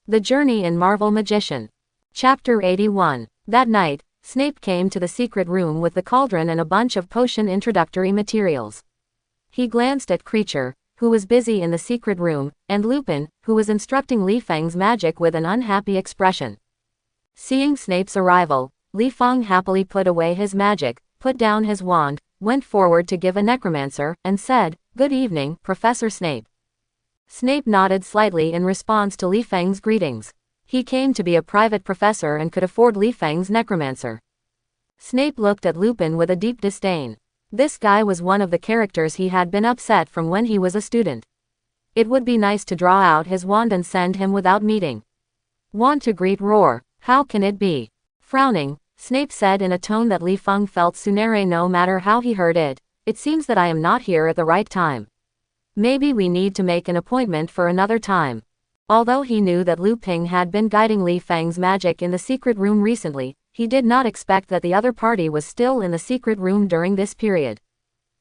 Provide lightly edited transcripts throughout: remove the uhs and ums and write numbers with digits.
The Journey in Marvel Magician. Chapter 81. That night, Snape came to the secret room with the cauldron and a bunch of potion introductory materials. He glanced at Kreacher, who was busy in the secret room, and Lupin, who was instructing Li Fang's magic with an unhappy expression. Seeing Snape's arrival, Li Fang happily put away his magic, put down his wand, went forward to give a necromancer, and said, "Good evening, Professor Snape." Snape nodded slightly in response to Li Fang's greetings. He came to be a private professor and could afford Li Fang's necromancer. Snape looked at Lupin with a deep disdain. This guy was one of the characters he had been upset from when he was a student. It would be nice to draw out his wand and send him without meeting. Want to greet Roar, how can it be? Frowning, Snape said in a tone that Li Fang felt soonere no matter how he heard it, "It seems that I am not here at the right time. Maybe we need to make an appointment for another time." Although he knew that Lu Ping had been guiding Li Fang's magic in the secret room recently, he did not expect that the other party was still in the secret room during this period.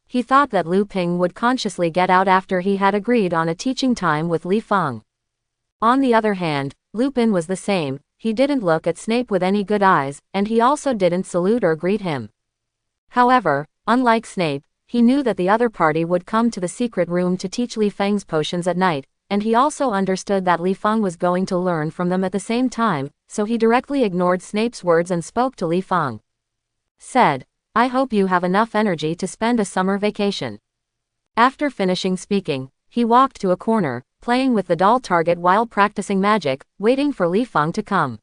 He thought that Lu Ping would consciously get out after he had agreed on a teaching time with Li Fang. On the other hand, Lupin was the same. He didn't look at Snape with any good eyes, and he also didn't salute or greet him. However, unlike Snape, he knew that the other party would come to the secret room to teach Li Fang's potions at night, and he also understood that Li Fang was going to learn from them at the same time, so he directly ignored Snape's words and spoke to Li Fang. Said, "I hope you have enough energy to spend a summer vacation." After finishing speaking, he walked to a corner, playing with the doll target while practicing magic, waiting for Li Fang to come.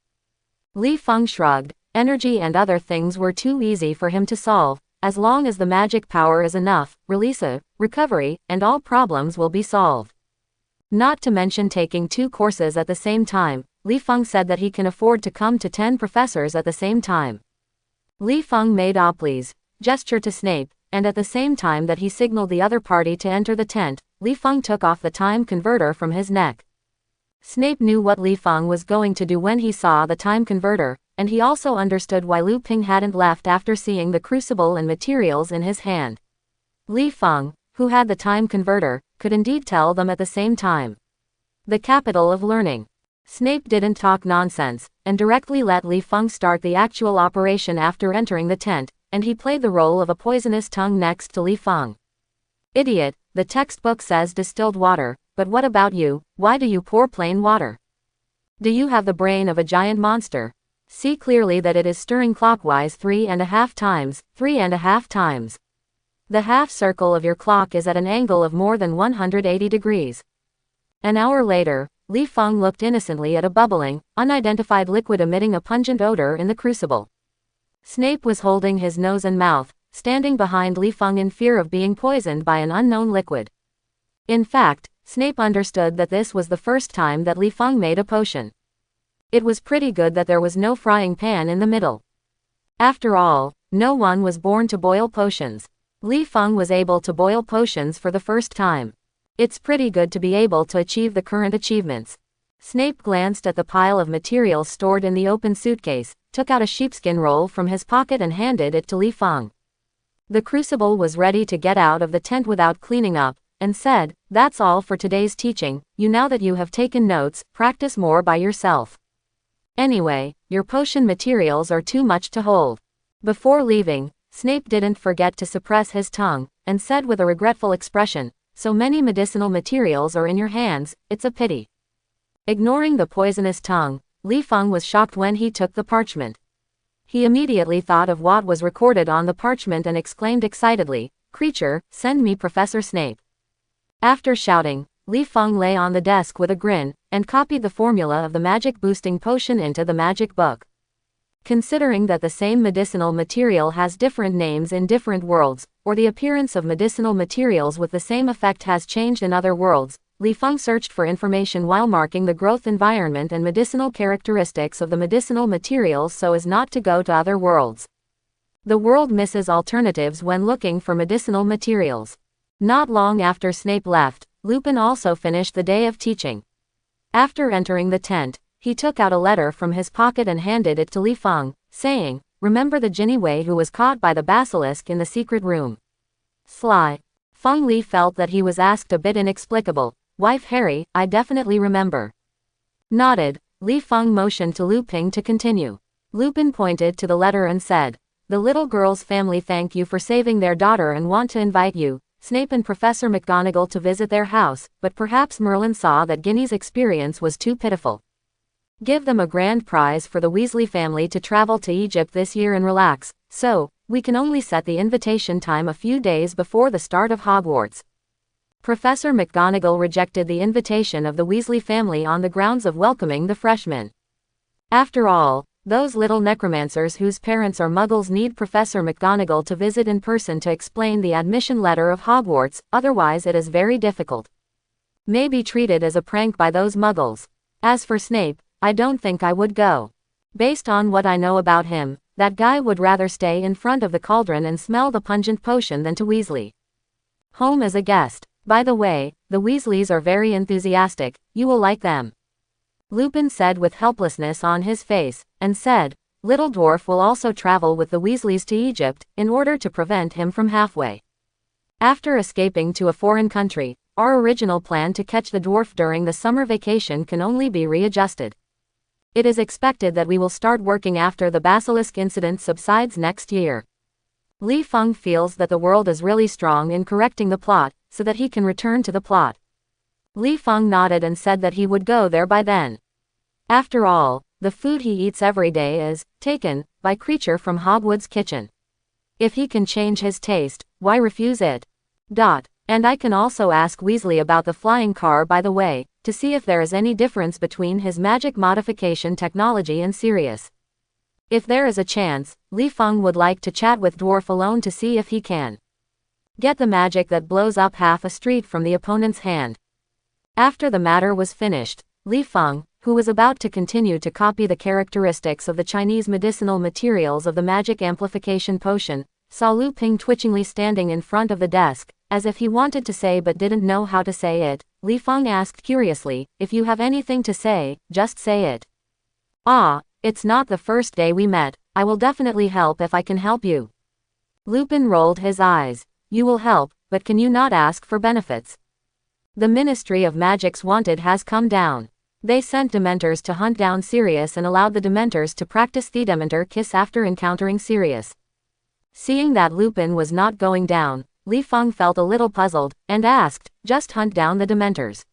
Li Fang shrugged. Energy and other things were too easy for him to solve. As long as the magic power is enough, release a recovery, and all problems will be solved. Not to mention taking 2 courses at the same time, Li Fang said that he can afford to come to 10 professors at the same time. Li Fang made a please gesture to Snape, and at the same time that he signaled the other party to enter the tent, Li Fang took off the time converter from his neck. Snape knew what Li Fang was going to do when he saw the time converter, and he also understood why Lu Ping hadn't left after seeing the crucible and materials in his hand. Li Fang, who had the time converter, could indeed tell them at the same time. The capital of learning. Snape didn't talk nonsense, and directly let Li Fang start the actual operation after entering the tent, and he played the role of a poisonous tongue next to Li Fang. "Idiot, the textbook says distilled water, but what about you? Why do you pour plain water? Do you have the brain of a giant monster? See clearly that it is stirring clockwise 3.5 times, 3.5 times. The half circle of your clock is at an angle of more than 180 degrees. An hour later, Li Fang looked innocently at a bubbling, unidentified liquid emitting a pungent odor in the crucible. Snape was holding his nose and mouth, standing behind Li Fang in fear of being poisoned by an unknown liquid. In fact, Snape understood that this was the first time that Li Fang made a potion. It was pretty good that there was no frying pan in the middle. After all, no one was born to boil potions. Li Fang was able to boil potions for the first time. It's pretty good to be able to achieve the current achievements. Snape glanced at the pile of materials stored in the open suitcase, took out a sheepskin roll from his pocket and handed it to Li Fang. The crucible was ready to get out of the tent without cleaning up, and said, "That's all for today's teaching. Now that you have taken notes, practice more by yourself. Anyway, your potion materials are too much to hold." Before leaving, Snape didn't forget to suppress his tongue, and said with a regretful expression, "So many medicinal materials are in your hands, it's a pity." Ignoring the poisonous tongue, Li Fang was shocked when he took the parchment. He immediately thought of what was recorded on the parchment and exclaimed excitedly, "Kreacher, send me Professor Snape." After shouting, Li Fang lay on the desk with a grin, and copied the formula of the magic-boosting potion into the magic book. Considering that the same medicinal material has different names in different worlds, or the appearance of medicinal materials with the same effect has changed in other worlds, Li Fang searched for information while marking the growth environment and medicinal characteristics of the medicinal materials so as not to go to other worlds. The world misses alternatives when looking for medicinal materials. Not long after Snape left, Lupin also finished the day of teaching. After entering the tent, he took out a letter from his pocket and handed it to Li Fang, saying, "Remember the Jinny Wei who was caught by the basilisk in the secret room?" Sly. Feng Li felt that he was asked a bit inexplicable. "Wife Harry, I definitely remember." Nodded, Li Feng motioned to Lu Ping to continue. Lupin pointed to the letter and said, "The little girl's family thank you for saving their daughter and want to invite you, Snape and Professor McGonagall, to visit their house, but perhaps Merlin saw that Ginny's experience was too pitiful. Give them a grand prize for the Weasley family to travel to Egypt this year and relax, so, we can only set the invitation time a few days before the start of Hogwarts." Professor McGonagall rejected the invitation of the Weasley family on the grounds of welcoming the freshmen. After all, those little necromancers whose parents are muggles need Professor McGonagall to visit in person to explain the admission letter of Hogwarts, otherwise it is very difficult. May be treated as a prank by those muggles. As for Snape, I don't think I would go. Based on what I know about him, that guy would rather stay in front of the cauldron and smell the pungent potion than to Weasley home as a guest. By the way, the Weasleys are very enthusiastic, you will like them. Lupin said with helplessness on his face, and said, "Little Dwarf will also travel with the Weasleys to Egypt, in order to prevent him from halfway. After escaping to a foreign country, our original plan to catch the dwarf during the summer vacation can only be readjusted. It is expected that we will start working after the basilisk incident subsides next year." Li Feng feels that the world is really strong in correcting the plot, so that he can return to the plot. Li Feng nodded and said that he would go there by then. After all, the food he eats every day is taken by Creature from Hogwarts kitchen. If he can change his taste, why refuse it? And I can also ask Weasley about the flying car, by the way, to see if there is any difference between his magic modification technology and Sirius. If there is a chance, Li Feng would like to chat with Dwarf alone to see if he can get the magic that blows up half a street from the opponent's hand. After the matter was finished, Li Feng, who was about to continue to copy the characteristics of the Chinese medicinal materials of the magic amplification potion, saw Lu Ping twitchingly standing in front of the desk, as if he wanted to say but didn't know how to say it. Li Feng asked curiously, "If you have anything to say, just say it." "Ah, it's not the first day we met, I will definitely help if I can help you." Lupin rolled his eyes. "You will help, but can you not ask for benefits? The Ministry of Magic's wanted has come down. They sent Dementors to hunt down Sirius and allowed the Dementors to practice the Dementor kiss after encountering Sirius." Seeing that Lupin was not going down, Li Feng felt a little puzzled, and asked, "Just hunt down the Dementors?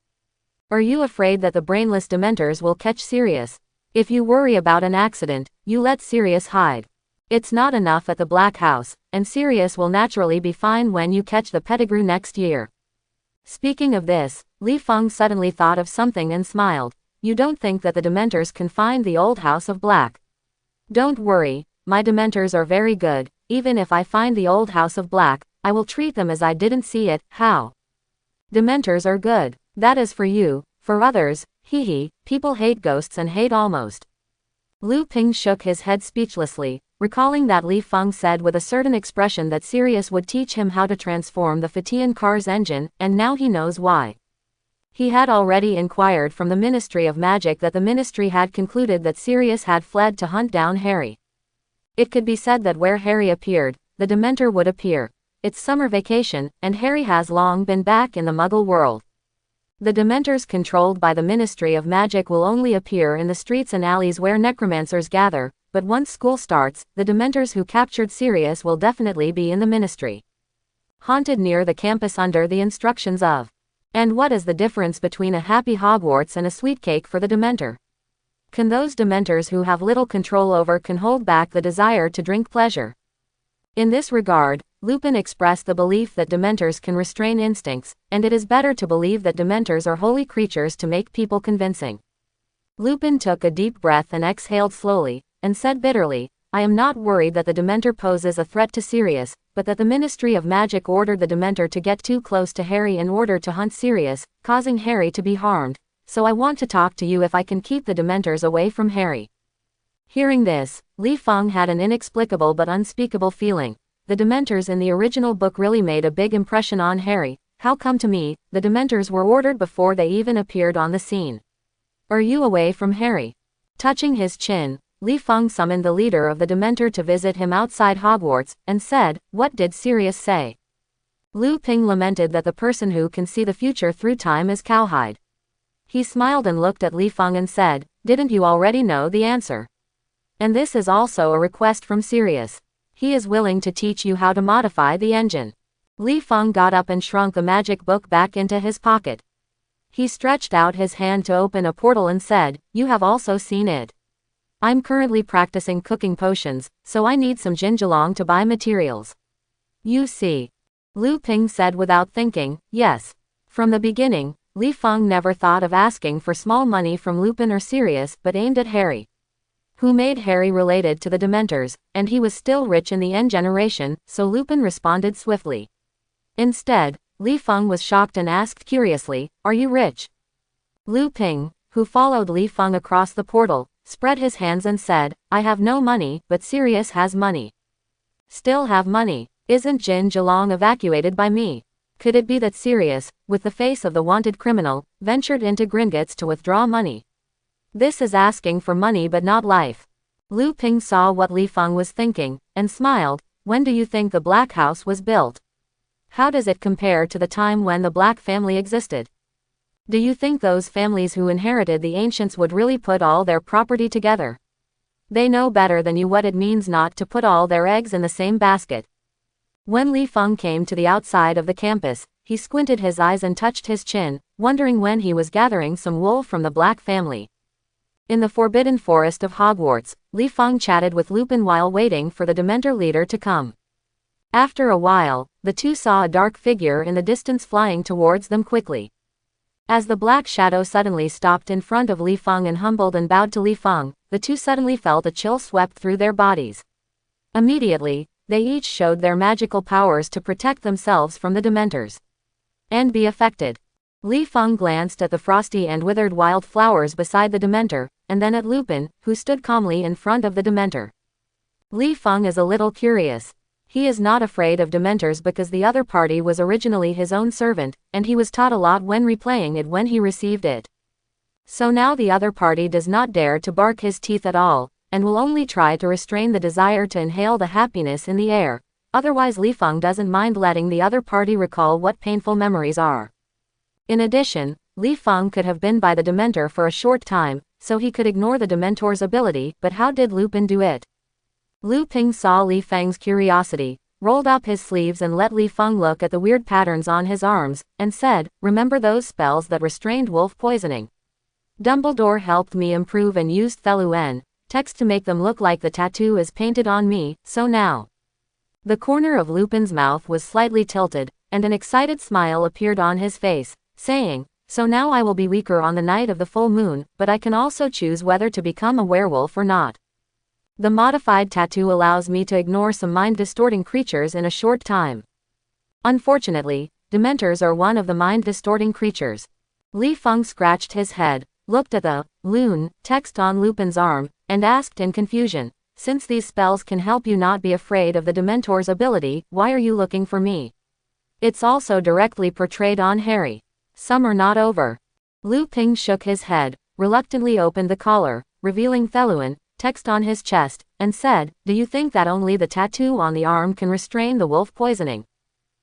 Are you afraid that the brainless Dementors will catch Sirius? If you worry about an accident, you let Sirius hide. It's not enough at the Black House, and Sirius will naturally be fine when you catch the Pettigrew next year." Speaking of this, Li Feng suddenly thought of something and smiled. "You don't think that the Dementors can find the old House of Black?" "Don't worry, my Dementors are very good. Even if I find the old House of Black, I will treat them as I didn't see it." "How?" "Dementors are good. That is for you. For others, people hate ghosts and hate almost." Lu Ping shook his head speechlessly, recalling that Li Feng said with a certain expression that Sirius would teach him how to transform the Fatian car's engine, and now he knows why. He had already inquired from the Ministry of Magic that the Ministry had concluded that Sirius had fled to hunt down Harry. It could be said that where Harry appeared, the Dementor would appear. It's summer vacation, and Harry has long been back in the Muggle world. The Dementors controlled by the Ministry of Magic will only appear in the streets and alleys where necromancers gather, but once school starts, the Dementors who captured Sirius will definitely be in the Ministry. Haunted near the campus under the instructions of. And what is the difference between a happy Hogwarts and a sweet cake for the Dementor? Can those Dementors who have little control over can hold back the desire to drink pleasure? In this regard, Lupin expressed the belief that Dementors can restrain instincts, and it is better to believe that Dementors are holy creatures to make people convincing. Lupin took a deep breath and exhaled slowly, and said bitterly, "I am not worried that the Dementor poses a threat to Sirius, but that the Ministry of Magic ordered the Dementor to get too close to Harry in order to hunt Sirius, causing Harry to be harmed. So I want to talk to you if I can keep the Dementors away from Harry." Hearing this, Li Feng had an inexplicable but unspeakable feeling. The Dementors in the original book really made a big impression on Harry. How come to me, the Dementors were ordered before they even appeared on the scene? "Are you away from Harry?" Touching his chin, Li Feng summoned the leader of the Dementor to visit him outside Hogwarts, and said, "What did Sirius say?" Lu Ping lamented that the person who can see the future through time is cowhide. He smiled and looked at Li Feng and said, "Didn't you already know the answer? And this is also a request from Sirius. He is willing to teach you how to modify the engine." Li Feng got up and shrunk the magic book back into his pocket. He stretched out his hand to open a portal and said, "You have also seen it. I'm currently practicing cooking potions, so I need some Jinjilang to buy materials." "You see." Lu Ping said without thinking, "Yes." From the beginning, Li Feng never thought of asking for small money from Lupin or Sirius but aimed at Harry, who made Harry related to the Dementors, and he was still rich in the N generation, so Lupin responded swiftly. Instead, Li Feng was shocked and asked curiously, "Are you rich?" Lu Ping, who followed Li Feng across the portal, spread his hands and said, "I have no money, but Sirius has money." "Still have money? Isn't Jin Jilang evacuated by me?" Could it be that Sirius, with the face of the wanted criminal, ventured into Gringotts to withdraw money? This is asking for money but not life. Lu Ping saw what Li Feng was thinking, and smiled. "When do you think the Black House was built? How does it compare to the time when the Black family existed? Do you think those families who inherited the ancients would really put all their property together? They know better than you what it means not to put all their eggs in the same basket." When Li Feng came to the outside of the campus, he squinted his eyes and touched his chin, wondering when he was gathering some wool from the Black family. In the Forbidden Forest of Hogwarts, Li Feng chatted with Lupin while waiting for the Dementor leader to come. After a while, the two saw a dark figure in the distance flying towards them quickly. As the black shadow suddenly stopped in front of Li Feng and humbled and bowed to Li Feng, the two suddenly felt a chill swept through their bodies. Immediately, they each showed their magical powers to protect themselves from the Dementors and be affected. Li Feng glanced at the frosty and withered wild flowers beside the Dementor, and then at Lupin, who stood calmly in front of the Dementor. Li Feng is a little curious. He is not afraid of Dementors because the other party was originally his own servant, and he was taught a lot when replaying it when he received it. So now the other party does not dare to bark his teeth at all, and will only try to restrain the desire to inhale the happiness in the air. Otherwise Li Feng doesn't mind letting the other party recall what painful memories are. In addition, Li Feng could have been by the Dementor for a short time, so he could ignore the Dementor's ability, but how did Lupin do it? Lu Ping saw Li Feng's curiosity, rolled up his sleeves and let Li Feng look at the weird patterns on his arms, and said, "Remember those spells that restrained wolf poisoning? Dumbledore helped me improve and used Theluen text to make them look like the tattoo is painted on me, so now." The corner of Lupin's mouth was slightly tilted, and an excited smile appeared on his face, saying, "So now I will be weaker on the night of the full moon, but I can also choose whether to become a werewolf or not. The modified tattoo allows me to ignore some mind-distorting creatures in a short time. Unfortunately, Dementors are one of the mind-distorting creatures." Li Feng scratched his head, looked at the Lune text on Lupin's arm, and asked in confusion, "Since these spells can help you not be afraid of the Dementor's ability, why are you looking for me? It's also directly portrayed on Harry. Some are not over." Lu Ping shook his head, reluctantly opened the collar, revealing Theluen text on his chest, and said, "Do you think that only the tattoo on the arm can restrain the wolf poisoning?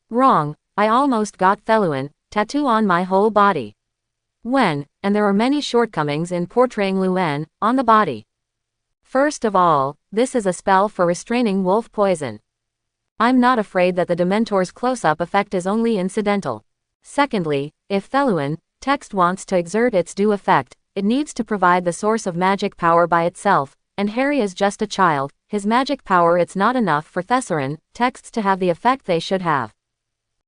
Wrong, I almost got Theluen tattoo on my whole body. And there are many shortcomings in portraying Luen on the body. First of all, this is a spell for restraining wolf poison. I'm not afraid that the Dementor's close-up effect is only incidental. Secondly, if Theluen text wants to exert its due effect, it needs to provide the source of magic power by itself, and Harry is just a child, his magic power it's not enough for Thesaurus texts to have the effect they should have.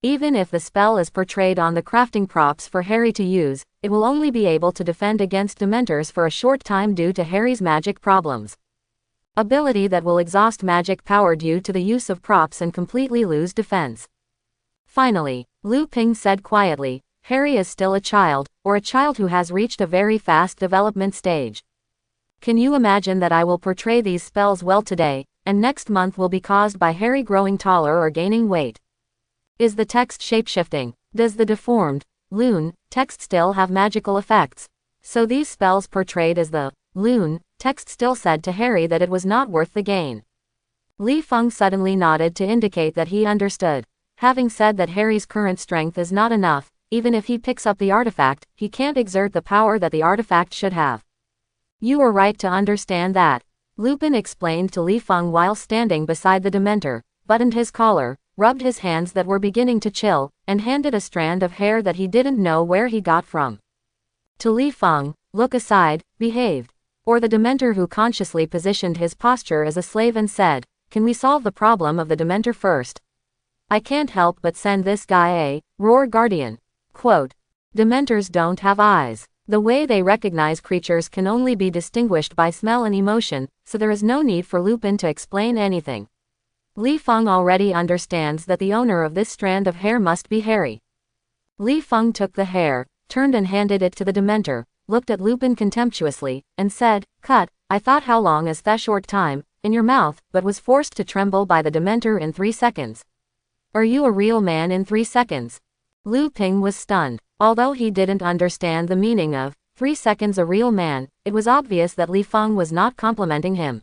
Even if the spell is portrayed on the crafting props for Harry to use, it will only be able to defend against Dementors for a short time due to Harry's magic problems. Ability that will exhaust magic power due to the use of props and completely lose defense." Finally, Lu Ping said quietly, "Harry is still a child, or a child who has reached a very fast development stage. Can you imagine that I will portray these spells well today, and next month will be caused by Harry growing taller or gaining weight? Is the text shapeshifting? Does the deformed Lune text still have magical effects? So these spells portrayed as the Lune text still said to Harry that it was not worth the gain." Li Feng suddenly nodded to indicate that he understood. Having said that Harry's current strength is not enough, even if he picks up the artifact, he can't exert the power that the artifact should have. You were right to understand that. Lupin explained to Li Feng while standing beside the Dementor, buttoned his collar, rubbed his hands that were beginning to chill, and handed a strand of hair that he didn't know where he got from. To Li Feng, look aside, behaved. Or the Dementor, who consciously positioned his posture as a slave and said, can we solve the problem of the Dementor first? I can't help but send this guy a Roar Guardian. Quote, Dementors don't have eyes. The way they recognize creatures can only be distinguished by smell and emotion, so there is no need for Lupin to explain anything. Li Feng already understands that the owner of this strand of hair must be Harry. Li Feng took the hair, turned and handed it to the Dementor, looked at Lupin contemptuously, and said, cut, I thought how long is that short time, in your mouth, but was forced to tremble by the Dementor in 3 seconds. Are you a real man in 3 seconds? Lu Ping was stunned. Although he didn't understand the meaning of 3 seconds a real man, it was obvious that Li Feng was not complimenting him.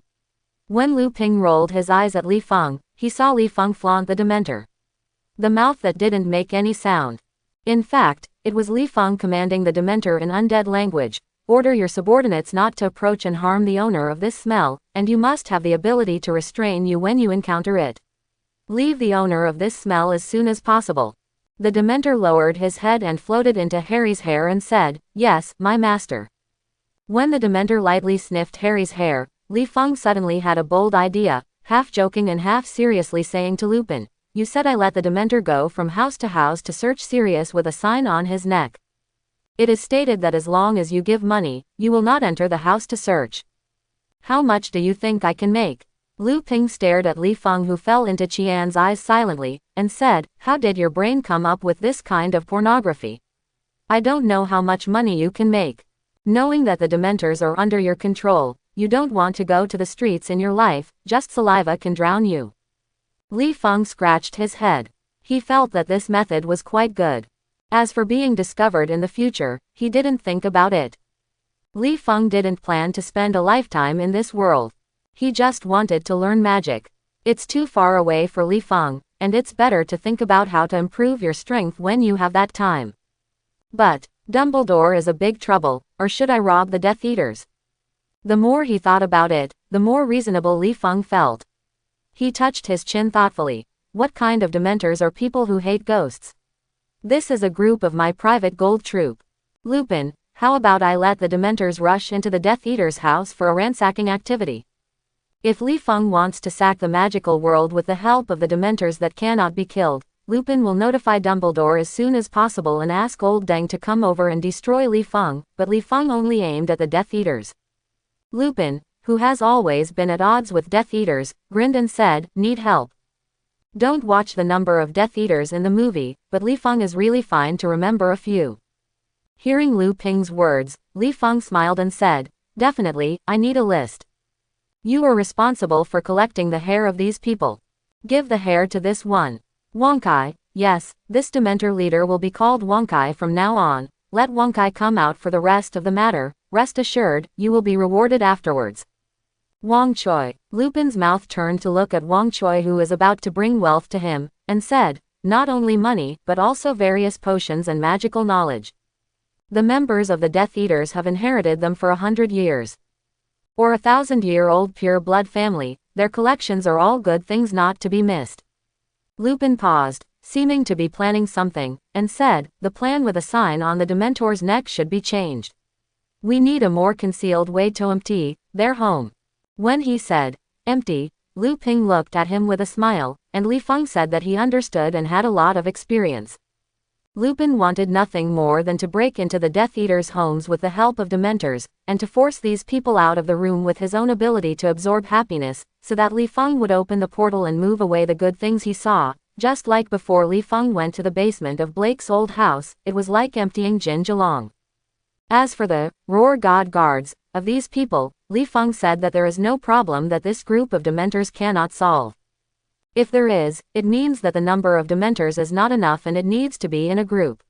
When Lu Ping rolled his eyes at Li Feng, he saw Li Feng flaunt the Dementor. The mouth that didn't make any sound. In fact, it was Li Feng commanding the Dementor in undead language, order your subordinates not to approach and harm the owner of this smell, and you must have the ability to restrain you when you encounter it. Leave the owner of this smell as soon as possible. The Dementor lowered his head and floated into Harry's hair and said, yes, my master. When the Dementor lightly sniffed Harry's hair, Li Feng suddenly had a bold idea, half joking and half seriously saying to Lupin, you said I let the Dementor go from house to search Sirius with a sign on his neck. It is stated that as long as you give money, you will not enter the house to search. How much do you think I can make? Lu Ping stared at Li Feng, who fell into Qian's eyes silently, and said, how did your brain come up with this kind of pornography? I don't know how much money you can make. Knowing that the Dementors are under your control, you don't want to go to the streets in your life, just saliva can drown you. Li Feng scratched his head. He felt that this method was quite good. As for being discovered in the future, he didn't think about it. Li Feng didn't plan to spend a lifetime in this world. He just wanted to learn magic. It's too far away for Li Feng, and it's better to think about how to improve your strength when you have that time. But Dumbledore is a big trouble, or should I rob the Death Eaters? The more he thought about it, the more reasonable Li Feng felt. He touched his chin thoughtfully. What kind of Dementors are people who hate ghosts? This is a group of my private gold troop. Lupin, how about I let the Dementors rush into the Death Eaters' house for a ransacking activity? If Li Feng wants to sack the magical world with the help of the Dementors that cannot be killed, Lupin will notify Dumbledore as soon as possible and ask Old Deng to come over and destroy Li Feng, but Li Feng only aimed at the Death Eaters. Lupin, who has always been at odds with Death Eaters, grinned and said, need help. Don't watch the number of Death Eaters in the movie, but Li Feng is really fine to remember a few. Hearing Lu Ping's words, Li Feng smiled and said, definitely, I need a list. You are responsible for collecting the hair of these people. Give the hair to this one. Wonkai, yes, this Dementor leader will be called Wonkai from now on. Let Wonkai come out for the rest of the matter, rest assured, you will be rewarded afterwards. Wang Choi. Lupin's mouth turned to look at Wang Choi, who is about to bring wealth to him, and said, not only money, but also various potions and magical knowledge. The members of the Death Eaters have inherited them for 100 years. Or a 1,000-year-old pure blood family, their collections are all good things not to be missed. Lupin paused, seeming to be planning something, and said, the plan with a sign on the Dementor's neck should be changed. We need a more concealed way to empty their home. When he said, empty, Lu Ping looked at him with a smile, and Li Feng said that he understood and had a lot of experience. Lupin wanted nothing more than to break into the Death Eaters' homes with the help of Dementors, and to force these people out of the room with his own ability to absorb happiness, so that Li Feng would open the portal and move away the good things he saw. Just like before Li Feng went to the basement of Blake's old house, it was like emptying Jin Zhelong. As for the Roar God guards of these people, Li Feng said that there is no problem that this group of Dementors cannot solve. If there is, it means that the number of Dementors is not enough and it needs to be in a group.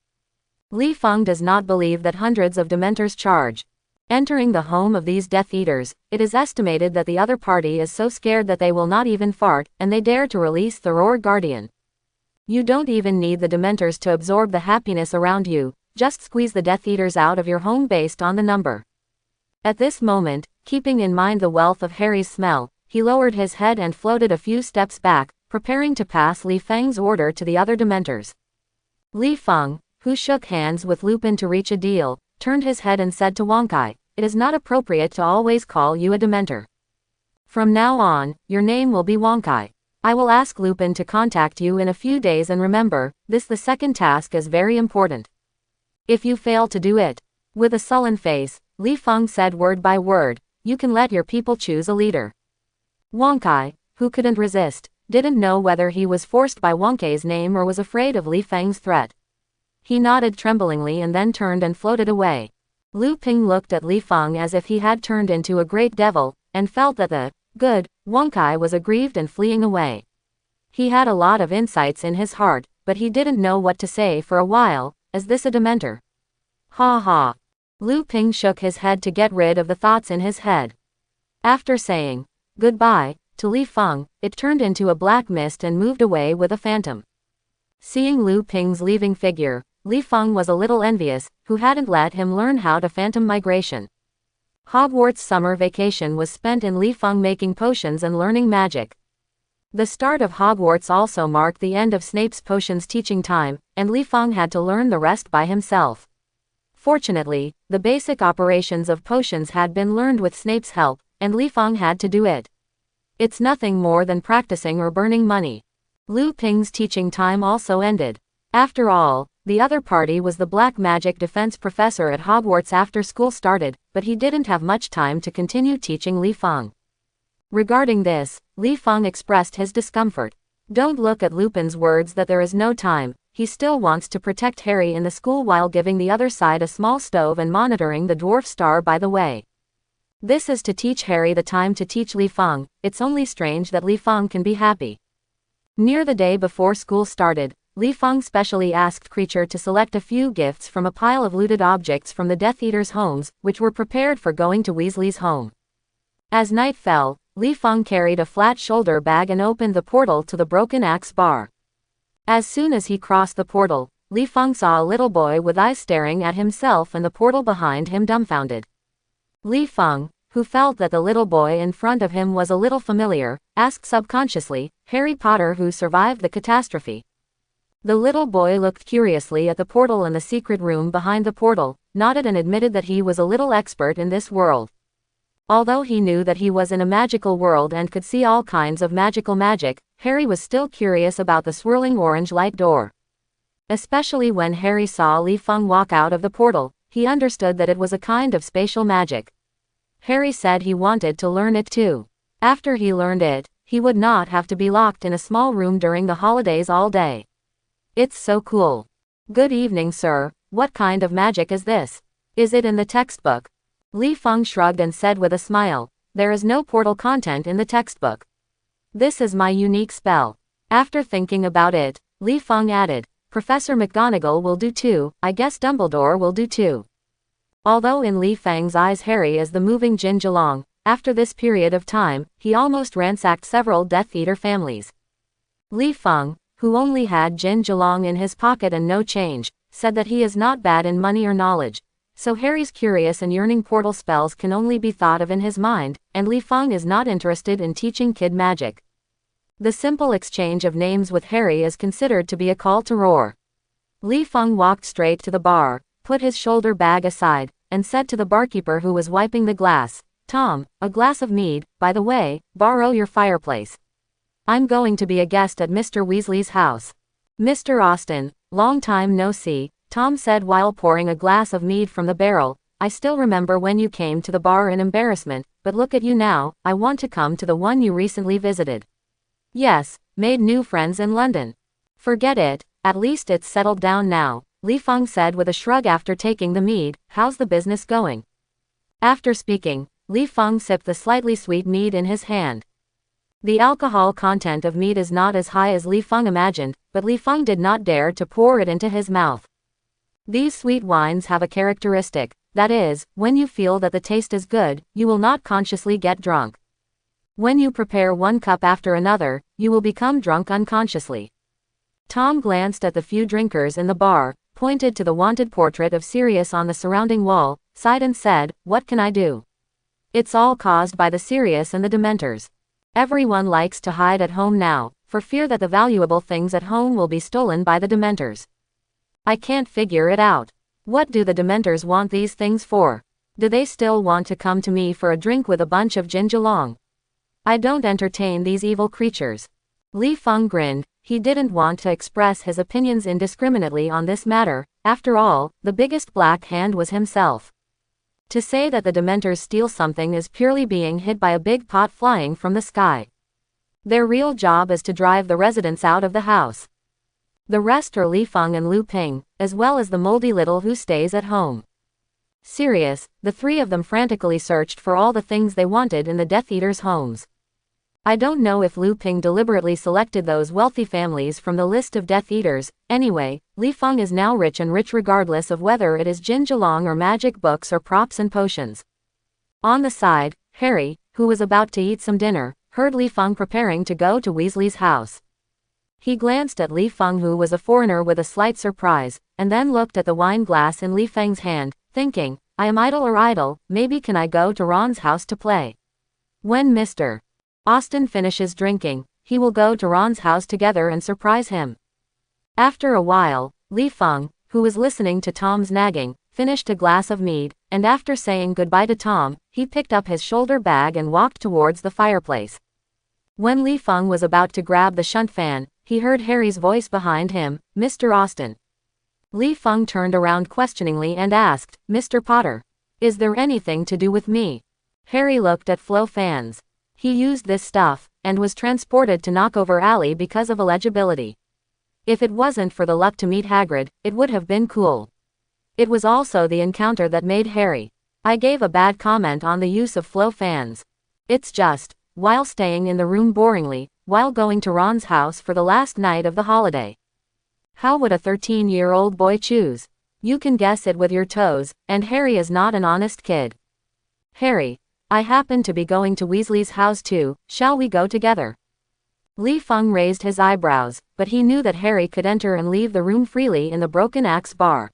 Li Feng does not believe that hundreds of Dementors charge entering the home of these Death Eaters. It is estimated that the other party is so scared that they will not even fart, and they dare to release the Roar Guardian. You don't even need the Dementors to absorb the happiness around you, just squeeze the Death Eaters out of your home based on the number. At this moment, keeping in mind the wealth of Harry's smell, he lowered his head and floated a few steps back, preparing to pass Li Feng's order to the other Dementors. Li Feng, who shook hands with Lupin to reach a deal, turned his head and said to Wang Kai, "It is not appropriate to always call you a Dementor. From now on, your name will be Wang Kai. I will ask Lupin to contact you in a few days, and remember, the second task is very important. If you fail to do it." With a sullen face, Li Feng said word by word, "You can let your people choose a leader." Wang Kai, who couldn't resist, didn't know whether he was forced by Wang Kai's name or was afraid of Li Feng's threat. He nodded tremblingly and then turned and floated away. Lu Ping looked at Li Feng as if he had turned into a great devil, and felt that the good Wang Kai was aggrieved and fleeing away. He had a lot of insights in his heart, but he didn't know what to say for a while. Is this a Dementor? Ha ha. Lu Ping shook his head to get rid of the thoughts in his head. After saying goodbye to Li Feng, it turned into a black mist and moved away with a phantom. Seeing Lu Ping's leaving figure, Li Feng was a little envious, who hadn't let him learn how to phantom migration. Hogwarts summer vacation was spent in Li Feng making potions and learning magic. The start of Hogwarts also marked the end of Snape's potions teaching time, and Li Feng had to learn the rest by himself. Fortunately, the basic operations of potions had been learned with Snape's help, and Li Feng had to do it. It's nothing more than practicing or burning money. Lu Ping's teaching time also ended. After all, the other party was the black magic defense professor at Hogwarts after school started, but he didn't have much time to continue teaching Li Feng. Regarding this, Li Feng expressed his discomfort. Don't look at Lupin's words that there is no time. He still wants to protect Harry in the school while giving the other side a small stove and monitoring the dwarf star by the way. This is to teach Harry the time to teach Li Feng. It's only strange that Li Feng can be happy. Near the day before school started, Li Feng specially asked Creature to select a few gifts from a pile of looted objects from the Death Eaters' homes, which were prepared for going to Weasley's home. As night fell, Li Feng carried a flat shoulder bag and opened the portal to the Broken Axe Bar. As soon as he crossed the portal, Li Feng saw a little boy with eyes staring at himself and the portal behind him dumbfounded. Li Feng, who felt that the little boy in front of him was a little familiar, asked subconsciously, "Harry Potter, who survived the catastrophe?" The little boy looked curiously at the portal and the secret room behind the portal, nodded and admitted that he was a little expert in this world. Although he knew that he was in a magical world and could see all kinds of magical magic, Harry was still curious about the swirling orange light door. Especially when Harry saw Li Feng walk out of the portal, he understood that it was a kind of spatial magic. Harry said he wanted to learn it too. After he learned it, he would not have to be locked in a small room during the holidays all day. It's so cool. Good evening, sir. What kind of magic is this? Is it in the textbook? Li Feng shrugged and said with a smile, "There is no portal content in the textbook. This is my unique spell." After thinking about it, Li Feng added, "Professor McGonagall will do too. I guess Dumbledore will do too." Although in Li Feng's eyes Harry is the moving Jin Zilong, after this period of time, he almost ransacked several Death Eater families. Li Feng, who only had Jin Zilong in his pocket and no change, said that he is not bad in money or knowledge. So Harry's curious and yearning portal spells can only be thought of in his mind, and Li Feng is not interested in teaching kid magic. The simple exchange of names with Harry is considered to be a call to roar. Li Feng walked straight to the bar, put his shoulder bag aside, and said to the barkeeper who was wiping the glass, "Tom, a glass of mead, by the way, borrow your fireplace. I'm going to be a guest at Mr. Weasley's house." "Mr. Austen, long time no see," Tom said while pouring a glass of mead from the barrel. "I still remember when you came to the bar in embarrassment, but look at you now. I want to come to the one you recently visited." "Yes, made new friends in London." "Forget it, at least it's settled down now," Li Feng said with a shrug after taking the mead. "How's the business going?" After speaking, Li Feng sipped the slightly sweet mead in his hand. The alcohol content of mead is not as high as Li Feng imagined, but Li Feng did not dare to pour it into his mouth. These sweet wines have a characteristic, that is, when you feel that the taste is good, you will not consciously get drunk. When you prepare one cup after another, you will become drunk unconsciously. Tom glanced at the few drinkers in the bar, pointed to the wanted portrait of Sirius on the surrounding wall, sighed and said, "What can I do? It's all caused by the Sirius and the Dementors. Everyone likes to hide at home now, for fear that the valuable things at home will be stolen by the Dementors. I can't figure it out. What do the Dementors want these things for? Do they still want to come to me for a drink with a bunch of Jin Jialong? I don't entertain these evil creatures." Li Feng grinned. He didn't want to express his opinions indiscriminately on this matter. After all, the biggest black hand was himself. To say that the Dementors steal something is purely being hit by a big pot flying from the sky. Their real job is to drive the residents out of the house. The rest are Li Feng and Lu Ping, as well as the moldy little who stays at home. Sirius, the three of them frantically searched for all the things they wanted in the Death Eaters' homes. I don't know if Lu Ping deliberately selected those wealthy families from the list of Death Eaters. Anyway, Li Feng is now rich and rich regardless of whether it is Jin Jialong or magic books or props and potions. On the side, Harry, who was about to eat some dinner, heard Li Feng preparing to go to Weasley's house. He glanced at Li Feng, who was a foreigner, with a slight surprise, and then looked at the wine glass in Li Feng's hand, thinking, I am idle, maybe can I go to Ron's house to play? When Mr. Austen finishes drinking, he will go to Ron's house together and surprise him. After a while, Li Feng, who was listening to Tom's nagging, finished a glass of mead, and after saying goodbye to Tom, he picked up his shoulder bag and walked towards the fireplace. When Li Feng was about to grab the shunt fan, he heard Harry's voice behind him, "Mr. Austen." Li Feng turned around questioningly and asked, "Mr. Potter, is there anything to do with me?" Harry looked at Flo fans. He used this stuff, and was transported to Knockover Alley because of illegibility. If it wasn't for the luck to meet Hagrid, it would have been cool. It was also the encounter that made Harry. I gave a bad comment on the use of Flo fans. It's just, while staying in the room boringly, while going to Ron's house for the last night of the holiday. How would a 13-year-old boy choose? You can guess it with your toes, and Harry is not an honest kid. Harry, I happen to be going to Weasley's house too, shall we go together? Li Feng raised his eyebrows, but he knew that Harry could enter and leave the room freely in the Broken Axe bar.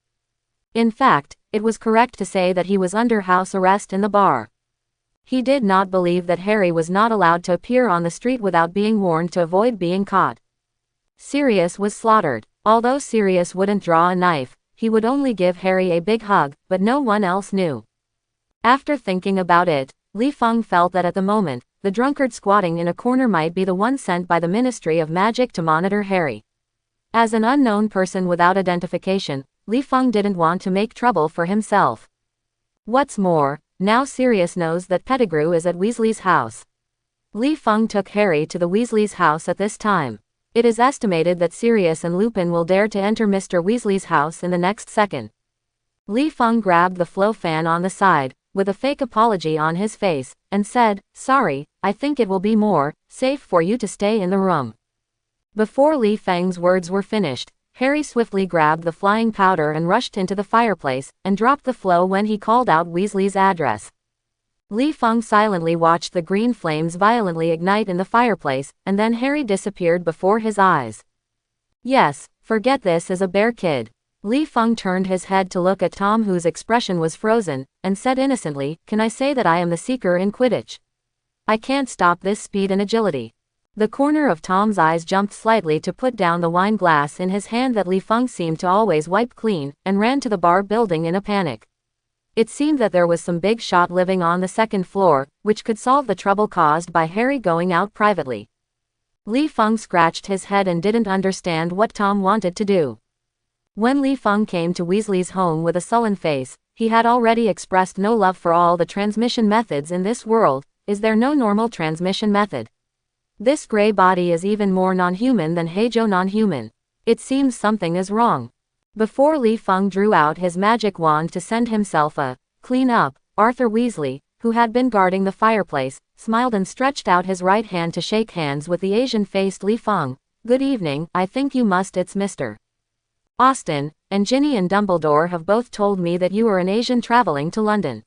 In fact, it was correct to say that he was under house arrest in the bar. He did not believe that Harry was not allowed to appear on the street without being warned to avoid being caught. Sirius was slaughtered. Although Sirius wouldn't draw a knife, he would only give Harry a big hug, but no one else knew. After thinking about it, Li Feng felt that at the moment, the drunkard squatting in a corner might be the one sent by the Ministry of Magic to monitor Harry. As an unknown person without identification, Li Feng didn't want to make trouble for himself. What's more, now Sirius knows that Pettigrew is at Weasley's house. Li Feng took Harry to the Weasley's house at this time. It is estimated that Sirius and Lupin will dare to enter Mr. Weasley's house in the next second. Li Feng grabbed the Flo fan on the side, with a fake apology on his face, and said, "Sorry, I think it will be more safe for you to stay in the room." Before Li Feng's words were finished, Harry swiftly grabbed the flying powder and rushed into the fireplace, and dropped the Flo when he called out Weasley's address. Li Feng silently watched the green flames violently ignite in the fireplace, and then Harry disappeared before his eyes. Yes, forget this as a bear kid. Li Feng turned his head to look at Tom, whose expression was frozen, and said innocently, "Can I say that I am the Seeker in Quidditch? I can't stop this speed and agility." The corner of Tom's eyes jumped slightly to put down the wine glass in his hand that Li Feng seemed to always wipe clean, and ran to the bar building in a panic. It seemed that there was some big shot living on the second floor, which could solve the trouble caused by Harry going out privately. Li Feng scratched his head and didn't understand what Tom wanted to do. When Li Feng came to Weasley's home with a sullen face, he had already expressed no love for all the transmission methods in this world. Is there no normal transmission method? This gray body is even more non-human than Heijo non-human. It seems something is wrong. Before Li Feng drew out his magic wand to send himself a clean up, Arthur Weasley, who had been guarding the fireplace, smiled and stretched out his right hand to shake hands with the Asian-faced Li Feng. "Good evening, I think you must it's Mr. Austen, and Ginny and Dumbledore have both told me that you are an Asian traveling to London."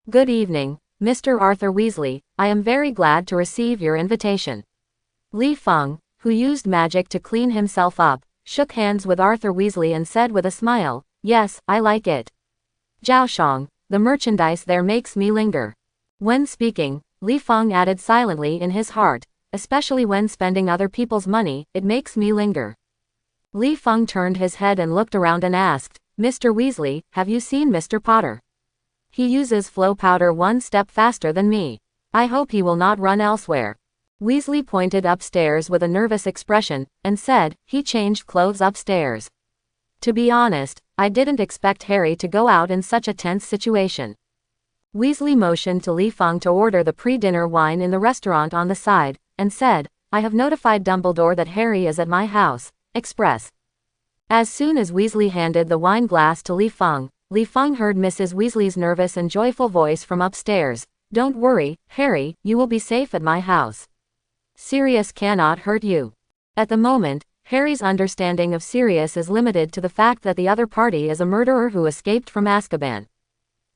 "Good evening, Mr. Arthur Weasley, I am very glad to receive your invitation." Li Feng, who used magic to clean himself up, shook hands with Arthur Weasley and said with a smile, "Yes, I like it. Zhaoshang, the merchandise there makes me linger." When speaking, Li Feng added silently in his heart, "Especially when spending other people's money, it makes me linger." Li Feng turned his head and looked around and asked, "Mr. Weasley, have you seen Mr. Potter? He uses flow powder one step faster than me. I hope he will not run elsewhere." Weasley pointed upstairs with a nervous expression, and said, "He changed clothes upstairs. To be honest, I didn't expect Harry to go out in such a tense situation." Weasley motioned to Li Feng to order the pre-dinner wine in the restaurant on the side, and said, "I have notified Dumbledore that Harry is at my house. Express." As soon as Weasley handed the wine glass to Li Feng heard Mrs. Weasley's nervous and joyful voice from upstairs, "Don't worry, Harry, you will be safe at my house. Sirius cannot hurt you." At the moment, Harry's understanding of Sirius is limited to the fact that the other party is a murderer who escaped from Azkaban.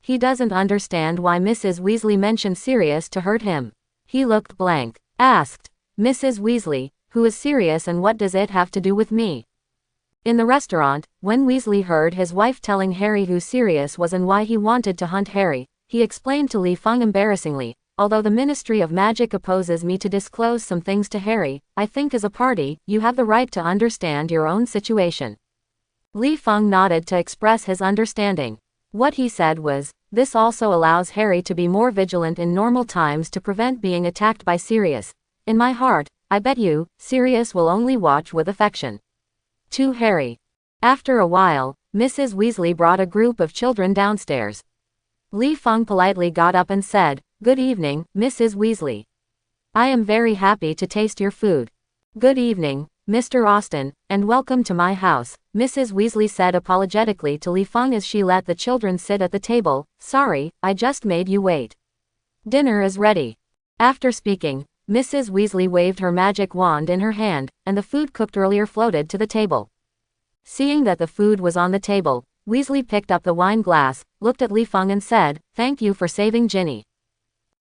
He doesn't understand why Mrs. Weasley mentioned Sirius to hurt him. He looked blank. Asked, "Mrs. Weasley, who is Sirius and what does it have to do with me?" In the restaurant, when Weasley heard his wife telling Harry who Sirius was and why he wanted to hunt Harry, he explained to Li Feng embarrassingly, "Although the Ministry of Magic opposes me to disclose some things to Harry, I think as a party, you have the right to understand your own situation." Li Feng nodded to express his understanding. What he said was, "This also allows Harry to be more vigilant in normal times to prevent being attacked by Sirius. In my heart, I bet you, Sirius will only watch with affection." To Harry. After a while, Mrs. Weasley brought a group of children downstairs. Li Feng politely got up and said, "Good evening, Mrs. Weasley. I am very happy to taste your food." "Good evening, Mr. Austen, and welcome to my house," Mrs. Weasley said apologetically to Li Feng as she let the children sit at the table. "Sorry, I just made you wait. Dinner is ready." After speaking, Mrs. Weasley waved her magic wand in her hand, and the food cooked earlier floated to the table. Seeing that the food was on the table, Weasley picked up the wine glass, looked at Li Feng and said, "Thank you for saving Ginny.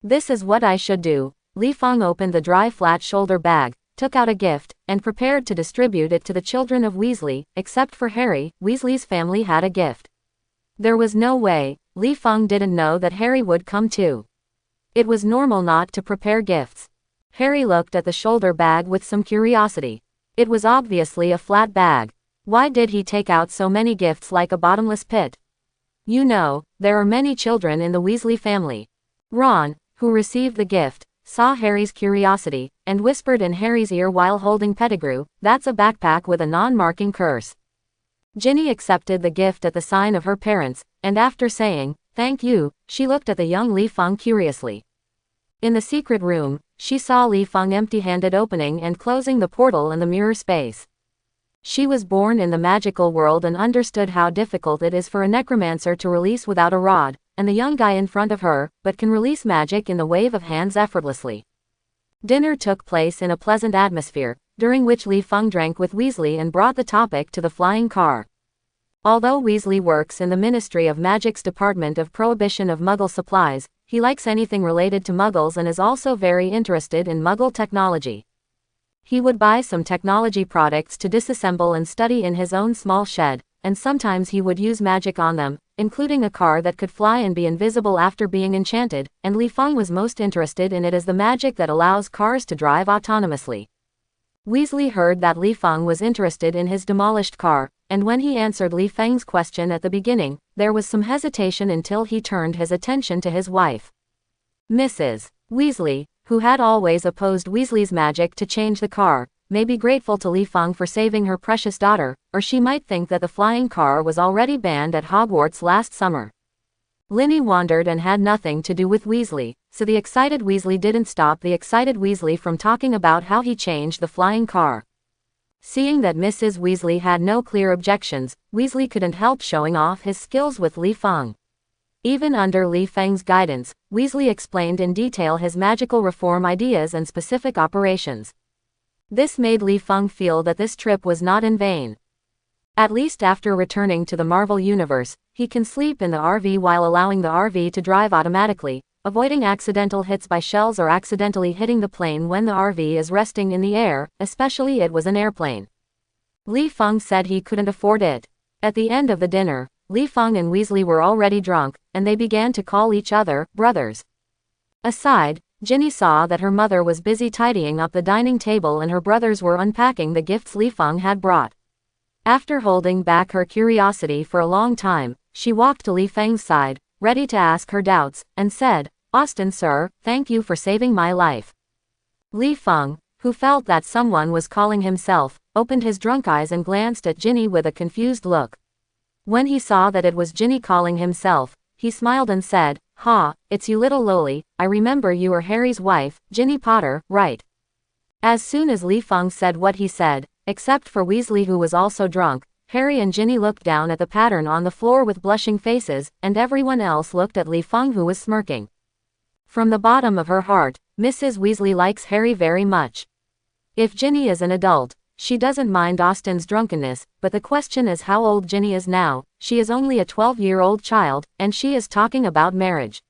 This is what I should do." Li Feng opened the dry flat shoulder bag, took out a gift, and prepared to distribute it to the children of Weasley. Except for Harry, Weasley's family had a gift. There was no way Li Feng didn't know that Harry would come too. It was normal not to prepare gifts. Harry looked at the shoulder bag with some curiosity. It was obviously a flat bag. Why did he take out so many gifts like a bottomless pit? You know, there are many children in the Weasley family. Ron, who received the gift, saw Harry's curiosity, and whispered in Harry's ear while holding Pettigrew, "That's a backpack with a non-marking curse." Ginny accepted the gift at the sign of her parents, and after saying, "Thank you," she looked at the young Li Feng curiously. In the secret room, she saw Li Feng empty-handed opening and closing the portal in the mirror space. She was born in the magical world and understood how difficult it is for a necromancer to release without a rod, and the young guy in front of her, but can release magic in the wave of hands effortlessly. Dinner took place in a pleasant atmosphere, during which Li Feng drank with Weasley and brought the topic to the flying car. Although Weasley works in the Ministry of Magic's Department of Prohibition of Muggle Supplies, he likes anything related to Muggles and is also very interested in Muggle technology. He would buy some technology products to disassemble and study in his own small shed, and sometimes he would use magic on them, including a car that could fly and be invisible after being enchanted, and Li Feng was most interested in it as the magic that allows cars to drive autonomously. Weasley heard that Li Feng was interested in his demolished car, and when he answered Li Feng's question at the beginning, there was some hesitation until he turned his attention to his wife. Mrs. Weasley, who had always opposed Weasley's magic to change the car, may be grateful to Li Feng for saving her precious daughter, or she might think that the flying car was already banned at Hogwarts last summer. Linny wandered and had nothing to do with Weasley, so the excited Weasley didn't stop the excited Weasley from talking about how he changed the flying car. Seeing that Mrs. Weasley had no clear objections, Weasley couldn't help showing off his skills with Li Feng. Even under Li Feng's guidance, Weasley explained in detail his magical reform ideas and specific operations. This made Li Feng feel that this trip was not in vain. At least after returning to the Marvel Universe, he can sleep in the RV while allowing the RV to drive automatically, avoiding accidental hits by shells or accidentally hitting the plane when the RV is resting in the air, especially it was an airplane. Li Feng said he couldn't afford it. At the end of the dinner, Li Feng and Weasley were already drunk, and they began to call each other brothers. Aside, Ginny saw that her mother was busy tidying up the dining table and her brothers were unpacking the gifts Li Feng had brought. After holding back her curiosity for a long time, she walked to Li Feng's side, ready to ask her doubts, and said, "Austin sir, thank you for saving my life." Li Feng, who felt that someone was calling himself, opened his drunk eyes and glanced at Ginny with a confused look. When he saw that it was Ginny calling himself, he smiled and said, "Ha, it's you little loli, I remember you are Harry's wife, Ginny Potter, right?" As soon as Li Feng said what he said, except for Weasley who was also drunk, Harry and Ginny looked down at the pattern on the floor with blushing faces, and everyone else looked at Li Feng who was smirking. From the bottom of her heart, Mrs. Weasley likes Harry very much. If Ginny is an adult, she doesn't mind Austin's drunkenness, but the question is how old Ginny is now. She is only a 12-year-old child, and she is talking about marriage.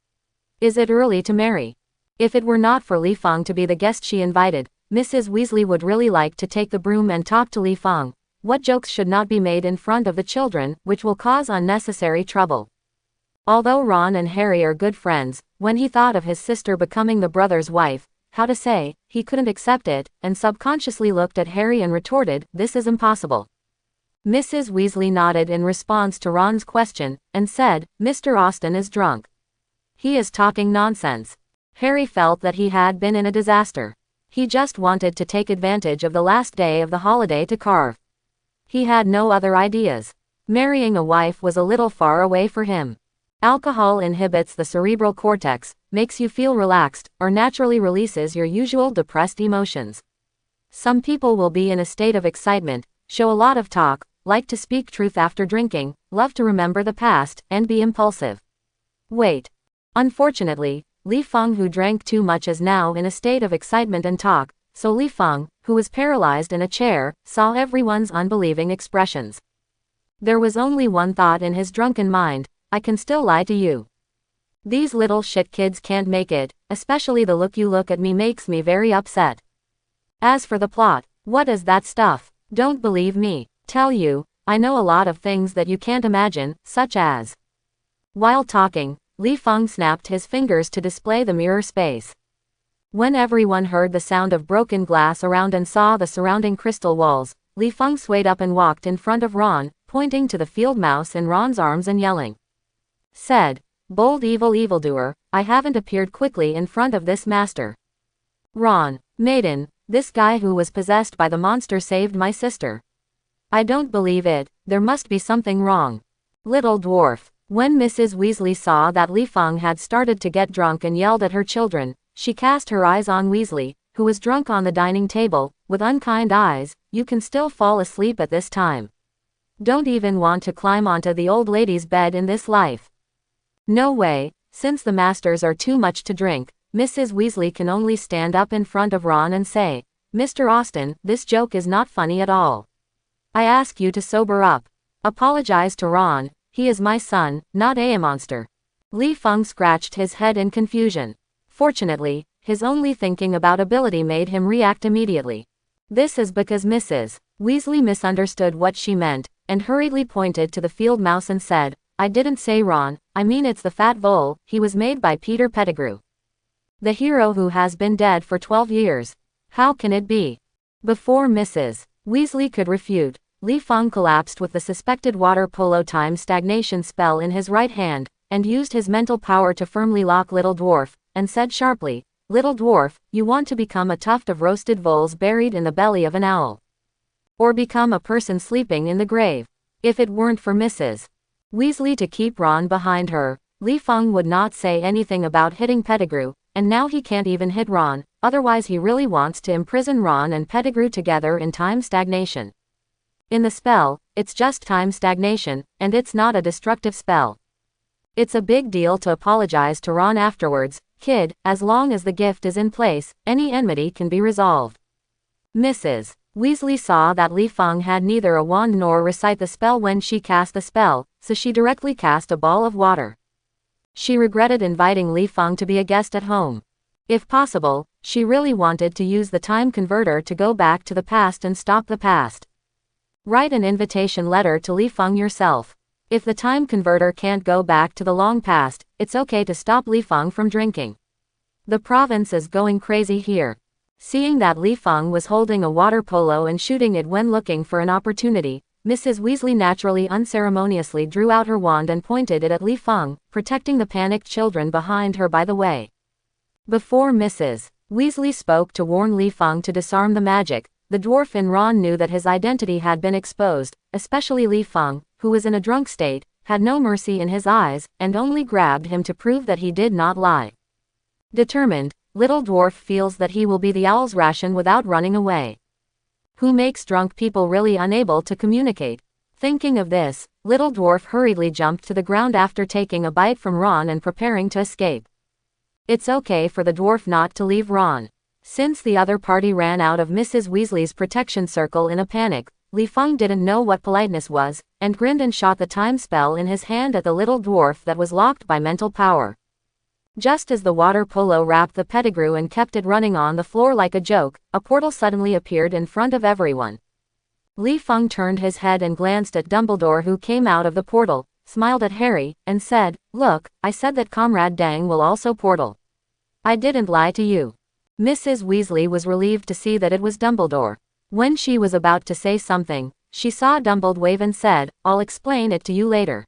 Is it early to marry? If it were not for Li Feng to be the guest she invited, Mrs. Weasley would really like to take the broom and talk to Li Feng. What jokes should not be made in front of the children, which will cause unnecessary trouble. Although Ron and Harry are good friends, when he thought of his sister becoming the brother's wife, how to say, he couldn't accept it, and subconsciously looked at Harry and retorted, "This is impossible." Mrs. Weasley nodded in response to Ron's question, and said, "Mr. Austin is drunk. He is talking nonsense." Harry felt that he had been in a disaster. He just wanted to take advantage of the last day of the holiday to carve. He had no other ideas. Marrying a wife was a little far away for him. Alcohol inhibits the cerebral cortex, makes you feel relaxed, or naturally releases your usual depressed emotions. Some people will be in a state of excitement, show a lot of talk, like to speak truth after drinking, love to remember the past, and be impulsive. Wait. Unfortunately, Li Feng who drank too much is now in a state of excitement and talk, so Li Feng, who was paralyzed in a chair, saw everyone's unbelieving expressions. There was only one thought in his drunken mind, "I can still lie to you. These little shit kids can't make it, especially the look you look at me makes me very upset. As for the plot, what is that stuff? Don't believe me. Tell you, I know a lot of things that you can't imagine, such as..." While talking, Li Feng snapped his fingers to display the mirror space. When everyone heard the sound of broken glass around and saw the surrounding crystal walls, Li Feng swayed up and walked in front of Ron, pointing to the field mouse in Ron's arms and yelling. Said, "Bold evil evildoer, I haven't appeared quickly in front of this master. Ron, maiden, this guy who was possessed by the monster saved my sister. I don't believe it, there must be something wrong." Little dwarf. When Mrs. Weasley saw that Li Feng had started to get drunk and yelled at her children, she cast her eyes on Weasley, who was drunk on the dining table, with unkind eyes. "You can still fall asleep at this time. Don't even want to climb onto the old lady's bed in this life. No way, since the masters are too much to drink." Mrs. Weasley can only stand up in front of Ron and say, "Mr. Austin, this joke is not funny at all. I ask you to sober up. Apologize to Ron, he is my son, not a monster." Li Feng scratched his head in confusion. Fortunately, his only thinking about ability made him react immediately. This is because Mrs. Weasley misunderstood what she meant, and hurriedly pointed to the field mouse and said, "I didn't say Ron, I mean it's the fat vole, he was made by Peter Pettigrew. The hero who has been dead for 12 years. How can it be?" Before Mrs. Weasley could refute, Li Feng collapsed with the suspected water polo time stagnation spell in his right hand, and used his mental power to firmly lock Little Dwarf, and said sharply, "Little Dwarf, you want to become a tuft of roasted voles buried in the belly of an owl. Or become a person sleeping in the grave." If it weren't for Mrs. Weasley to keep Ron behind her, Li Feng would not say anything about hitting Pettigrew, and now he can't even hit Ron, otherwise he really wants to imprison Ron and Pettigrew together in time stagnation. In the spell, it's just time stagnation, and it's not a destructive spell. It's a big deal to apologize to Ron afterwards, kid, as long as the gift is in place, any enmity can be resolved. Mrs. Weasley saw that Li Feng had neither a wand nor recite the spell when she cast the spell, so she directly cast a ball of water. She regretted inviting Li Feng to be a guest at home. If possible, she really wanted to use the time converter to go back to the past and stop the past. Write an invitation letter to Li Feng yourself. If the time converter can't go back to the long past, it's okay to stop Li Feng from drinking. The province is going crazy here. Seeing that Li Feng was holding a water polo and shooting it when looking for an opportunity, Mrs. Weasley naturally unceremoniously drew out her wand and pointed it at Li Feng, protecting the panicked children behind her by the way. Before Mrs. Weasley spoke to warn Li Feng to disarm the magic, the dwarf in Ron knew that his identity had been exposed, especially Li Feng, who was in a drunk state, had no mercy in his eyes, and only grabbed him to prove that he did not lie. Determined, little dwarf feels that he will be the owl's ration without running away. Who makes drunk people really unable to communicate? Thinking of this, little dwarf hurriedly jumped to the ground after taking a bite from Ron and preparing to escape. It's okay for the dwarf not to leave Ron. Since the other party ran out of Mrs. Weasley's protection circle in a panic, Li Feng didn't know what politeness was, and grinned and shot the time spell in his hand at the little dwarf that was locked by mental power. Just as the water polo wrapped the Pettigrew and kept it running on the floor like a joke, a portal suddenly appeared in front of everyone. Li Feng turned his head and glanced at Dumbledore, who came out of the portal, smiled at Harry, and said, "Look, I said that Comrade Dang will also portal. I didn't lie to you." Mrs. Weasley was relieved to see that it was Dumbledore. When she was about to say something, she saw Dumbledore wave and said, "I'll explain it to you later."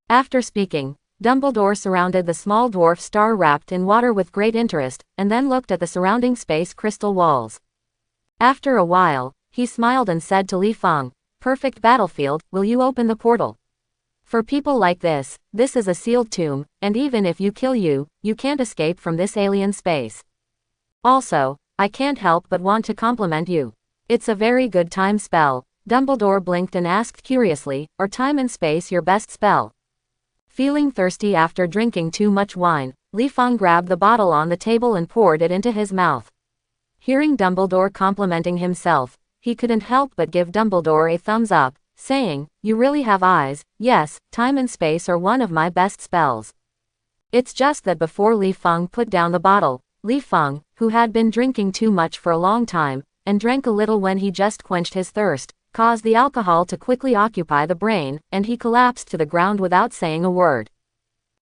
After speaking, Dumbledore surrounded the small dwarf star wrapped in water with great interest, and then looked at the surrounding space crystal walls. After a while, he smiled and said to Li Feng, "Perfect battlefield, will you open the portal? For people like this is a sealed tomb, and even if you kill you can't escape from this alien space. Also, I can't help but want to compliment you. It's a very good time spell." Dumbledore blinked and asked curiously, "Are time and space your best spell?" Feeling thirsty after drinking too much wine, Li Feng grabbed the bottle on the table and poured it into his mouth. Hearing Dumbledore complimenting himself, he couldn't help but give Dumbledore a thumbs up, saying, "You really have eyes. Yes, time and space are one of my best spells." It's just that before Li Feng put down the bottle, Li Feng, who had been drinking too much for a long time, and drank a little when he just quenched his thirst, caused the alcohol to quickly occupy the brain, and he collapsed to the ground without saying a word.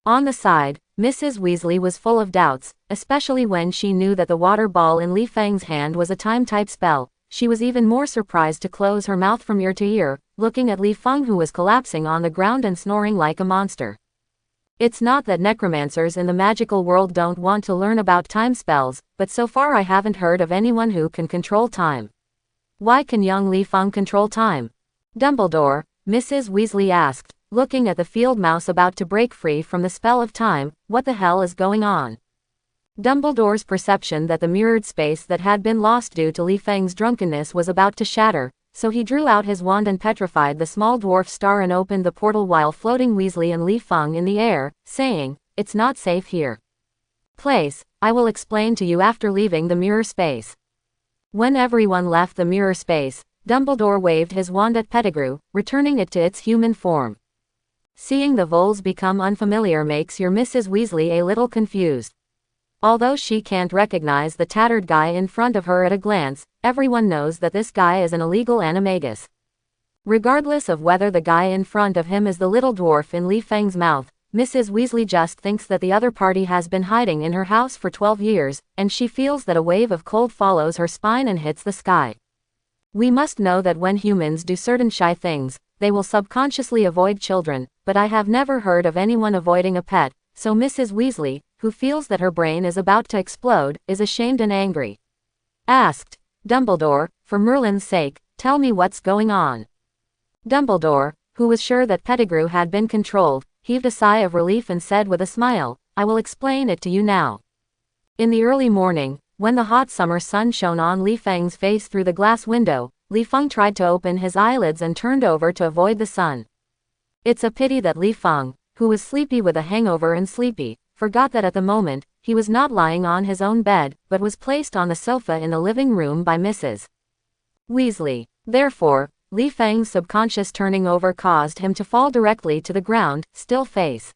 On the side, Mrs. Weasley was full of doubts, especially when she knew that the water ball in Li Feng's hand was a time-type spell. She was even more surprised to close her mouth from ear to ear, looking at Li Feng, who was collapsing on the ground and snoring like a monster. It's not that necromancers in the magical world don't want to learn about time spells, but so far I haven't heard of anyone who can control time. Why can young Li Feng control time? Dumbledore, Mrs. Weasley asked, looking at the field mouse about to break free from the spell of time. What the hell is going on? Dumbledore's perception that the mirrored space that had been lost due to Li Feng's drunkenness was about to shatter, so he drew out his wand and petrified the small dwarf star and opened the portal while floating Weasley and Li Feng in the air, saying, "It's not safe here. Place, I will explain to you after leaving the mirror space." When everyone left the mirror space, Dumbledore waved his wand at Pettigrew, returning it to its human form. Seeing the voles become unfamiliar makes your Mrs. Weasley a little confused. Although she can't recognize the tattered guy in front of her at a glance, everyone knows that this guy is an illegal animagus. Regardless of whether the guy in front of him is the little dwarf in Li Feng's mouth, Mrs. Weasley just thinks that the other party has been hiding in her house for 12 years, and she feels that a wave of cold follows her spine and hits the sky. We must know that when humans do certain shy things, they will subconsciously avoid children, but I have never heard of anyone avoiding a pet, so Mrs. Weasley, who feels that her brain is about to explode, is ashamed and angry. Asked, "Dumbledore, for Merlin's sake, tell me what's going on." Dumbledore, who was sure that Pettigrew had been controlled, heaved a sigh of relief and said with a smile, "I will explain it to you now." In the early morning, when the hot summer sun shone on Li Feng's face through the glass window, Li Feng tried to open his eyelids and turned over to avoid the sun. It's a pity that Li Feng, who was sleepy with a hangover and sleepy, forgot that at the moment, he was not lying on his own bed, but was placed on the sofa in the living room by Mrs. Weasley. Therefore, Li Feng's subconscious turning over caused him to fall directly to the ground, still face.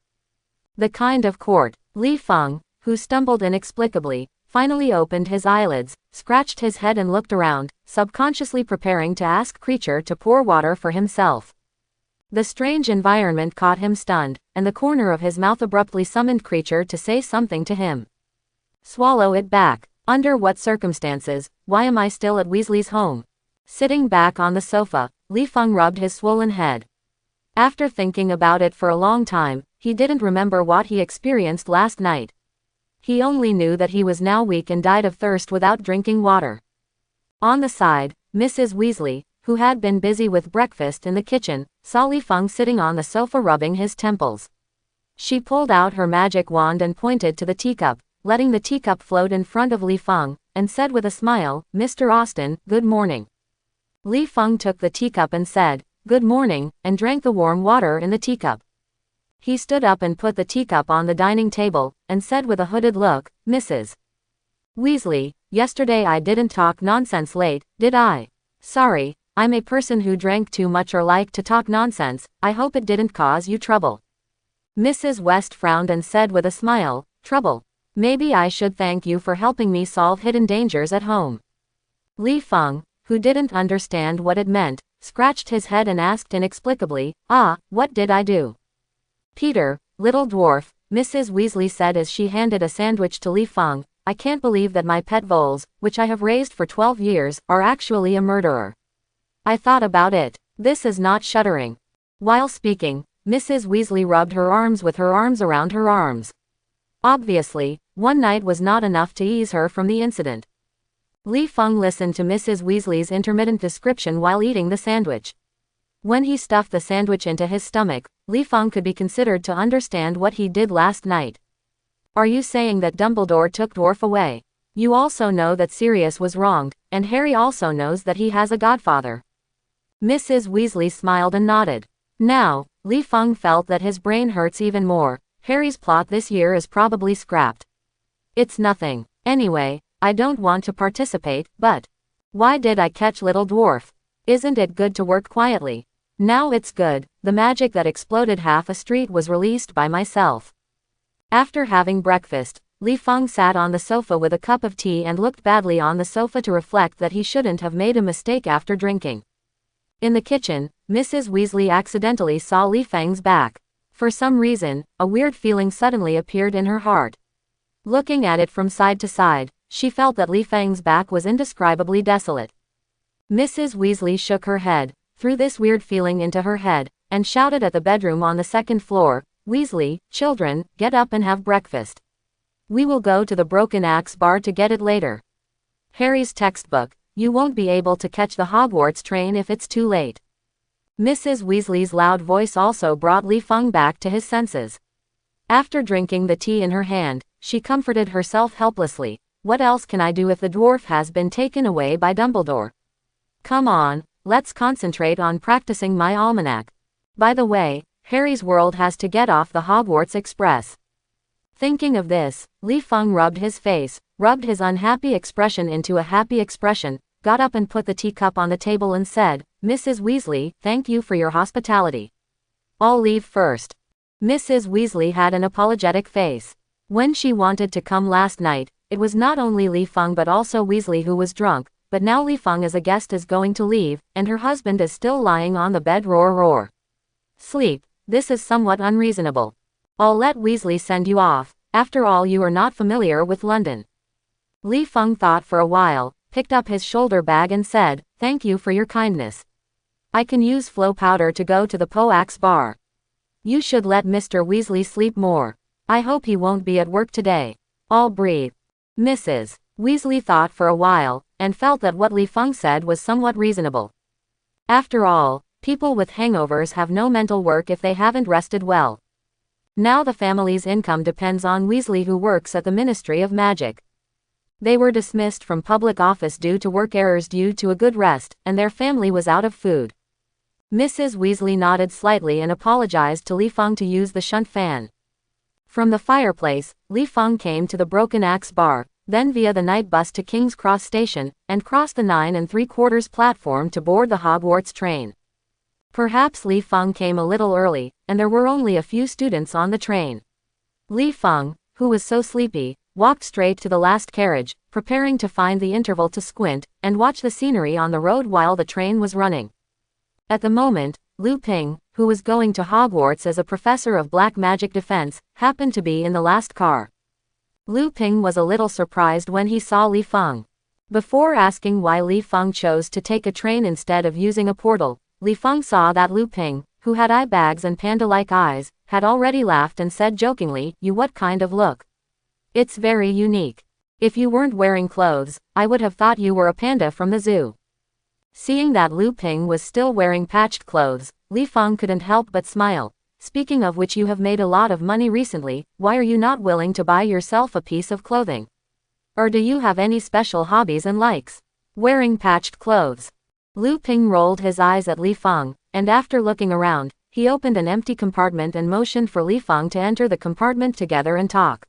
The kind of court. Li Feng, who stumbled inexplicably, finally opened his eyelids, scratched his head and looked around, subconsciously preparing to ask Creature to pour water for himself. The strange environment caught him stunned, and the corner of his mouth abruptly summoned Creature to say something to him. Swallow it back. Under what circumstances? Why am I still at Weasley's home? Sitting back on the sofa, Li Feng rubbed his swollen head. After thinking about it for a long time, he didn't remember what he experienced last night. He only knew that he was now weak and died of thirst without drinking water. On the side, Mrs. Weasley, who had been busy with breakfast in the kitchen, saw Li Feng sitting on the sofa rubbing his temples. She pulled out her magic wand and pointed to the teacup, letting the teacup float in front of Li Feng, and said with a smile, "Mr. Austen, good morning." Li Feng took the teacup and said, "Good morning," and drank the warm water in the teacup. He stood up and put the teacup on the dining table, and said with a hooded look, "Mrs. Weasley, yesterday I didn't talk nonsense late, did I? Sorry, I'm a person who drank too much or liked to talk nonsense. I hope it didn't cause you trouble." Mrs. West frowned and said with a smile, "Trouble? Maybe I should thank you for helping me solve hidden dangers at home." Li Feng, who didn't understand what it meant, scratched his head and asked inexplicably, "Ah, what did I do?" "Peter, little dwarf," Mrs. Weasley said as she handed a sandwich to Li Feng, "I can't believe that my pet voles, which I have raised for 12 years, are actually a murderer. I thought about it. This is not shuddering." While speaking, Mrs. Weasley rubbed her arms with her arms around her arms. Obviously, one night was not enough to ease her from the incident. Li Feng listened to Mrs. Weasley's intermittent description while eating the sandwich. When he stuffed the sandwich into his stomach, Li Feng could be considered to understand what he did last night. "Are you saying that Dumbledore took Dwarf away? You also know that Sirius was wronged, and Harry also knows that he has a godfather." Mrs. Weasley smiled and nodded. Now, Li Feng felt that his brain hurts even more. Harry's plot this year is probably scrapped. It's nothing. Anyway, I don't want to participate, but why did I catch Little Dwarf? Isn't it good to work quietly? Now it's good. The magic that exploded half a street was released by myself. After having breakfast, Li Feng sat on the sofa with a cup of tea and looked badly on the sofa to reflect that he shouldn't have made a mistake after drinking. In the kitchen, Mrs. Weasley accidentally saw Li Feng's back. For some reason, a weird feeling suddenly appeared in her heart. Looking at it from side to side, she felt that Li Feng's back was indescribably desolate. Mrs. Weasley shook her head, threw this weird feeling into her head, and shouted at the bedroom on the second floor, "Weasley, children, get up and have breakfast. We will go to the Broken Axe bar to get it later. Harry's textbook, you won't be able to catch the Hogwarts train if it's too late." Mrs. Weasley's loud voice also brought Li Feng back to his senses. After drinking the tea in her hand, she comforted herself helplessly. What else can I do if the dwarf has been taken away by Dumbledore? Come on, let's concentrate on practicing my almanac. By the way, Harry's world has to get off the Hogwarts Express. Thinking of this, Li Feng rubbed his face, rubbed his unhappy expression into a happy expression, got up and put the teacup on the table and said, "Mrs. Weasley, thank you for your hospitality. I'll leave first." Mrs. Weasley had an apologetic face. When she wanted to come last night, it was not only Li Feng but also Weasley who was drunk, but now Li Feng as a guest is going to leave, and her husband is still lying on the bed. Roar. Sleep, this is somewhat unreasonable. I'll let Weasley send you off, after all you are not familiar with London. Li Feng thought for a while, picked up his shoulder bag and said, "Thank you for your kindness. I can use flow powder to go to the Poax bar. You should let Mr. Weasley sleep more. I hope he won't be at work today. I'll breathe." Mrs. Weasley thought for a while, and felt that what Li Feng said was somewhat reasonable. After all, people with hangovers have no mental work if they haven't rested well. Now the family's income depends on Weasley, who works at the Ministry of Magic. They were dismissed from public office due to work errors due to a good rest, and their family was out of food. Mrs. Weasley nodded slightly and apologized to Li Feng to use the shunt fan. From the fireplace, Li Feng came to the Broken Axe bar, then via the night bus to King's Cross Station, and crossed the 9 3/4 platform to board the Hogwarts train. Perhaps Li Feng came a little early, and there were only a few students on the train. Li Feng, who was so sleepy, walked straight to the last carriage, preparing to find the interval to squint and watch the scenery on the road while the train was running. At the moment, Lu Ping, who was going to Hogwarts as a professor of black magic defense, happened to be in the last car. Lu Ping was a little surprised when he saw Li Feng. Before asking why Li Feng chose to take a train instead of using a portal, Li Feng saw that Lu Ping, who had eye bags and panda-like eyes, had already laughed and said jokingly, "You what kind of look? It's very unique. If you weren't wearing clothes, I would have thought you were a panda from the zoo." Seeing that Lu Ping was still wearing patched clothes, Li Feng couldn't help but smile. "Speaking of which, you have made a lot of money recently, why are you not willing to buy yourself a piece of clothing? Or do you have any special hobbies and likes? Wearing patched clothes." Lu Ping rolled his eyes at Li Feng, and after looking around, he opened an empty compartment and motioned for Li Feng to enter the compartment together and talk.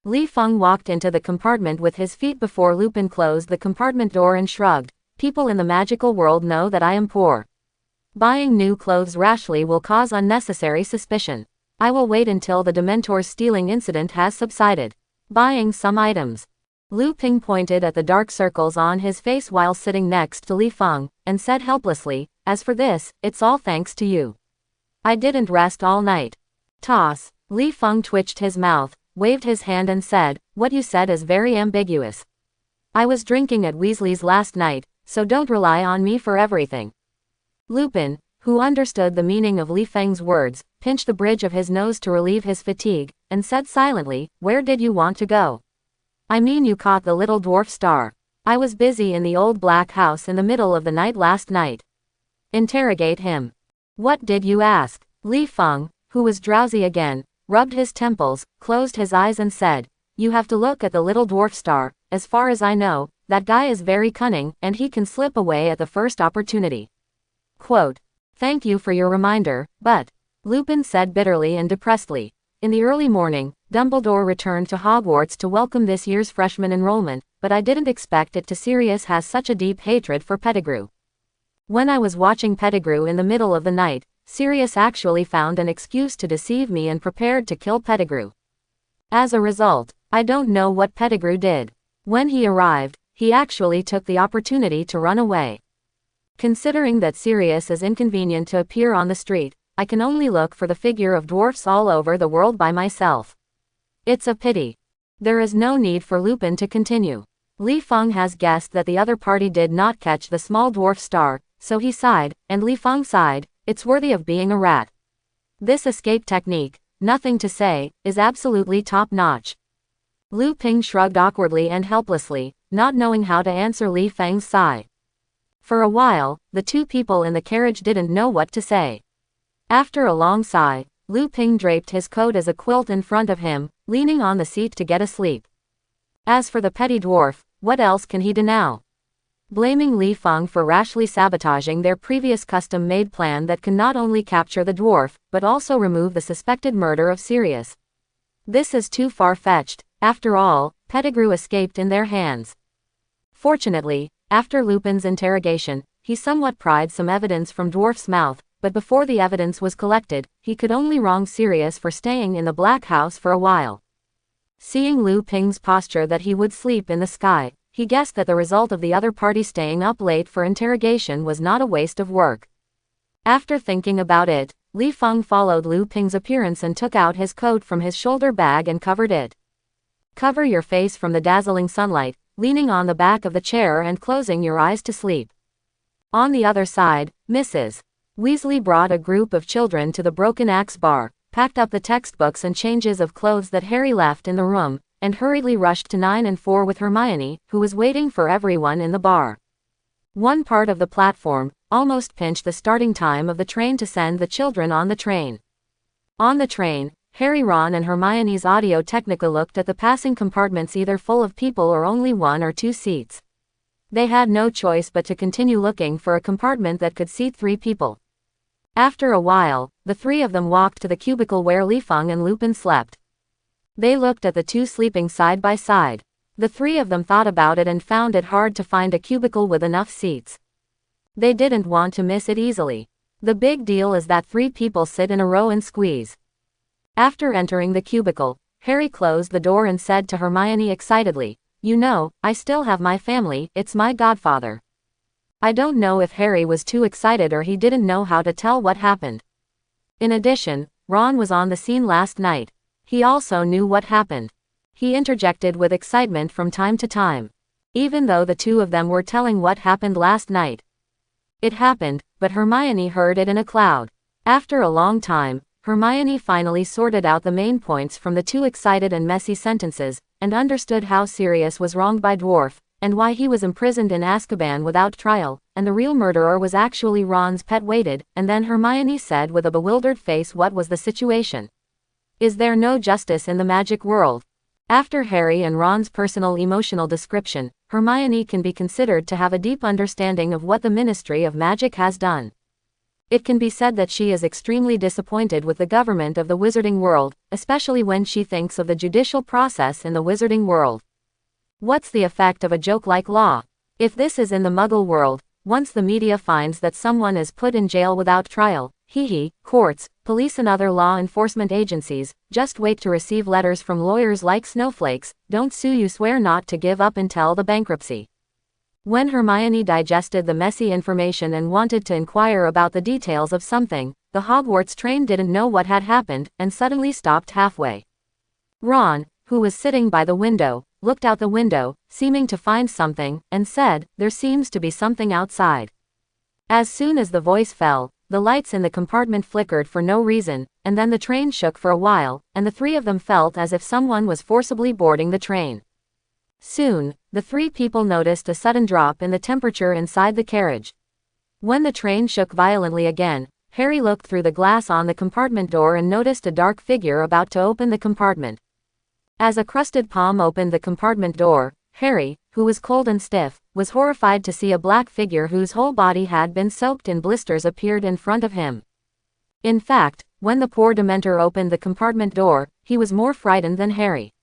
Li Feng walked into the compartment with his feet before Lu Ping closed the compartment door and shrugged. "People in the magical world know that I am poor. Buying new clothes rashly will cause unnecessary suspicion. I will wait until the Dementor's stealing incident has subsided. Buying some items." Lu Ping pointed at the dark circles on his face while sitting next to Li Feng, and said helplessly, "As for this, it's all thanks to you. I didn't rest all night." Toss. Li Feng twitched his mouth, waved his hand and said, "What you said is very ambiguous. I was drinking at Weasley's last night, so don't rely on me for everything." Lupin, who understood the meaning of Li Feng's words, pinched the bridge of his nose to relieve his fatigue, and said silently, "Where did you want to go?" "I mean, you caught the little dwarf star. I was busy in the old black house in the middle of the night last night." "Interrogate him." "What did you ask?" Li Feng, who was drowsy again, rubbed his temples, closed his eyes and said, "You have to look at the little dwarf star. As far as I know, that guy is very cunning, and he can slip away at the first opportunity." Quote. "Thank you for your reminder, but," Lupin said bitterly and depressedly. In the early morning, Dumbledore returned to Hogwarts to welcome this year's freshman enrollment, but I didn't expect it to. Sirius has such a deep hatred for Pettigrew. When I was watching Pettigrew in the middle of the night, Sirius actually found an excuse to deceive me and prepared to kill Pettigrew. As a result, I don't know what Pettigrew did. When he arrived, he actually took the opportunity to run away. Considering that Sirius is inconvenient to appear on the street, I can only look for the figure of dwarfs all over the world by myself. It's a pity. There is no need for Lupin to continue. Li Feng has guessed that the other party did not catch the small dwarf star, so he sighed, and Li Feng sighed, "It's worthy of being a rat. This escape technique, nothing to say, is absolutely top-notch." Lu Ping shrugged awkwardly and helplessly, not knowing how to answer Li Feng's sigh. For a while, the two people in the carriage didn't know what to say. After a long sigh, Lu Ping draped his coat as a quilt in front of him, leaning on the seat to get asleep. As for the petty dwarf, what else can he do now? Blaming Li Feng for rashly sabotaging their previous custom-made plan that can not only capture the dwarf, but also remove the suspected murder of Sirius. This is too far-fetched. After all, Pettigrew escaped in their hands. Fortunately, after Lupin's interrogation, he somewhat pried some evidence from Dwarf's mouth, but before the evidence was collected, he could only wrong Sirius for staying in the Black House for a while. Seeing Lu Ping's posture that he would sleep in the sky, he guessed that the result of the other party staying up late for interrogation was not a waste of work. After thinking about it, Li Feng followed Lu Ping's appearance and took out his coat from his shoulder bag and covered it. Cover your face from the dazzling sunlight, leaning on the back of the chair and closing your eyes to sleep. On the other side, Mrs. Weasley brought a group of children to the Broken Axe bar, packed up the textbooks and changes of clothes that Harry left in the room, and hurriedly rushed to 9 and 4 with Hermione, who was waiting for everyone in the bar. One part of the platform almost pinched the starting time of the train to send the children on the train. On the train, Harry, Ron and Hermione's Audio-Technica looked at the passing compartments, either full of people or only 1 or 2 seats. They had no choice but to continue looking for a compartment that could seat 3 people. After a while, the 3 of them walked to the cubicle where Li Feng and Lupin slept. They looked at the 2 sleeping side by side. The 3 of them thought about it and found it hard to find a cubicle with enough seats. They didn't want to miss it easily. The big deal is that 3 people sit in a row and squeeze. After entering the cubicle, Harry closed the door and said to Hermione excitedly, "You know, I still have my family, it's my godfather." I don't know if Harry was too excited or he didn't know how to tell what happened. In addition, Ron was on the scene last night. He also knew what happened. He interjected with excitement from time to time. Even though the two of them were telling what happened last night. It happened, but Hermione heard it in a cloud. After a long time, Hermione finally sorted out the main points from the two excited and messy sentences, and understood how Sirius was wronged by Dwarf, and why he was imprisoned in Azkaban without trial, and the real murderer was actually Ron's pet Waited, and then Hermione said with a bewildered face, what was the situation? Is there no justice in the magic world? After Harry and Ron's personal emotional description, Hermione can be considered to have a deep understanding of what the Ministry of Magic has done. It can be said that she is extremely disappointed with the government of the Wizarding world, especially when she thinks of the judicial process in the Wizarding world. What's the effect of a joke like law? If this is in the Muggle world, once the media finds that someone is put in jail without trial, courts, police and other law enforcement agencies, just wait to receive letters from lawyers like snowflakes, don't sue you, swear not to give up until the bankruptcy. When Hermione digested the messy information and wanted to inquire about the details of something, the Hogwarts train didn't know what had happened, and suddenly stopped halfway. Ron, who was sitting by the window, looked out the window, seeming to find something, and said, "There seems to be something outside." As soon as the voice fell, the lights in the compartment flickered for no reason, and then the train shook for a while, and the three of them felt as if someone was forcibly boarding the train. Soon, the three people noticed a sudden drop in the temperature inside the carriage. When the train shook violently again, Harry looked through the glass on the compartment door and noticed a dark figure about to open the compartment. As a crusted palm opened the compartment door, Harry, who was cold and stiff, was horrified to see a black figure whose whole body had been soaked in blisters appeared in front of him. In fact, when the poor Dementor opened the compartment door, he was more frightened than Harry.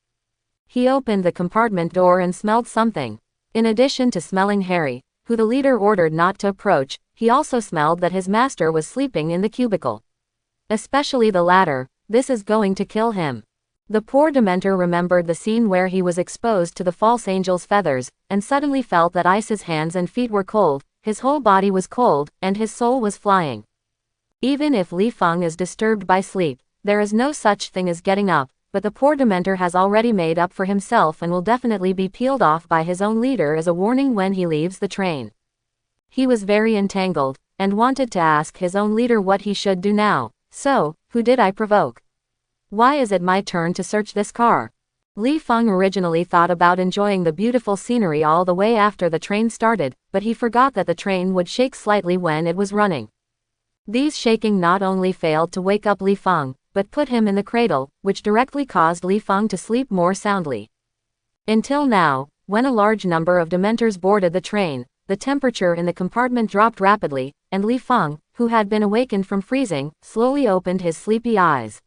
He opened the compartment door and smelled something. In addition to smelling Harry, who the leader ordered not to approach, he also smelled that his master was sleeping in the cubicle. Especially the latter, this is going to kill him. The poor Dementor remembered the scene where he was exposed to the false angel's feathers, and suddenly felt that Ice's hands and feet were cold, his whole body was cold, and his soul was flying. Even if Li Feng is disturbed by sleep, there is no such thing as getting up, but the poor Dementor has already made up for himself and will definitely be peeled off by his own leader as a warning when he leaves the train. He was very entangled, and wanted to ask his own leader what he should do now. So, who did I provoke? Why is it my turn to search this car? Li Feng originally thought about enjoying the beautiful scenery all the way after the train started, but he forgot that the train would shake slightly when it was running. These shaking not only failed to wake up Li Feng, but put him in the cradle, which directly caused Li Feng to sleep more soundly. Until now, when a large number of Dementors boarded the train, the temperature in the compartment dropped rapidly, and Li Feng, who had been awakened from freezing, slowly opened his sleepy eyes.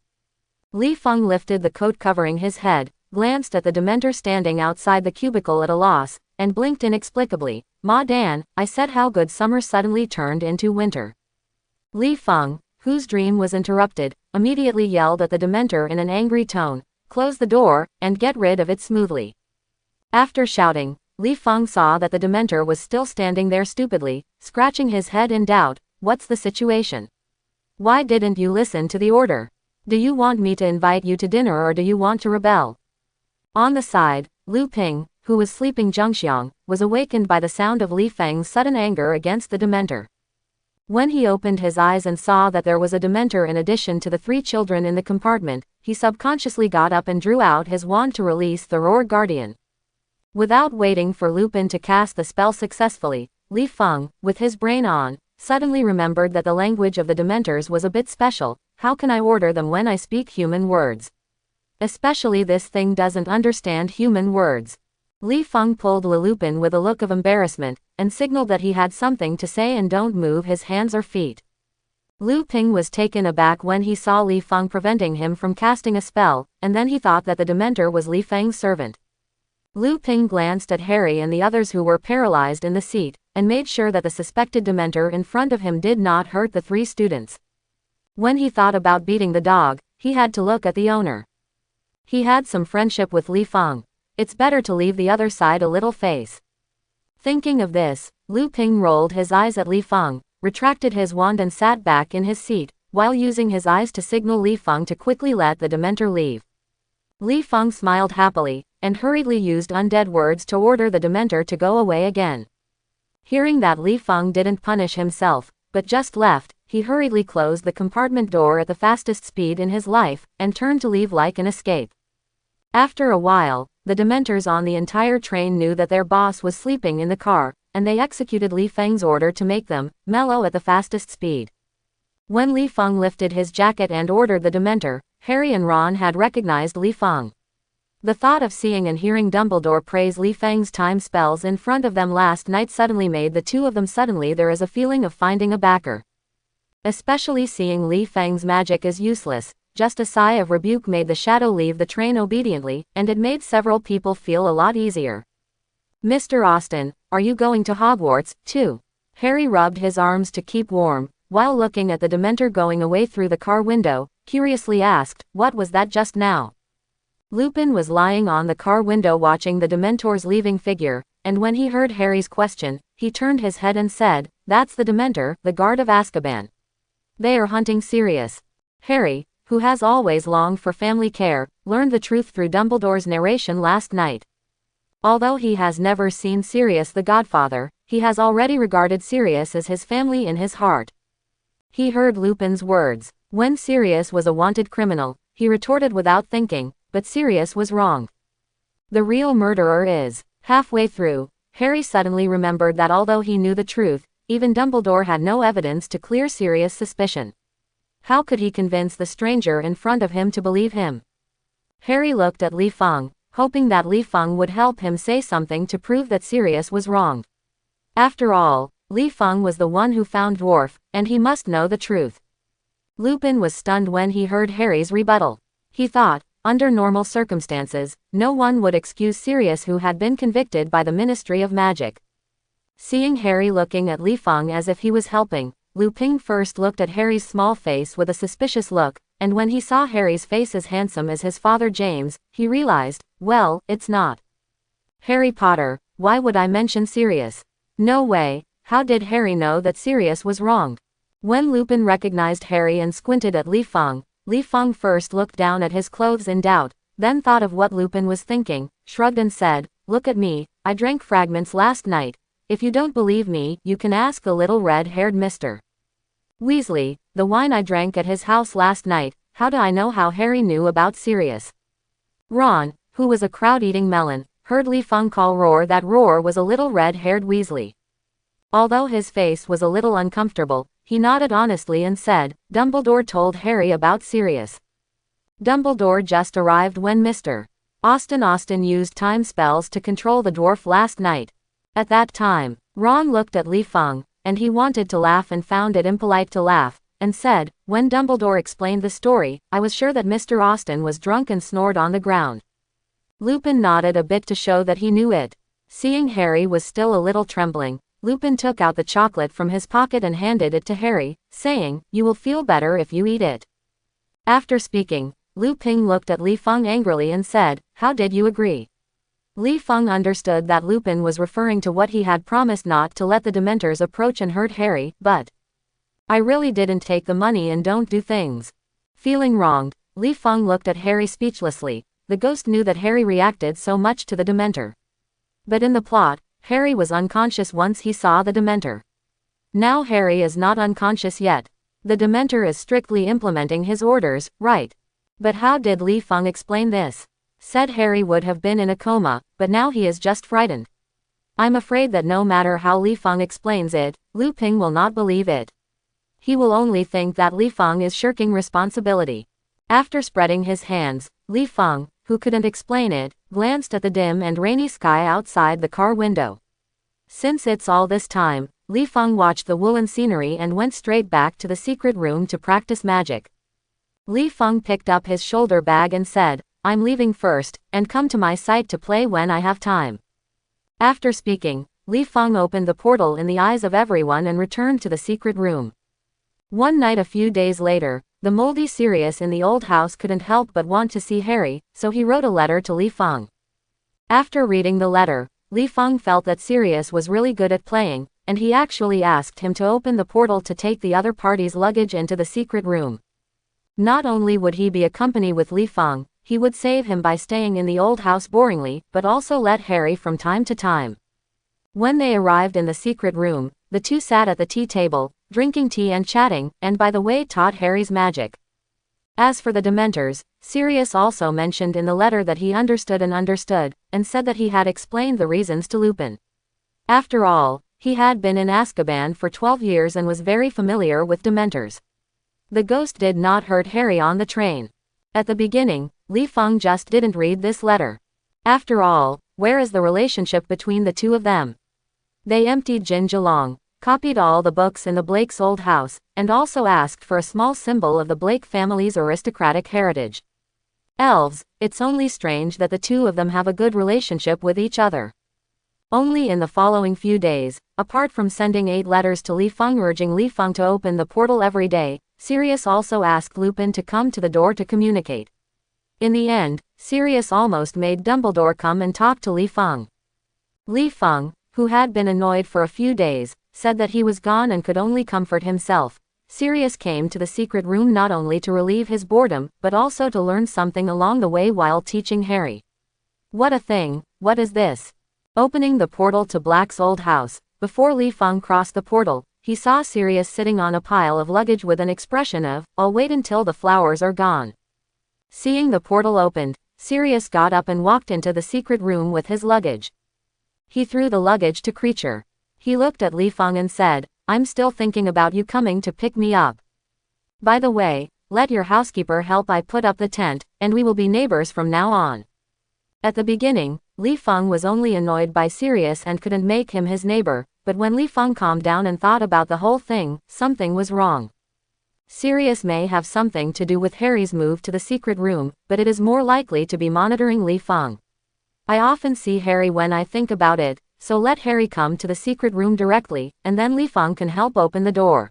Li Feng lifted the coat covering his head, glanced at the Dementor standing outside the cubicle at a loss, and blinked inexplicably. "Ma Dan, I said how good summer suddenly turned into winter." Li Feng, whose dream was interrupted, immediately yelled at the Dementor in an angry tone, "Close the door, and get rid of it smoothly." After shouting, Li Feng saw that the Dementor was still standing there stupidly, scratching his head in doubt. "What's the situation? Why didn't you listen to the order? Do you want me to invite you to dinner or do you want to rebel?" On the side, Lu Ping, who was sleeping Zhengxiang, was awakened by the sound of Li Feng's sudden anger against the Dementor. When he opened his eyes and saw that there was a Dementor in addition to the three children in the compartment, he subconsciously got up and drew out his wand to release the Roar Guardian. Without waiting for Lupin to cast the spell successfully, Li Feng, with his brain on, suddenly remembered that the language of the Dementors was a bit special. How can I order them when I speak human words? Especially this thing doesn't understand human words. Li Feng pulled Lupin with a look of embarrassment, and signaled that he had something to say and don't move his hands or feet. Lu Ping was taken aback when he saw Li Feng preventing him from casting a spell, and then he thought that the Dementor was Li Feng's servant. Lu Ping glanced at Harry and the others who were paralyzed in the seat, and made sure that the suspected Dementor in front of him did not hurt the three students. When he thought about beating the dog, he had to look at the owner. He had some friendship with Li Feng. It's better to leave the other side a little face. Thinking of this, Lu Ping rolled his eyes at Li Feng, retracted his wand and sat back in his seat, while using his eyes to signal Li Feng to quickly let the Dementor leave. Li Feng smiled happily, and hurriedly used undead words to order the Dementor to go away again. Hearing that Li Feng didn't punish himself, but just left, he hurriedly closed the compartment door at the fastest speed in his life, and turned to leave like an escape. After a while, the Dementors on the entire train knew that their boss was sleeping in the car, and they executed Li Feng's order to make them mellow at the fastest speed. When Li Feng lifted his jacket and ordered the Dementor, Harry and Ron had recognized Li Feng. The thought of seeing and hearing Dumbledore praise Li Feng's time spells in front of them last night suddenly made the two of them suddenly there is a feeling of finding a backer. Especially seeing Li Feng's magic is useless. Just a sigh of rebuke made the shadow leave the train obediently, and it made several people feel a lot easier. Mr. Austen, are you going to Hogwarts, too? Harry rubbed his arms to keep warm, while looking at the Dementor going away through the car window, curiously asked, what was that just now? Lupin was lying on the car window watching the Dementor's leaving figure, and when he heard Harry's question, he turned his head and said, that's the Dementor, the guard of Azkaban. They are hunting Sirius. Harry, who has always longed for family care, learned the truth through Dumbledore's narration last night. Although he has never seen Sirius the Godfather, he has already regarded Sirius as his family in his heart. He heard Lupin's words. When Sirius was a wanted criminal, he retorted without thinking, but Sirius was wrong. The real murderer is. Halfway through, Harry suddenly remembered that although he knew the truth, even Dumbledore had no evidence to clear Sirius' suspicion. How could he convince the stranger in front of him to believe him? Harry looked at Li Feng, hoping that Li Feng would help him say something to prove that Sirius was wrong. After all, Li Feng was the one who found Dwarf, and he must know the truth. Lupin was stunned when he heard Harry's rebuttal. He thought, under normal circumstances, no one would excuse Sirius who had been convicted by the Ministry of Magic. Seeing Harry looking at Li Feng as if he was helping, Lu Ping first looked at Harry's small face with a suspicious look, and when he saw Harry's face as handsome as his father James, he realized, well, it's not. Harry Potter, why would I mention Sirius? No way, how did Harry know that Sirius was wrong? When Lupin recognized Harry and squinted at Li Feng first looked down at his clothes in doubt, then thought of what Lupin was thinking, shrugged and said, look at me, I drank fragments last night. If you don't believe me, you can ask the little red-haired Mr. Weasley, the wine I drank at his house last night. How do I know how Harry knew about Sirius? Ron, who was a crowd-eating melon, heard Li Feng call Roar that Roar was a little red-haired Weasley. Although his face was a little uncomfortable, he nodded honestly and said, Dumbledore told Harry about Sirius. Dumbledore just arrived when Mr. Austen used time spells to control the dwarf last night. At that time, Ron looked at Li Feng, and he wanted to laugh and found it impolite to laugh, and said, when Dumbledore explained the story, I was sure that Mr. Austen was drunk and snored on the ground. Lupin nodded a bit to show that he knew it. Seeing Harry was still a little trembling, Lupin took out the chocolate from his pocket and handed it to Harry, saying, you will feel better if you eat it. After speaking, Lu Ping looked at Li Feng angrily and said, how did you agree? Li Feng understood that Lupin was referring to what he had promised not to let the Dementors approach and hurt Harry, but I really didn't take the money and don't do things. Feeling wronged, Li Feng looked at Harry speechlessly. The ghost knew that Harry reacted so much to the Dementor. But in the plot, Harry was unconscious once he saw the Dementor. Now Harry is not unconscious yet. The Dementor is strictly implementing his orders, right? But how did Li Feng explain this? Said Harry would have been in a coma, but now he is just frightened. I'm afraid that no matter how Li Feng explains it, Lu Ping will not believe it. He will only think that Li Feng is shirking responsibility. After spreading his hands, Li Feng, who couldn't explain it, glanced at the dim and rainy sky outside the car window. Since it's all this time, Li Feng watched the woolen scenery and went straight back to the secret room to practice magic. Li Feng picked up his shoulder bag and said, I'm leaving first, and come to my site to play when I have time. After speaking, Li Feng opened the portal in the eyes of everyone and returned to the secret room. One night a few days later, the moldy Sirius in the old house couldn't help but want to see Harry, so he wrote a letter to Li Feng. After reading the letter, Li Feng felt that Sirius was really good at playing, and he actually asked him to open the portal to take the other party's luggage into the secret room. Not only would he be a company with Li Feng, he would save him by staying in the old house boringly, but also let Harry from time to time. When they arrived in the secret room, the two sat at the tea table, drinking tea and chatting, and by the way taught Harry's magic. As for the Dementors, Sirius also mentioned in the letter that he understood, and said that he had explained the reasons to Lupin. After all, he had been in Azkaban for 12 years and was very familiar with Dementors. The ghost did not hurt Harry on the train. At the beginning, Li Feng just didn't read this letter. After all, where is the relationship between the two of them? They emptied Jinjiang, copied all the books in the Blake's old house, and also asked for a small symbol of the Blake family's aristocratic heritage. Elves, it's only strange that the two of them have a good relationship with each other. Only in the following few days, apart from sending 8 letters to Li Feng urging Li Feng to open the portal every day, Sirius also asked Lupin to come to the door to communicate. In the end, Sirius almost made Dumbledore come and talk to Li Feng. Li Feng, who had been annoyed for a few days, said that he was gone and could only comfort himself. Sirius came to the secret room not only to relieve his boredom, but also to learn something along the way while teaching Harry. What a thing, what is this? Opening the portal to Black's old house, before Li Feng crossed the portal, he saw Sirius sitting on a pile of luggage with an expression of, "I'll wait until the flowers are gone." Seeing the portal opened, Sirius got up and walked into the secret room with his luggage. He threw the luggage to Kreacher. He looked at Li Feng and said, "I'm still thinking about you coming to pick me up. By the way, let your housekeeper help I put up the tent, and we will be neighbors from now on." At the beginning, Li Feng was only annoyed by Sirius and couldn't make him his neighbor, but when Li Feng calmed down and thought about the whole thing, something was wrong. Sirius may have something to do with Harry's move to the secret room, but it is more likely to be monitoring Li Feng. I often see Harry when I think about it, so let Harry come to the secret room directly, and then Li Feng can help open the door.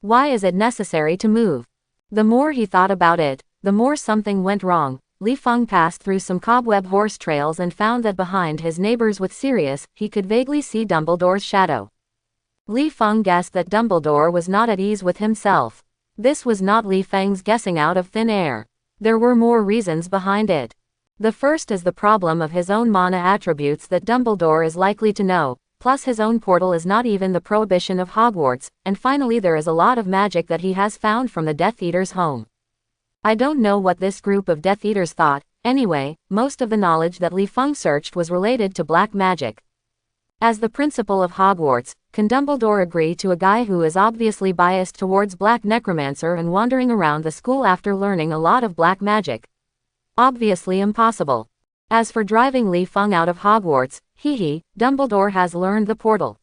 Why is it necessary to move? The more he thought about it, the more something went wrong. Li Feng passed through some cobweb horse trails and found that behind his neighbors with Sirius, he could vaguely see Dumbledore's shadow. Li Feng guessed that Dumbledore was not at ease with himself. This was not Li Feng's guessing out of thin air. There were more reasons behind it. The first is the problem of his own mana attributes that Dumbledore is likely to know, plus his own portal is not even the prohibition of Hogwarts, and finally there is a lot of magic that he has found from the Death Eater's home. I don't know what this group of Death Eaters thought. Anyway, most of the knowledge that Li Feng searched was related to black magic. As the principal of Hogwarts, can Dumbledore agree to a guy who is obviously biased towards black necromancer and wandering around the school after learning a lot of black magic? Obviously impossible. As for driving Li Feng out of Hogwarts, Dumbledore has learned the portal.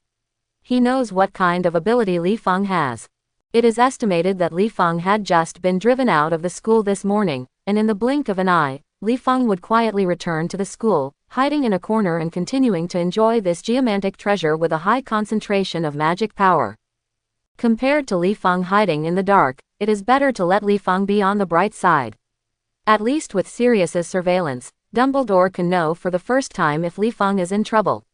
He knows what kind of ability Li Feng has. It is estimated that Li Feng had just been driven out of the school this morning, and in the blink of an eye, Li Feng would quietly return to the school, hiding in a corner and continuing to enjoy this geomantic treasure with a high concentration of magic power. Compared to Li Feng hiding in the dark, it is better to let Li Feng be on the bright side. At least with Sirius's surveillance, Dumbledore can know for the first time if Li Feng is in trouble.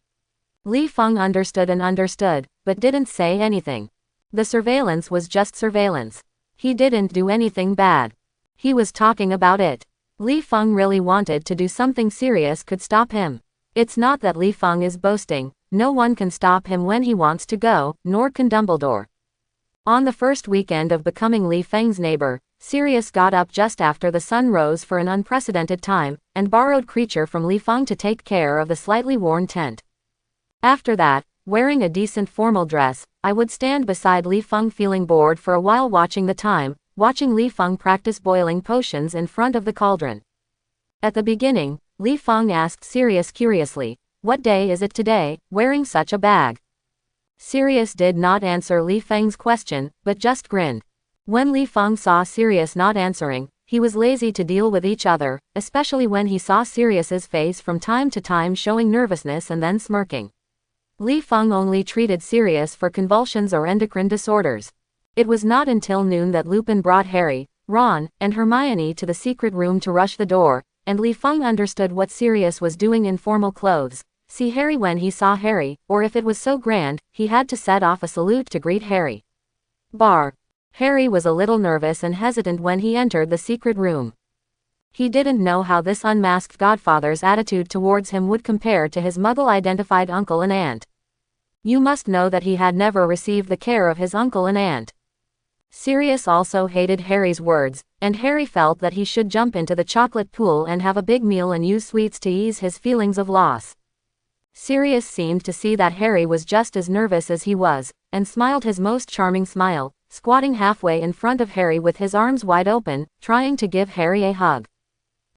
Li Feng understood, but didn't say anything. The surveillance was just surveillance. He didn't do anything bad. He was talking about it. Li Feng really wanted to do something. Sirius could stop him. It's not that Li Feng is boasting, no one can stop him when he wants to go, nor can Dumbledore. On the first weekend of becoming Li Feng's neighbor, Sirius got up just after the sun rose for an unprecedented time, and borrowed Kreacher from Li Feng to take care of the slightly worn tent. After that, wearing a decent formal dress, I would stand beside Li Feng feeling bored for a while watching Li Feng practice boiling potions in front of the cauldron. At the beginning, Li Feng asked Sirius curiously, "What day is it today, wearing such a bag?" Sirius did not answer Li Feng's question, but just grinned. When Li Feng saw Sirius not answering, he was lazy to deal with each other, especially when he saw Sirius's face from time to time showing nervousness and then smirking. Li Feng only treated Sirius for convulsions or endocrine disorders. It was not until noon that Lupin brought Harry, Ron, and Hermione to the secret room to rush the door, and Li Feng understood what Sirius was doing in formal clothes. See Harry when he saw Harry, or if it was so grand, he had to set off a salute to greet Harry. Bar. Harry was a little nervous and hesitant when he entered the secret room. He didn't know how this unmasked godfather's attitude towards him would compare to his Muggle-identified uncle and aunt. You must know that he had never received the care of his uncle and aunt. Sirius also hated Harry's words, and Harry felt that he should jump into the chocolate pool and have a big meal and use sweets to ease his feelings of loss. Sirius seemed to see that Harry was just as nervous as he was, and smiled his most charming smile, squatting halfway in front of Harry with his arms wide open, trying to give Harry a hug.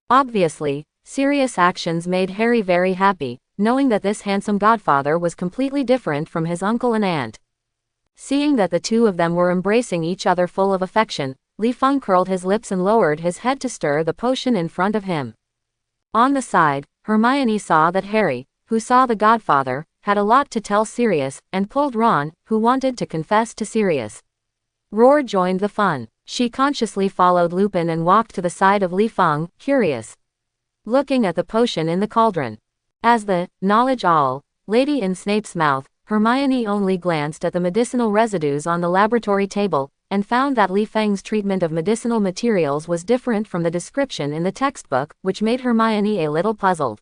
Obviously, Sirius' actions made Harry very happy, knowing that this handsome godfather was completely different from his uncle and aunt. Seeing that the two of them were embracing each other full of affection, Li Feng curled his lips and lowered his head to stir the potion in front of him. On the side, Hermione saw that Harry, who saw the godfather, had a lot to tell Sirius, and pulled Ron, who wanted to confess to Sirius. Roar joined the fun. She consciously followed Lupin and walked to the side of Li Feng, curious. Looking at the potion in the cauldron. As the knowledge all lady in Snape's mouth, Hermione only glanced at the medicinal residues on the laboratory table, and found that Li Feng's treatment of medicinal materials was different from the description in the textbook, which made Hermione a little puzzled.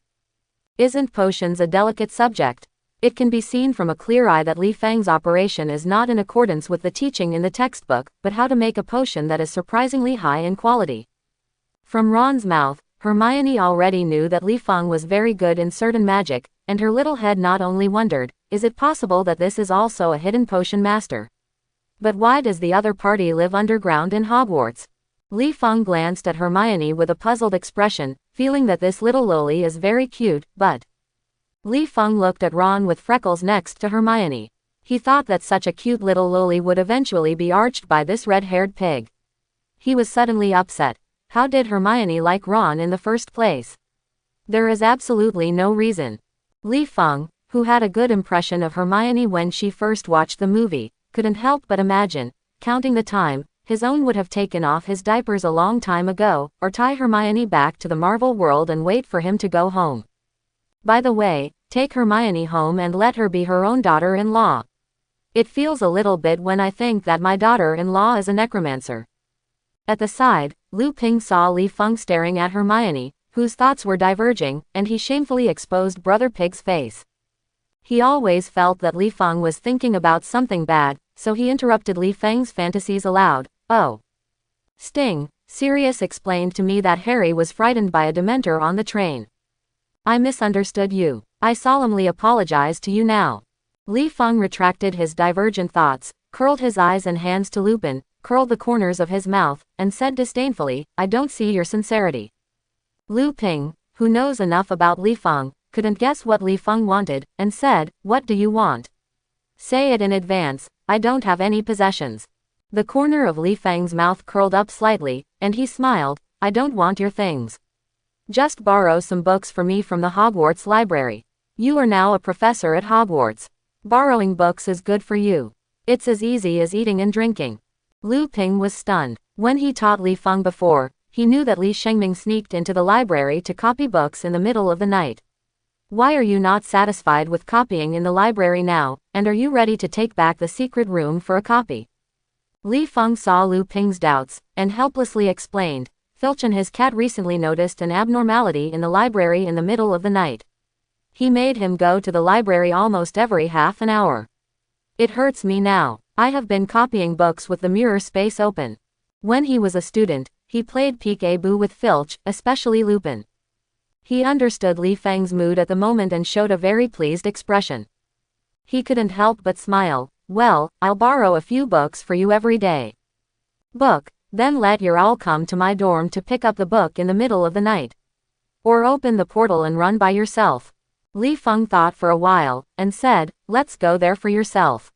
Isn't potions a delicate subject? It can be seen from a clear eye that Li Feng's operation is not in accordance with the teaching in the textbook, but how to make a potion that is surprisingly high in quality. From Ron's mouth, Hermione already knew that Li Feng was very good in certain magic, and her little head not only wondered, is it possible that this is also a hidden potion master? But why does the other party live underground in Hogwarts? Li Feng glanced at Hermione with a puzzled expression, feeling that this little loli is very cute, but... Li Feng looked at Ron with freckles next to Hermione. He thought that such a cute little loli would eventually be arched by this red-haired pig. He was suddenly upset. How did Hermione like Ron in the first place? There is absolutely no reason. Li Feng, who had a good impression of Hermione when she first watched the movie, couldn't help but imagine, counting the time, his own would have taken off his diapers a long time ago, or tie Hermione back to the Marvel world and wait for him to go home. By the way, take Hermione home and let her be her own daughter-in-law. It feels a little bit when I think that my daughter-in-law is a necromancer. At the side, Lu Ping saw Li Feng staring at Hermione, whose thoughts were diverging, and he shamefully exposed Brother Pig's face. He always felt that Li Feng was thinking about something bad, so he interrupted Li Feng's fantasies aloud. Oh. Sting, Sirius explained to me that Harry was frightened by a Dementor on the train. I misunderstood you. I solemnly apologize to you now. Li Feng retracted his divergent thoughts, curled his eyes and hands to Lupin, curled the corners of his mouth, and said disdainfully, I don't see your sincerity. Lu Ping, who knows enough about Li Feng, couldn't guess what Li Feng wanted, and said, what do you want? Say it in advance, I don't have any possessions. The corner of Li Feng's mouth curled up slightly, and he smiled, I don't want your things. Just borrow some books for me from the Hogwarts library. You are now a professor at Hogwarts. Borrowing books is good for you. It's as easy as eating and drinking. Lu Ping was stunned. When he taught Li Feng before, he knew that Li Shengming sneaked into the library to copy books in the middle of the night. Why are you not satisfied with copying in the library now, and are you ready to take back the secret room for a copy? Li Feng saw Lu Ping's doubts, and helplessly explained, Filch and his cat recently noticed an abnormality in the library in the middle of the night. He made him go to the library almost every half an hour. It hurts me now. I have been copying books with the mirror space open. When he was a student, he played peek-a-boo with Filch, especially Lupin. He understood Li Feng's mood at the moment and showed a very pleased expression. He couldn't help but smile. Well, I'll borrow a few books for you every day. Book, then let your owl come to my dorm to pick up the book in the middle of the night. Or open the portal and run by yourself. Li Feng thought for a while, and said, let's go there for yourself.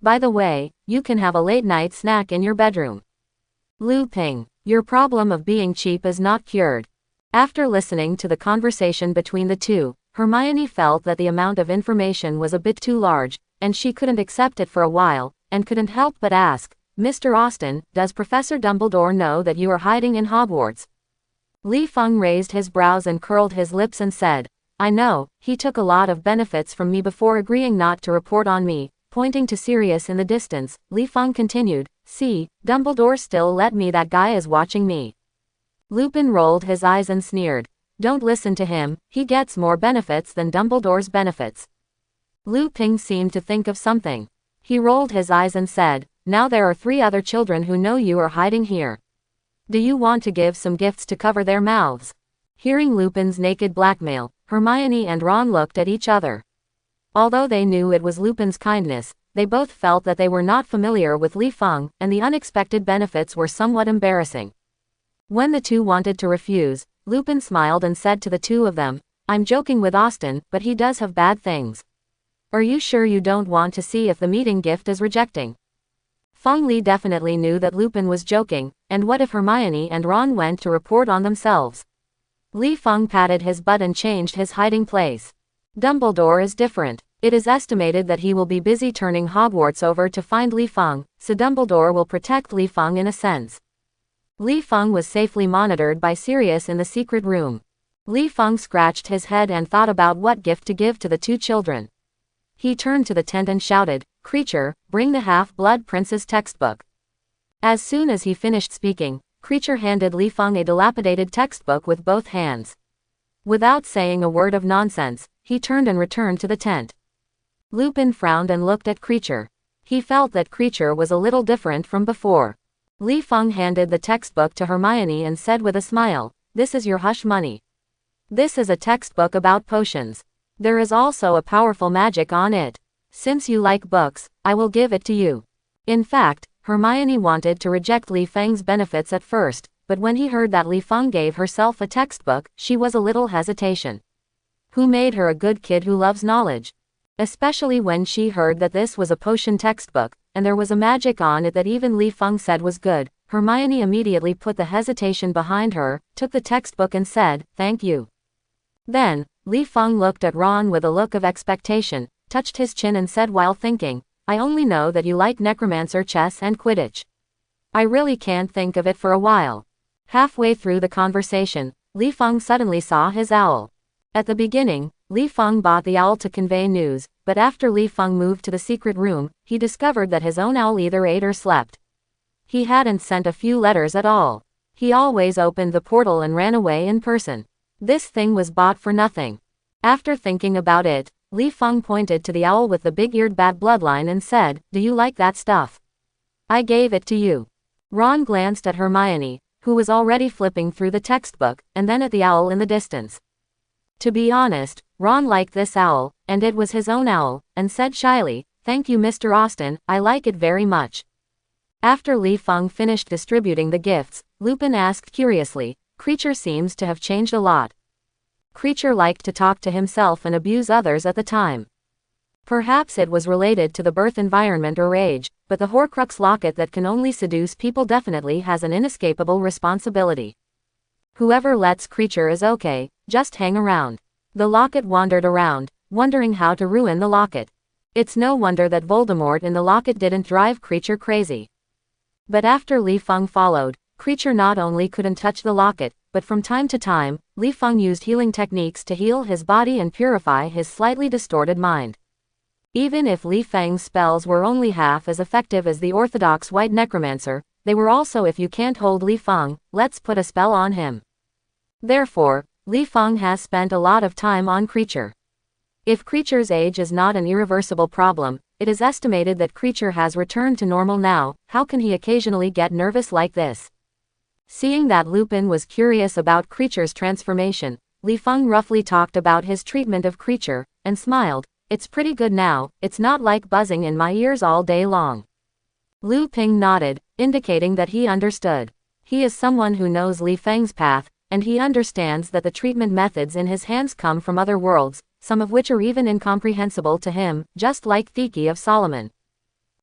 By the way, you can have a late-night snack in your bedroom. Lu Ping, your problem of being cheap is not cured. After listening to the conversation between the two, Hermione felt that the amount of information was a bit too large, and she couldn't accept it for a while, and couldn't help but ask, Mr. Austen, does Professor Dumbledore know that you are hiding in Hogwarts? Li Feng raised his brows and curled his lips and said, I know, he took a lot of benefits from me before agreeing not to report on me. Pointing to Sirius in the distance, Li Feng continued, see, Dumbledore still let me, that guy is watching me. Lupin rolled his eyes and sneered. Don't listen to him, he gets more benefits than Dumbledore's benefits. Lu Ping seemed to think of something. He rolled his eyes and said, now there are 3 other children who know you are hiding here. Do you want to give some gifts to cover their mouths? Hearing Lupin's naked blackmail, Hermione and Ron looked at each other. Although they knew it was Lupin's kindness, they both felt that they were not familiar with Li Feng, and the unexpected benefits were somewhat embarrassing. When the two wanted to refuse, Lupin smiled and said to the two of them, I'm joking with Austen, but he does have bad things. Are you sure you don't want to see if the meeting gift is rejecting? Feng Li definitely knew that Lupin was joking, and what if Hermione and Ron went to report on themselves? Li Feng patted his butt and changed his hiding place. Dumbledore is different. It is estimated that he will be busy turning Hogwarts over to find Li Feng, so Dumbledore will protect Li Feng in a sense. Li Feng was safely monitored by Sirius in the secret room. Li Feng scratched his head and thought about what gift to give to the 2 children. He turned to the tent and shouted, Creature, bring the Half-Blood Prince's textbook. As soon as he finished speaking, Creature handed Li Feng a dilapidated textbook with both hands. Without saying a word of nonsense, he turned and returned to the tent. Lupin frowned and looked at Creature. He felt that Creature was a little different from before. Li Feng handed the textbook to Hermione and said with a smile, This is your hush money. This is a textbook about potions. There is also a powerful magic on it. Since you like books, I will give it to you. In fact, Hermione wanted to reject Li Feng's benefits at first, but when he heard that Li Feng gave herself a textbook, she was a little hesitation. Who made her a good kid who loves knowledge? Especially when she heard that this was a potion textbook, and there was a magic on it that even Li Feng said was good. Hermione immediately put the hesitation behind her, took the textbook and said, Thank you. Then, Li Feng looked at Ron with a look of expectation, touched his chin and said while thinking, I only know that you like necromancer chess and Quidditch. I really can't think of it for a while. Halfway through the conversation, Li Feng suddenly saw his owl. At the beginning, Li Feng bought the owl to convey news, but after Li Feng moved to the secret room, he discovered that his own owl either ate or slept. He hadn't sent a few letters at all. He always opened the portal and ran away in person. This thing was bought for nothing. After thinking about it, Li Feng pointed to the owl with the big-eared bat bloodline and said, Do you like that stuff? I gave it to you. Ron glanced at Hermione, who was already flipping through the textbook, and then at the owl in the distance. To be honest, Ron liked this owl, and it was his own owl, and said shyly, Thank you Mr. Austen, I like it very much. After Li Feng finished distributing the gifts, Lupin asked curiously, Creature seems to have changed a lot. Creature liked to talk to himself and abuse others at the time. Perhaps it was related to the birth environment or age, but the Horcrux locket that can only seduce people definitely has an inescapable responsibility. Whoever lets Creature is okay, just hang around. The locket wandered around, wondering how to ruin the locket. It's no wonder that Voldemort in the locket didn't drive Creature crazy. But after Li Feng followed, Creature not only couldn't touch the locket, but from time to time, Li Feng used healing techniques to heal his body and purify his slightly distorted mind. Even if Li Feng's spells were only half as effective as the orthodox white necromancer, they were also if you can't hold Li Feng, let's put a spell on him. Therefore, Li Feng has spent a lot of time on Creature. If Creature's age is not an irreversible problem, it is estimated that Creature has returned to normal now. How can he occasionally get nervous like this? Seeing that Lupin was curious about Creature's transformation, Li Feng roughly talked about his treatment of Creature, and smiled, It's pretty good now, it's not like buzzing in my ears all day long. Lu Ping nodded, indicating that he understood. He is someone who knows Li Feng's path, and he understands that the treatment methods in his hands come from other worlds, some of which are even incomprehensible to him, just like Thiki of Solomon.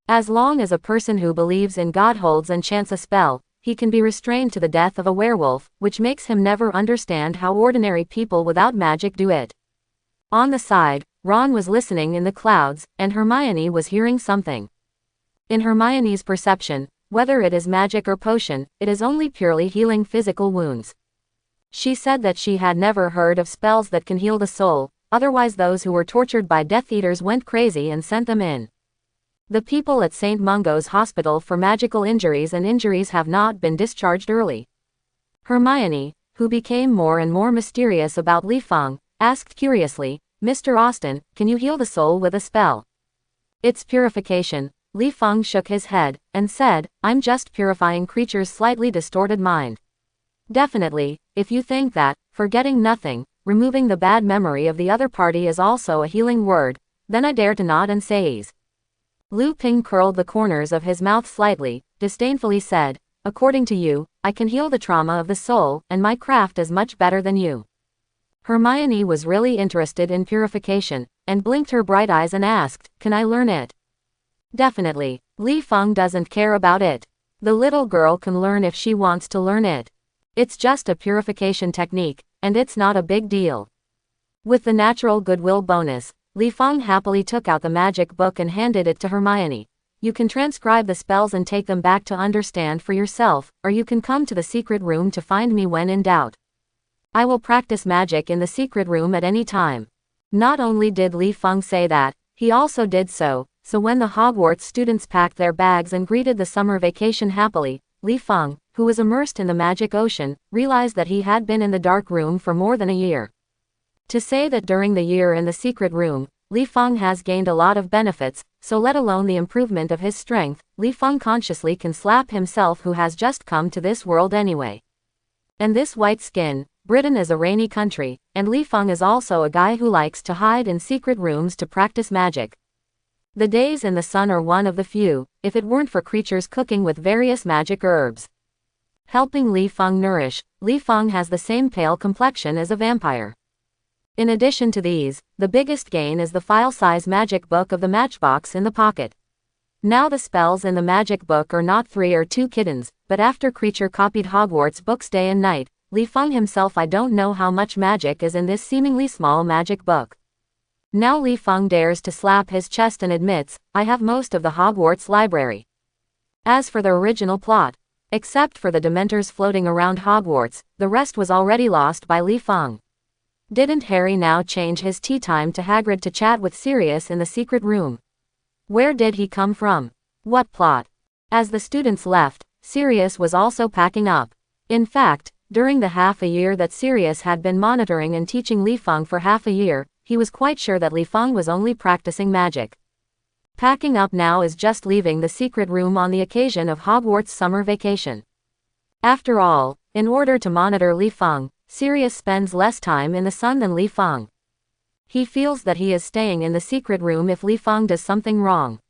As long as a person who believes in God holds and chants a spell, he can be restrained to the death of a werewolf, which makes him never understand how ordinary people without magic do it. On the side, Ron was listening in the clouds, and Hermione was hearing something. In Hermione's perception, Whether it is magic or potion, it is only purely healing physical wounds. She said that she had never heard of spells that can heal the soul, otherwise those who were tortured by Death Eaters went crazy and sent them in. The people at St. Mungo's Hospital for Magical Injuries and Injuries have not been discharged early. Hermione, who became more and more mysterious about Li Feng, asked curiously, "Mr. Austen, can you heal the soul with a spell?" "It's purification." Li Feng shook his head, and said, "I'm just purifying Creature's slightly distorted mind." "Definitely, if you think that, forgetting nothing, removing the bad memory of the other party is also a healing word, then I dare to nod and seize." Lu Ping curled the corners of his mouth slightly, disdainfully said, "According to you, I can heal the trauma of the soul, and my craft is much better than you." Hermione was really interested in purification, and blinked her bright eyes and asked, "Can I learn it?" "Definitely." Li Feng doesn't care about it. The little girl can learn if she wants to learn it. It's just a purification technique, and it's not a big deal. With the natural goodwill bonus, Li Feng happily took out the magic book and handed it to Hermione. "You can transcribe the spells and take them back to understand for yourself, or you can come to the secret room to find me when in doubt. I will practice magic in the secret room at any time." Not only did Li Feng say that, he also did so when the Hogwarts students packed their bags and greeted the summer vacation happily, Li Feng, who was immersed in the magic ocean, realized that he had been in the dark room for more than a year. To say that during the year in the secret room, Li Feng has gained a lot of benefits, so let alone the improvement of his strength, Li Feng consciously can slap himself who has just come to this world anyway. And this white skin, Britain is a rainy country, and Li Feng is also a guy who likes to hide in secret rooms to practice magic. The days in the sun are one of the few, if it weren't for Creatures cooking with various magic herbs. Helping Li Feng nourish, Li Feng has the same pale complexion as a vampire. In addition to these, the biggest gain is the file-size magic book of the matchbox in the pocket. Now the spells in the magic book are not 3 or 2 kittens, but after Creature copied Hogwarts books day and night, Li Feng himself I don't know how much magic is in this seemingly small magic book. Now Li Feng dares to slap his chest and admits, "I have most of the Hogwarts library." As for the original plot, except for the Dementors floating around Hogwarts, the rest was already lost by Li Feng. Didn't Harry now change his tea time to Hagrid to chat with Sirius in the secret room? Where did he come from? What plot? As the students left, Sirius was also packing up. In fact, during the half a year that Sirius had been monitoring and teaching Li Feng for half a year, he was quite sure that Li Feng was only practicing magic. Packing up now is just leaving the secret room on the occasion of Hogwarts summer vacation. After all, in order to monitor Li Feng, Sirius spends less time in the sun than Li Feng. He feels that he is staying in the secret room if Li Feng does something wrong.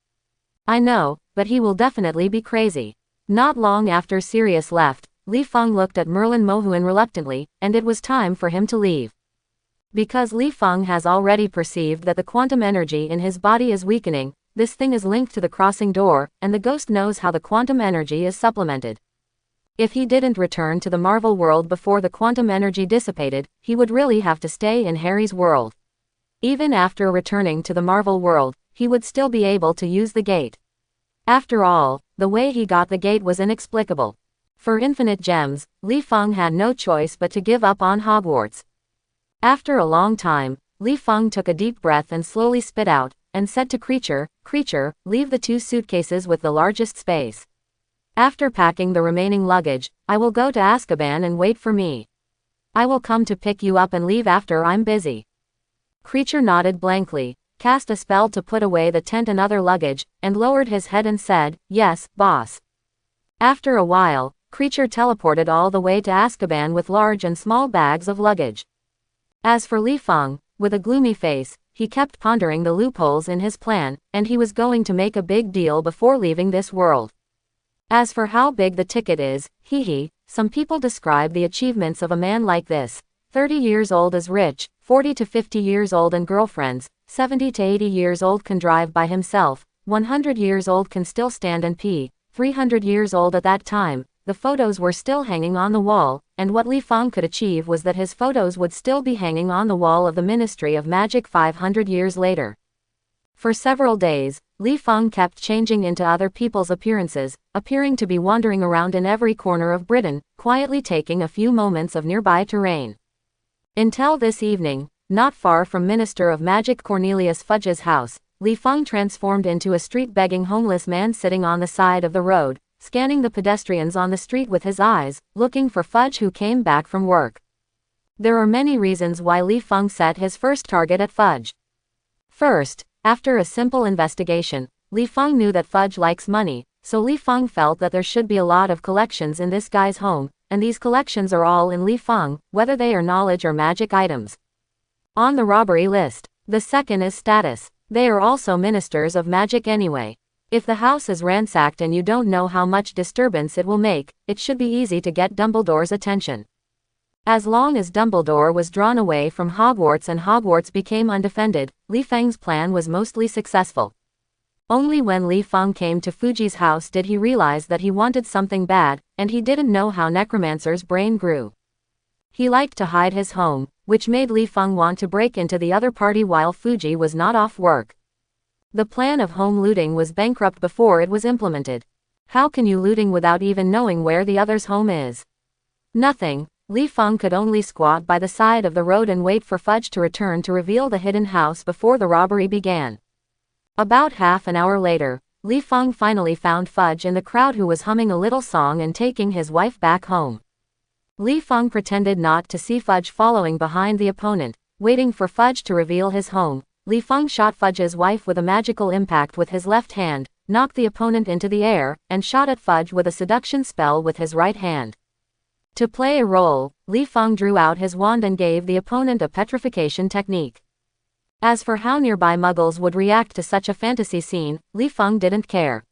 I know, but he will definitely be crazy. Not long after Sirius left, Li Feng looked at Merlin Mohun reluctantly, and it was time for him to leave. Because Li Feng has already perceived that the quantum energy in his body is weakening, this thing is linked to the crossing door, and the ghost knows how the quantum energy is supplemented. If he didn't return to the Marvel world before the quantum energy dissipated, he would really have to stay in Harry's world. Even after returning to the Marvel world, he would still be able to use the gate. After all, the way he got the gate was inexplicable. For infinite gems, Li Feng had no choice but to give up on Hogwarts. After a long time, Li Feng took a deep breath and slowly spit out, and said to Creature, "Creature, leave the 2 suitcases with the largest space. After packing the remaining luggage, I will go to Azkaban and wait for me. I will come to pick you up and leave after I'm busy." Creature nodded blankly, cast a spell to put away the tent and other luggage, and lowered his head and said, "Yes, boss." After a while, Creature teleported all the way to Azkaban with large and small bags of luggage. As for Li Feng, with a gloomy face, he kept pondering the loopholes in his plan, and he was going to make a big deal before leaving this world. As for how big the ticket is, some people describe the achievements of a man like this: 30 years old is rich, 40 to 50 years old and girlfriends, 70 to 80 years old can drive by himself, 100 years old can still stand and pee, 300 years old at that time. The photos were still hanging on the wall, and what Li Feng could achieve was that his photos would still be hanging on the wall of the Ministry of Magic 500 years later. For several days, Li Feng kept changing into other people's appearances, appearing to be wandering around in every corner of Britain, quietly taking a few moments of nearby terrain. Until this evening, not far from Minister of Magic Cornelius Fudge's house, Li Feng transformed into a street-begging homeless man sitting on the side of the road, scanning the pedestrians on the street with his eyes, looking for Fudge who came back from work. There are many reasons why Li Feng set his first target at Fudge. First, after a simple investigation, Li Feng knew that Fudge likes money, so Li Feng felt that there should be a lot of collections in this guy's home, and these collections are all in Li Feng, whether they are knowledge or magic items. On the robbery list. The second is status. They are also ministers of magic anyway. If the house is ransacked and you don't know how much disturbance it will make, it should be easy to get Dumbledore's attention. As long as Dumbledore was drawn away from Hogwarts and Hogwarts became undefended, Li Feng's plan was mostly successful. Only when Li Feng came to Fuji's house did he realize that he wanted something bad, and he didn't know how Necromancer's brain grew. He liked to hide his home, which made Li Feng want to break into the other party while Fuji was not off work. The plan of home looting was bankrupt before it was implemented. How can you looting without even knowing where the other's home is? Nothing. Li Feng could only squat by the side of the road and wait for Fudge to return to reveal the hidden house before the robbery began. About half an hour later, Li Feng finally found Fudge in the crowd who was humming a little song and taking his wife back home. Li Feng pretended not to see Fudge following behind the opponent, waiting for Fudge to reveal his home. Li Feng shot Fudge's wife with a magical impact with his left hand, knocked the opponent into the air, and shot at Fudge with a seduction spell with his right hand. To play a role, Li Feng drew out his wand and gave the opponent a petrification technique. As for how nearby muggles would react to such a fantasy scene, Li Feng didn't care.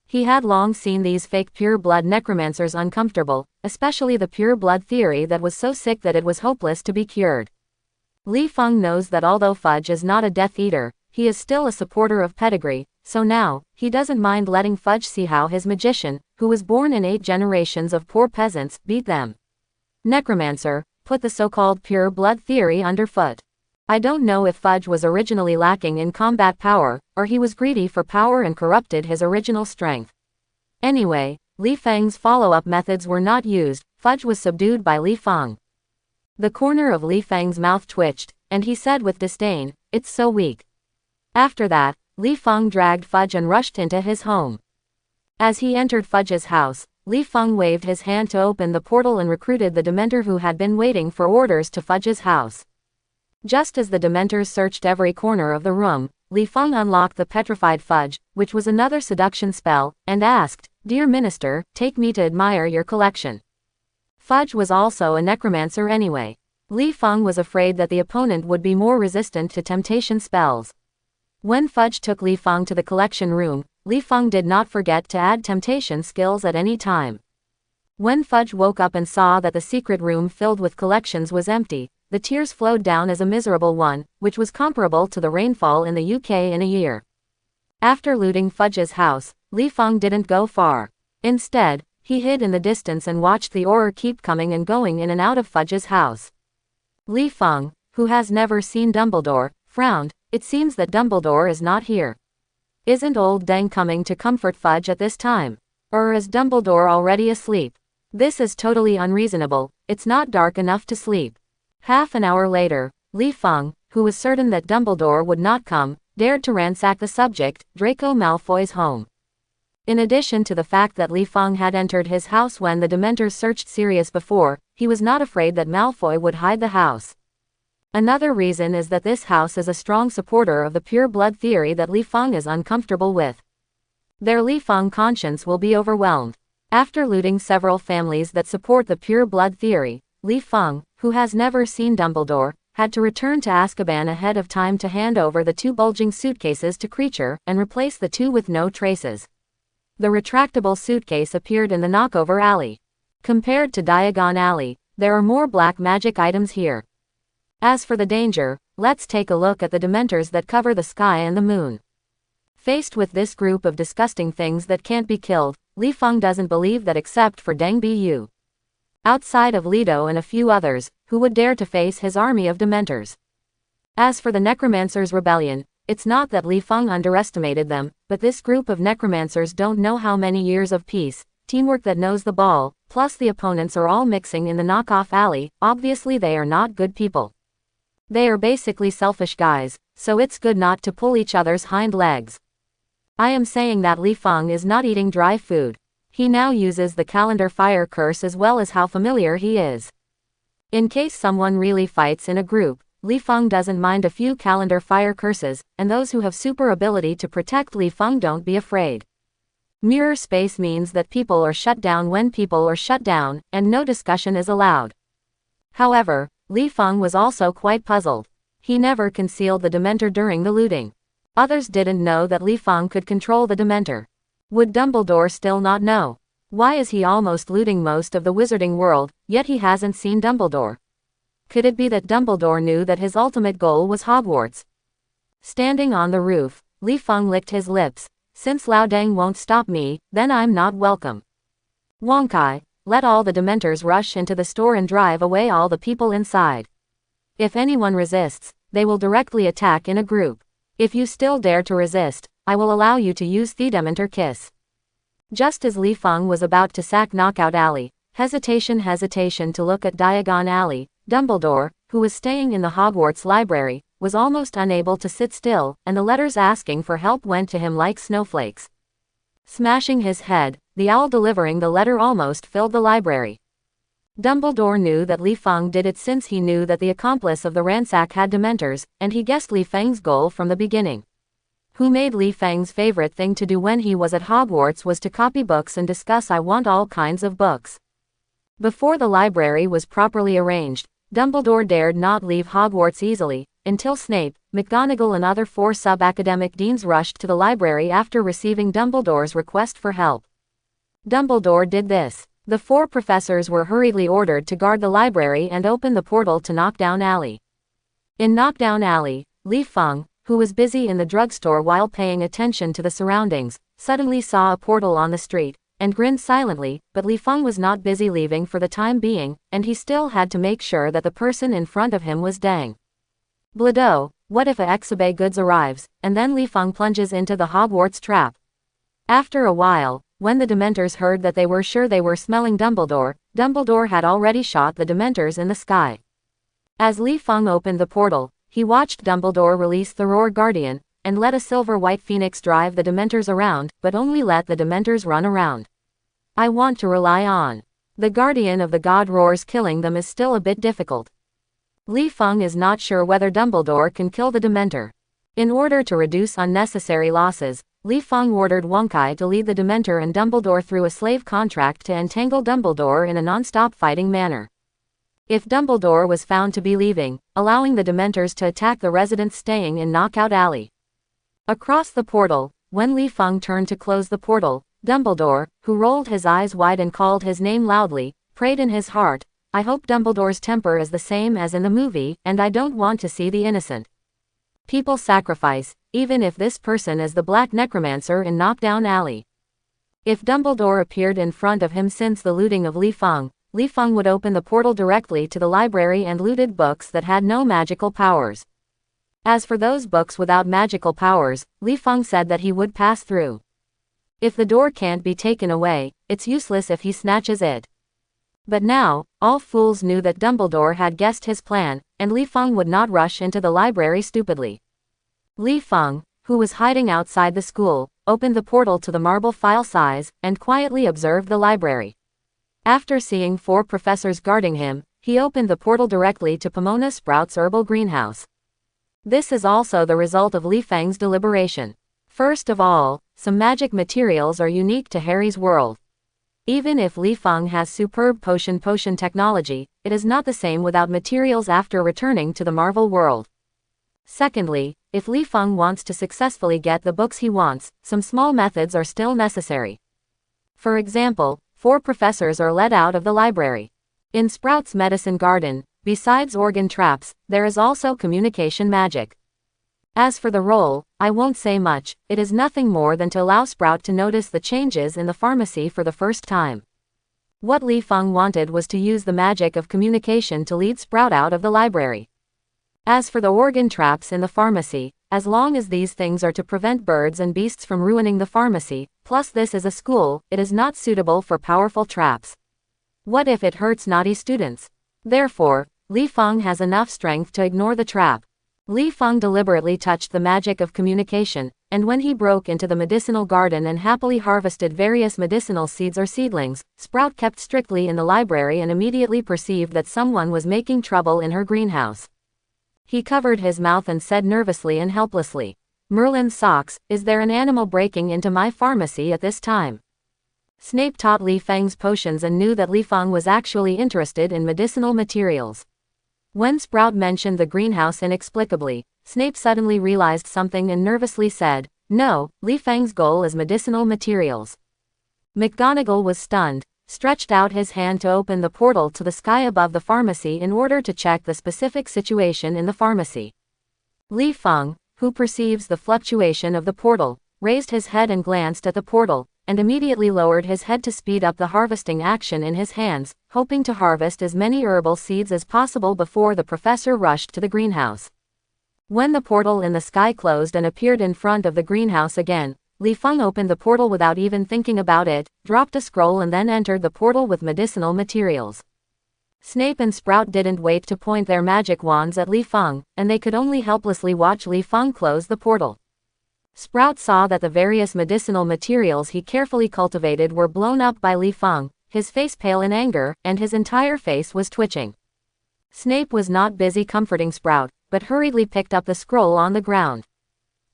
He had long seen these fake pure-blood necromancers uncomfortable, especially the pure-blood theory that was so sick that it was hopeless to be cured. Li Feng knows that although Fudge is not a Death Eater, he is still a supporter of pedigree, so now, he doesn't mind letting Fudge see how his magician, who was born in 8 generations of poor peasants, beat them. Necromancer, put the so-called pure-blood theory underfoot. I don't know if Fudge was originally lacking in combat power, or he was greedy for power and corrupted his original strength. Anyway, Li Feng's follow-up methods were not used. Fudge was subdued by Li Feng. The corner of Li Feng's mouth twitched, and he said with disdain, "It's so weak." After that, Li Feng dragged Fudge and rushed into his home. As he entered Fudge's house, Li Feng waved his hand to open the portal and recruited the Dementor who had been waiting for orders to Fudge's house. Just as the Dementors searched every corner of the room, Li Feng unlocked the petrified Fudge, which was another seduction spell, and asked, "Dear Minister, take me to admire your collection." Fudge was also a necromancer anyway. Li Feng was afraid that the opponent would be more resistant to temptation spells. When Fudge took Li Feng to the collection room, Li Feng did not forget to add temptation skills at any time. When Fudge woke up and saw that the secret room filled with collections was empty, the tears flowed down as a miserable one, which was comparable to the rainfall in the UK in a year. After looting Fudge's house, Li Feng didn't go far. Instead, he hid in the distance and watched the horror keep coming and going in and out of Fudge's house. Li Feng, who has never seen Dumbledore, frowned. It seems that Dumbledore is not here. Isn't old Deng coming to comfort Fudge at this time? Or is Dumbledore already asleep? This is totally unreasonable. It's not dark enough to sleep. Half an hour later, Li Feng, who was certain that Dumbledore would not come, dared to ransack the subject, Draco Malfoy's home. In addition to the fact that Li Feng had entered his house when the Dementors searched Sirius before, he was not afraid that Malfoy would hide the house. Another reason is that this house is a strong supporter of the pure blood theory that Li Feng is uncomfortable with. Their Li Feng conscience will be overwhelmed. After looting several families that support the pure blood theory, Li Feng, who has never seen Dumbledore, had to return to Azkaban ahead of time to hand over the 2 bulging suitcases to Kreacher and replace the 2 with no traces. The retractable suitcase appeared in the knockover alley. Compared to Diagon Alley, there are more black magic items here. As for the danger, let's take a look at the Dementors that cover the sky and the moon. Faced with this group of disgusting things that can't be killed, Li Feng doesn't believe that except for Deng Bu, outside of Leto and a few others, who would dare to face his army of Dementors. As for the Necromancer's rebellion, It's not that Li Feng underestimated them, but this group of necromancers don't know how many years of peace, teamwork that knows the ball, plus the opponents are all mixing in the knockoff alley. Obviously they are not good people. They are basically selfish guys, so it's good not to pull each other's hind legs. I am saying that Li Feng is not eating dry food. He now uses the calendar fire curse as well as how familiar he is. In case someone really fights in a group, Li Feng doesn't mind a few calendar fire curses, and those who have super ability to protect Li Feng don't be afraid. Mirror space means that people are shut down when people are shut down, and no discussion is allowed. However, Li Feng was also quite puzzled. He never concealed the Dementor during the looting. Others didn't know that Li Feng could control the Dementor. Would Dumbledore still not know? Why is he almost looting most of the wizarding world, yet he hasn't seen Dumbledore? Could it be that Dumbledore knew that his ultimate goal was Hogwarts? Standing on the roof, Li Feng licked his lips. Since Lao Deng won't stop me, then I'm not welcome. Wonkai, let all the Dementors rush into the store and drive away all the people inside. If anyone resists, they will directly attack in a group. If you still dare to resist, I will allow you to use the Dementor Kiss. Just as Li Feng was about to sack Knockout Alley, hesitation to look at Diagon Alley, Dumbledore, who was staying in the Hogwarts library, was almost unable to sit still, and the letters asking for help went to him like snowflakes. Smashing his head, the owl delivering the letter almost filled the library. Dumbledore knew that Li Feng did it since he knew that the accomplice of the ransack had Dementors, and he guessed Li Feng's goal from the beginning. Who made Li Feng's favorite thing to do when he was at Hogwarts was to copy books and discuss I want all kinds of books. Before the library was properly arranged, Dumbledore dared not leave Hogwarts easily, until Snape, McGonagall and other 4 sub-academic deans rushed to the library after receiving Dumbledore's request for help. Dumbledore did this. The 4 professors were hurriedly ordered to guard the library and open the portal to Knockdown Alley. In Knockdown Alley, Li Feng, who was busy in the drugstore while paying attention to the surroundings, suddenly saw a portal on the street, and grinned silently, but Li Feng was not busy leaving for the time being, and he still had to make sure that the person in front of him was Dang. Bledo, what if a Exabe Goods arrives, and then Li Feng plunges into the Hogwarts trap? After a while, when the Dementors heard that they were sure they were smelling Dumbledore, Dumbledore had already shot the Dementors in the sky. As Li Feng opened the portal, he watched Dumbledore release the Roar Guardian, and let a silver-white phoenix drive the Dementors around, but only let the Dementors run around. I want to rely on the Guardian of the God Roars. Killing them is still a bit difficult. Li Feng is not sure whether Dumbledore can kill the Dementor. In order to reduce unnecessary losses, Li Feng ordered Wonkai to lead the Dementor and Dumbledore through a slave contract to entangle Dumbledore in a non-stop fighting manner. If Dumbledore was found to be leaving, allowing the Dementors to attack the residents staying in Knockout Alley. Across the portal, when Li Feng turned to close the portal, Dumbledore, who rolled his eyes wide and called his name loudly, prayed in his heart, I hope Dumbledore's temper is the same as in the movie, and I don't want to see the innocent people sacrifice, even if this person is the Black Necromancer in Knockdown Alley. If Dumbledore appeared in front of him since the looting of Li Feng would open the portal directly to the library and looted books that had no magical powers. As for those books without magical powers, Li Feng said that he would pass through. If the door can't be taken away, it's useless if he snatches it. But now, all fools knew that Dumbledore had guessed his plan, and Li Feng would not rush into the library stupidly. Li Feng, who was hiding outside the school, opened the portal to the marble file size, and quietly observed the library. After seeing 4 professors guarding him, he opened the portal directly to Pomona Sprout's herbal greenhouse. This is also the result of Li Feng's deliberation. First of all, some magic materials are unique to Harry's world. Even if Li Feng has superb potion technology, it is not the same without materials after returning to the Marvel world. Secondly, if Li Feng wants to successfully get the books he wants, some small methods are still necessary. For example, 4 professors are let out of the library. In Sprout's medicine garden, besides organ traps, there is also communication magic. As for the role, I won't say much, it is nothing more than to allow Sprout to notice the changes in the pharmacy for the first time. What Li Feng wanted was to use the magic of communication to lead Sprout out of the library. As for the organ traps in the pharmacy, as long as these things are to prevent birds and beasts from ruining the pharmacy, plus this is a school, it is not suitable for powerful traps. What if it hurts naughty students? Therefore, Li Feng has enough strength to ignore the trap. Li Feng deliberately touched the magic of communication, and when he broke into the medicinal garden and happily harvested various medicinal seeds or seedlings, Sprout kept strictly in the library and immediately perceived that someone was making trouble in her greenhouse. He covered his mouth and said nervously and helplessly, "Merlin's socks, is there an animal breaking into my pharmacy at this time?" Snape taught Li Feng's potions and knew that Li Feng was actually interested in medicinal materials. When Sprout mentioned the greenhouse inexplicably, Snape suddenly realized something and nervously said, "No, Li Feng's goal is medicinal materials." McGonagall was stunned, stretched out his hand to open the portal to the sky above the pharmacy in order to check the specific situation in the pharmacy. Li Feng, who perceives the fluctuation of the portal, raised his head and glanced at the portal, and immediately lowered his head to speed up the harvesting action in his hands, hoping to harvest as many herbal seeds as possible before the professor rushed to the greenhouse. When the portal in the sky closed and appeared in front of the greenhouse again, Li Feng opened the portal without even thinking about it, dropped a scroll and then entered the portal with medicinal materials. Snape and Sprout didn't wait to point their magic wands at Li Feng, and they could only helplessly watch Li Feng close the portal. Sprout saw that the various medicinal materials he carefully cultivated were blown up by Li Feng, his face pale in anger, and his entire face was twitching. Snape was not busy comforting Sprout, but hurriedly picked up the scroll on the ground.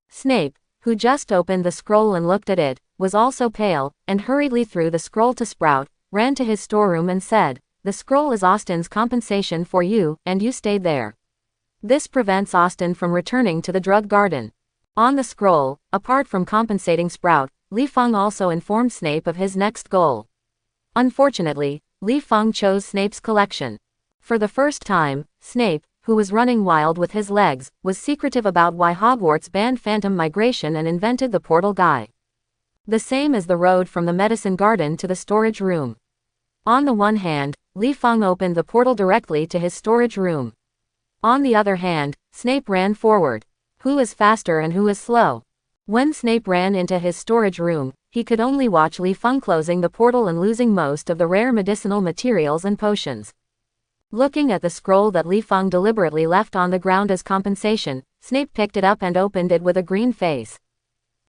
Snape, who just opened the scroll and looked at it, was also pale, and hurriedly threw the scroll to Sprout, ran to his storeroom and said, "The scroll is Austin's compensation for you, and you stayed there. This prevents Austin from returning to the drug garden." On the scroll, apart from compensating Sprout, Li Feng also informed Snape of his next goal. Unfortunately, Li Feng chose Snape's collection. For the first time, Snape, who was running wild with his legs, was secretive about why Hogwarts banned phantom migration and invented the portal guy. The same as the road from the medicine garden to the storage room. On the one hand, Li Feng opened the portal directly to his storage room. On the other hand, Snape ran forward. Who is faster and who is slow? When Snape ran into his storage room, he could only watch Li Feng closing the portal and losing most of the rare medicinal materials and potions. Looking at the scroll that Li Feng deliberately left on the ground as compensation, Snape picked it up and opened it with a green face.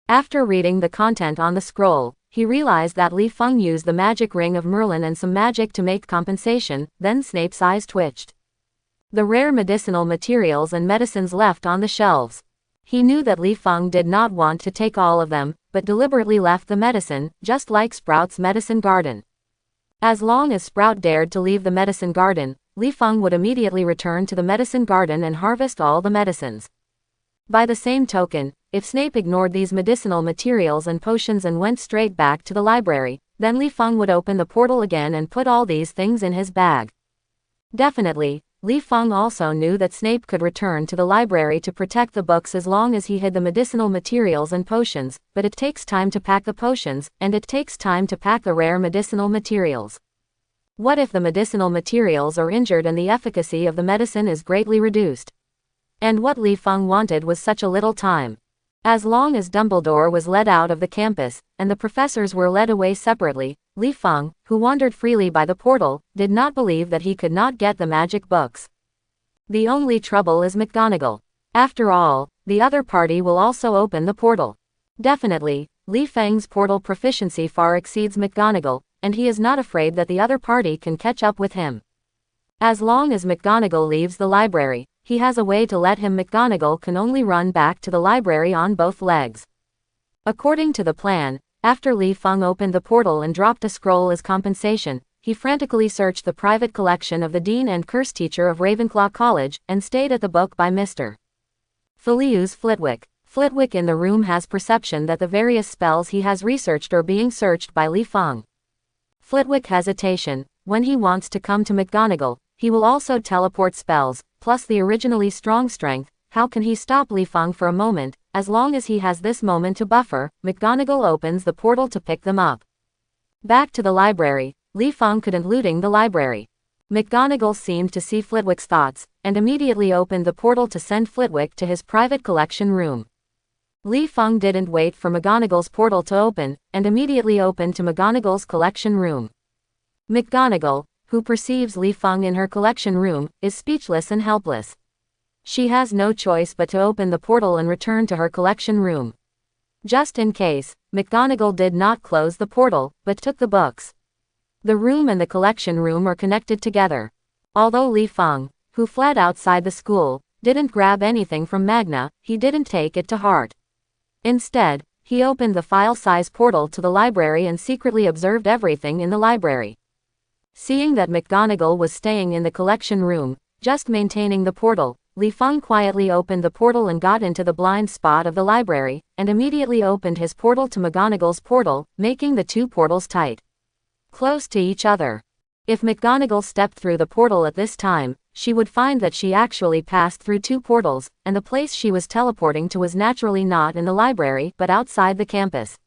After reading the content on the scroll, he realized that Li Feng used the magic ring of Merlin and some magic to make compensation, then Snape's eyes twitched. The rare medicinal materials and medicines left on the shelves. He knew that Li Feng did not want to take all of them, but deliberately left the medicine, just like Sprout's medicine garden. As long as Sprout dared to leave the medicine garden, Li Feng would immediately return to the medicine garden and harvest all the medicines. By the same token, if Snape ignored these medicinal materials and potions and went straight back to the library, then Li Feng would open the portal again and put all these things in his bag. Definitely, Li Feng also knew that Snape could return to the library to protect the books as long as he hid the medicinal materials and potions, but it takes time to pack the potions, and it takes time to pack the rare medicinal materials. What if the medicinal materials are injured and the efficacy of the medicine is greatly reduced? And what Li Feng wanted was such a little time. As long as Dumbledore was led out of the campus, and the professors were led away separately, Li Feng, who wandered freely by the portal, did not believe that he could not get the magic books. The only trouble is McGonagall. After all, the other party will also open the portal. Definitely, Li Feng's portal proficiency far exceeds McGonagall, and he is not afraid that the other party can catch up with him. As long as McGonagall leaves the library, he has a way to let him. McGonagall can only run back to the library on both legs. According to the plan, after Li Feng opened the portal and dropped a scroll as compensation, he frantically searched the private collection of the dean and curse teacher of Ravenclaw College, and stayed at the book by Mr. Filius Flitwick. Flitwick in the room has perception that the various spells he has researched are being searched by Li Feng. Flitwick hesitation. When he wants to come to McGonagall, he will also teleport spells, plus the originally strong strength. How can he stop Li Feng for a moment? As long as he has this moment to buffer, McGonagall opens the portal to pick them up. Back to the library, Li Feng couldn't looting the library. McGonagall seemed to see Flitwick's thoughts, and immediately opened the portal to send Flitwick to his private collection room. Li Feng didn't wait for McGonagall's portal to open, and immediately opened to McGonagall's collection room. McGonagall, who perceives Li Feng in her collection room, is speechless and helpless. She has no choice but to open the portal and return to her collection room. Just in case, McGonagall did not close the portal, but took the books. The room and the collection room are connected together. Although Li Feng, who fled outside the school, didn't grab anything from Magna, he didn't take it to heart. Instead, he opened the file-size portal to the library and secretly observed everything in the library. Seeing that McGonagall was staying in the collection room, just maintaining the portal, Li Feng quietly opened the portal and got into the blind spot of the library, and immediately opened his portal to McGonagall's portal, making the two portals tight, close to each other. If McGonagall stepped through the portal at this time, she would find that she actually passed through two portals, and the place she was teleporting to was naturally not in the library but outside the campus.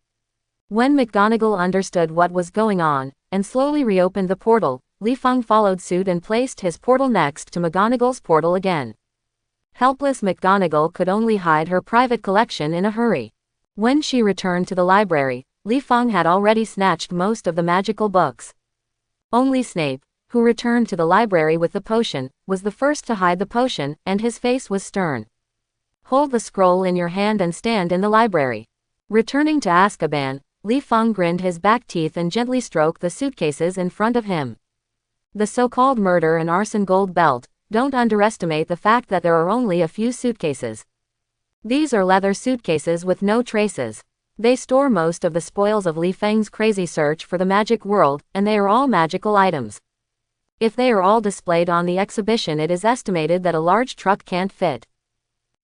When McGonagall understood what was going on, and slowly reopened the portal, Li Feng followed suit and placed his portal next to McGonagall's portal again. Helpless McGonagall could only hide her private collection in a hurry. When she returned to the library, Li Feng had already snatched most of the magical books. Only Snape, who returned to the library with the potion, was the first to hide the potion, and his face was stern. "Hold the scroll in your hand and stand in the library." Returning to Azkaban, Li Feng grinned his back teeth and gently stroked the suitcases in front of him. The so-called murder and arson gold belt. Don't underestimate the fact that there are only a few suitcases. These are leather suitcases with no traces. They store most of the spoils of Li Feng's crazy search for the magic world, and they are all magical items. If they are all displayed on the exhibition, it is estimated that a large truck can't fit.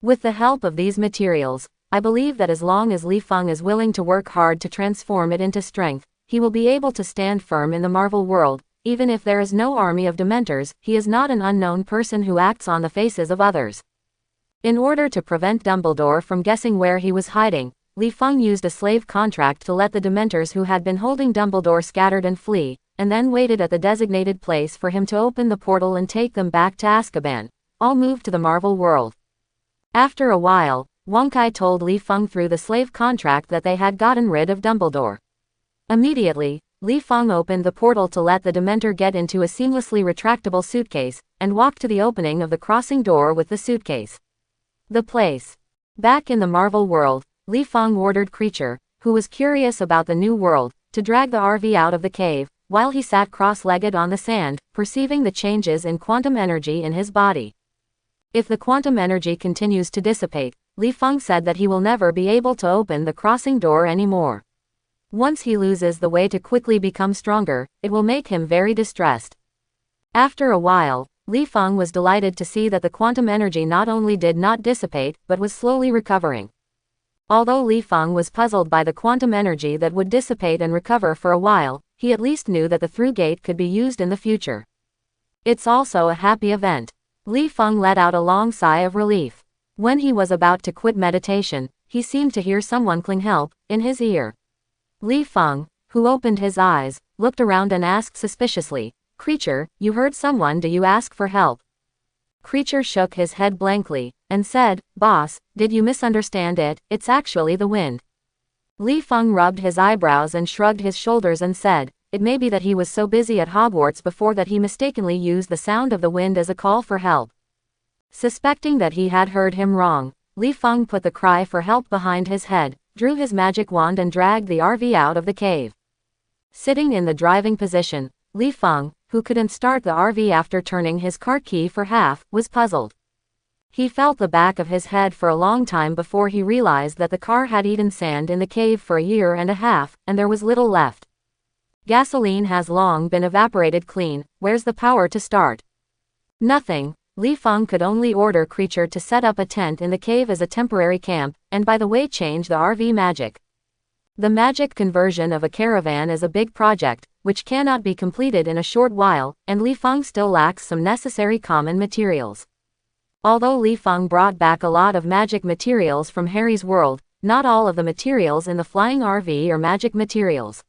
With the help of these materials, I believe that as long as Li Feng is willing to work hard to transform it into strength, he will be able to stand firm in the Marvel world. Even if there is no army of Dementors, he is not an unknown person who acts on the faces of others. In order to prevent Dumbledore from guessing where he was hiding, Li Feng used a slave contract to let the Dementors who had been holding Dumbledore scattered and flee, and then waited at the designated place for him to open the portal and take them back to Azkaban. All moved to the Marvel world. After a while, Wong Kai told Li Feng through the slave contract that they had gotten rid of Dumbledore. Immediately, Li Feng opened the portal to let the Dementor get into a seamlessly retractable suitcase, and walked to the opening of the crossing door with the suitcase. The place. Back in the Marvel world, Li Feng ordered Kreacher, who was curious about the new world, to drag the RV out of the cave, while he sat cross-legged on the sand, perceiving the changes in quantum energy in his body. If the quantum energy continues to dissipate, Li Feng said that he will never be able to open the crossing door anymore. Once he loses the way to quickly become stronger, it will make him very distressed. After a while, Li Feng was delighted to see that the quantum energy not only did not dissipate, but was slowly recovering. Although Li Feng was puzzled by the quantum energy that would dissipate and recover for a while, he at least knew that the through gate could be used in the future. It's also a happy event. Li Feng let out a long sigh of relief. When he was about to quit meditation, he seemed to hear someone cling help in his ear. Li Feng, who opened his eyes, looked around and asked suspiciously, "Kreacher, you heard someone, do you ask for help?" Kreacher shook his head blankly, and said, "Boss, did you misunderstand it? It's actually the wind." Li Feng rubbed his eyebrows and shrugged his shoulders and said, "It may be that he was so busy at Hogwarts before that he mistakenly used the sound of the wind as a call for help." Suspecting that he had heard him wrong, Li Feng put the cry for help behind his head, drew his magic wand and dragged the RV out of the cave. Sitting in the driving position, Li Feng, who couldn't start the RV after turning his cart key for half, was puzzled. He felt the back of his head for a long time before he realized that the car had eaten sand in the cave for a year and a half, and there was little left. Gasoline has long been evaporated clean, where's the power to start? Nothing. Li Feng could only order Kreacher to set up a tent in the cave as a temporary camp, and by the way change the RV magic. The magic conversion of a caravan is a big project, which cannot be completed in a short while, and Li Feng still lacks some necessary common materials. Although Li Feng brought back a lot of magic materials from Harry's world, not all of the materials in the flying RV are magic materials.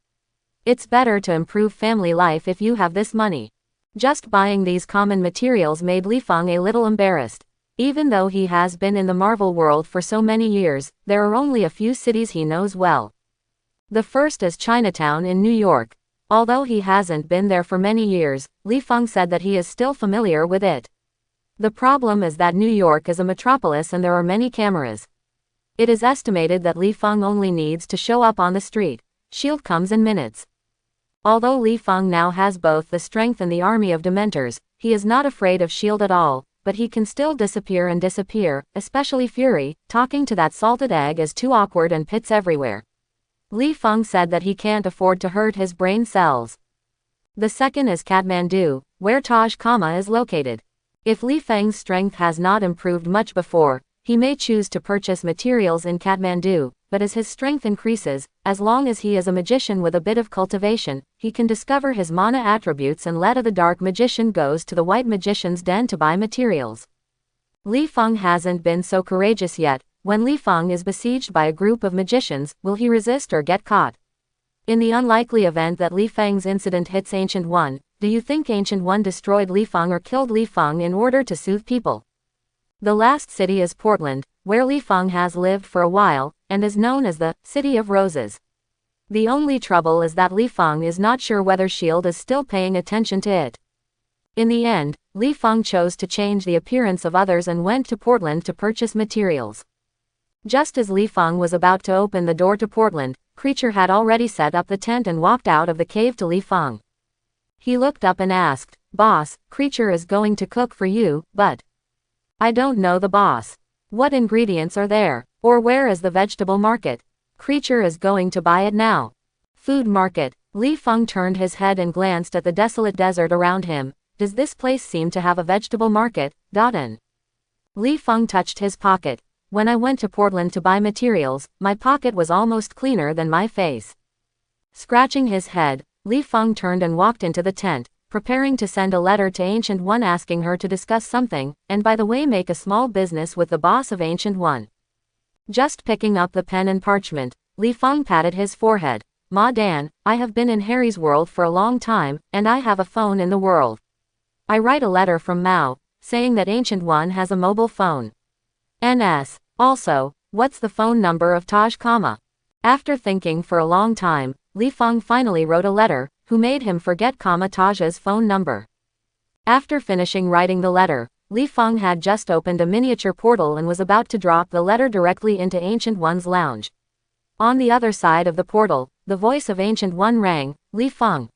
It's better to improve family life if you have this money. Just buying these common materials made Li Feng a little embarrassed. Even though he has been in the Marvel world for so many years, there are only a few cities he knows well. The first is Chinatown in New York. Although he hasn't been there for many years, Li Feng said that he is still familiar with it. The problem is that New York is a metropolis and there are many cameras. It is estimated that Li Feng only needs to show up on the street. S.H.I.E.L.D. comes in minutes. Although Li Feng now has both the strength and the army of Dementors, he is not afraid of S.H.I.E.L.D. at all, but he can still disappear, especially Fury. Talking to that salted egg is too awkward and pits everywhere. Li Feng said that he can't afford to hurt his brain cells. The second is Kathmandu, where Taj Kama is located. If Li Feng's strength has not improved much before, he may choose to purchase materials in Kathmandu, but as his strength increases, as long as he is a magician with a bit of cultivation, he can discover his mana attributes, and Letta the Dark Magician goes to the White Magician's Den to buy materials. Li Feng hasn't been so courageous yet. When Li Feng is besieged by a group of magicians, will he resist or get caught? In the unlikely event that Li Feng's incident hits Ancient One, do you think Ancient One destroyed Li Feng or killed Li Feng in order to soothe people? The last city is Portland, where Li Feng has lived for a while, and is known as the City of Roses. The only trouble is that Li Feng is not sure whether S.H.I.E.L.D. is still paying attention to it. In the end, Li Feng chose to change the appearance of others and went to Portland to purchase materials. Just as Li Feng was about to open the door to Portland, Creature had already set up the tent and walked out of the cave to Li Feng. He looked up and asked, "Boss, Creature is going to cook for you, but I don't know the boss. What ingredients are there? Or where is the vegetable market? Creature is going to buy it now." Food market. Li Feng turned his head and glanced at the desolate desert around him. Does this place seem to have a vegetable market? Li Feng touched his pocket. When I went to Portland to buy materials, my pocket was almost cleaner than my face. Scratching his head, Li Feng turned and walked into the tent, preparing to send a letter to Ancient One asking her to discuss something, and by the way make a small business with the boss of Ancient One. Just picking up the pen and parchment, Li Feng patted his forehead. "Ma Dan, I have been in Harry's world for a long time, and I have a phone in the world. I write a letter from Mao, saying that Ancient One has a mobile phone. NS. Also, what's the phone number of Taj Kama?" After thinking for a long time, Li Feng finally wrote a letter, who made him forget Taj's phone number. After finishing writing the letter, Li Feng had just opened a miniature portal and was about to drop the letter directly into Ancient One's lounge. On the other side of the portal, the voice of Ancient One rang. "Li Feng."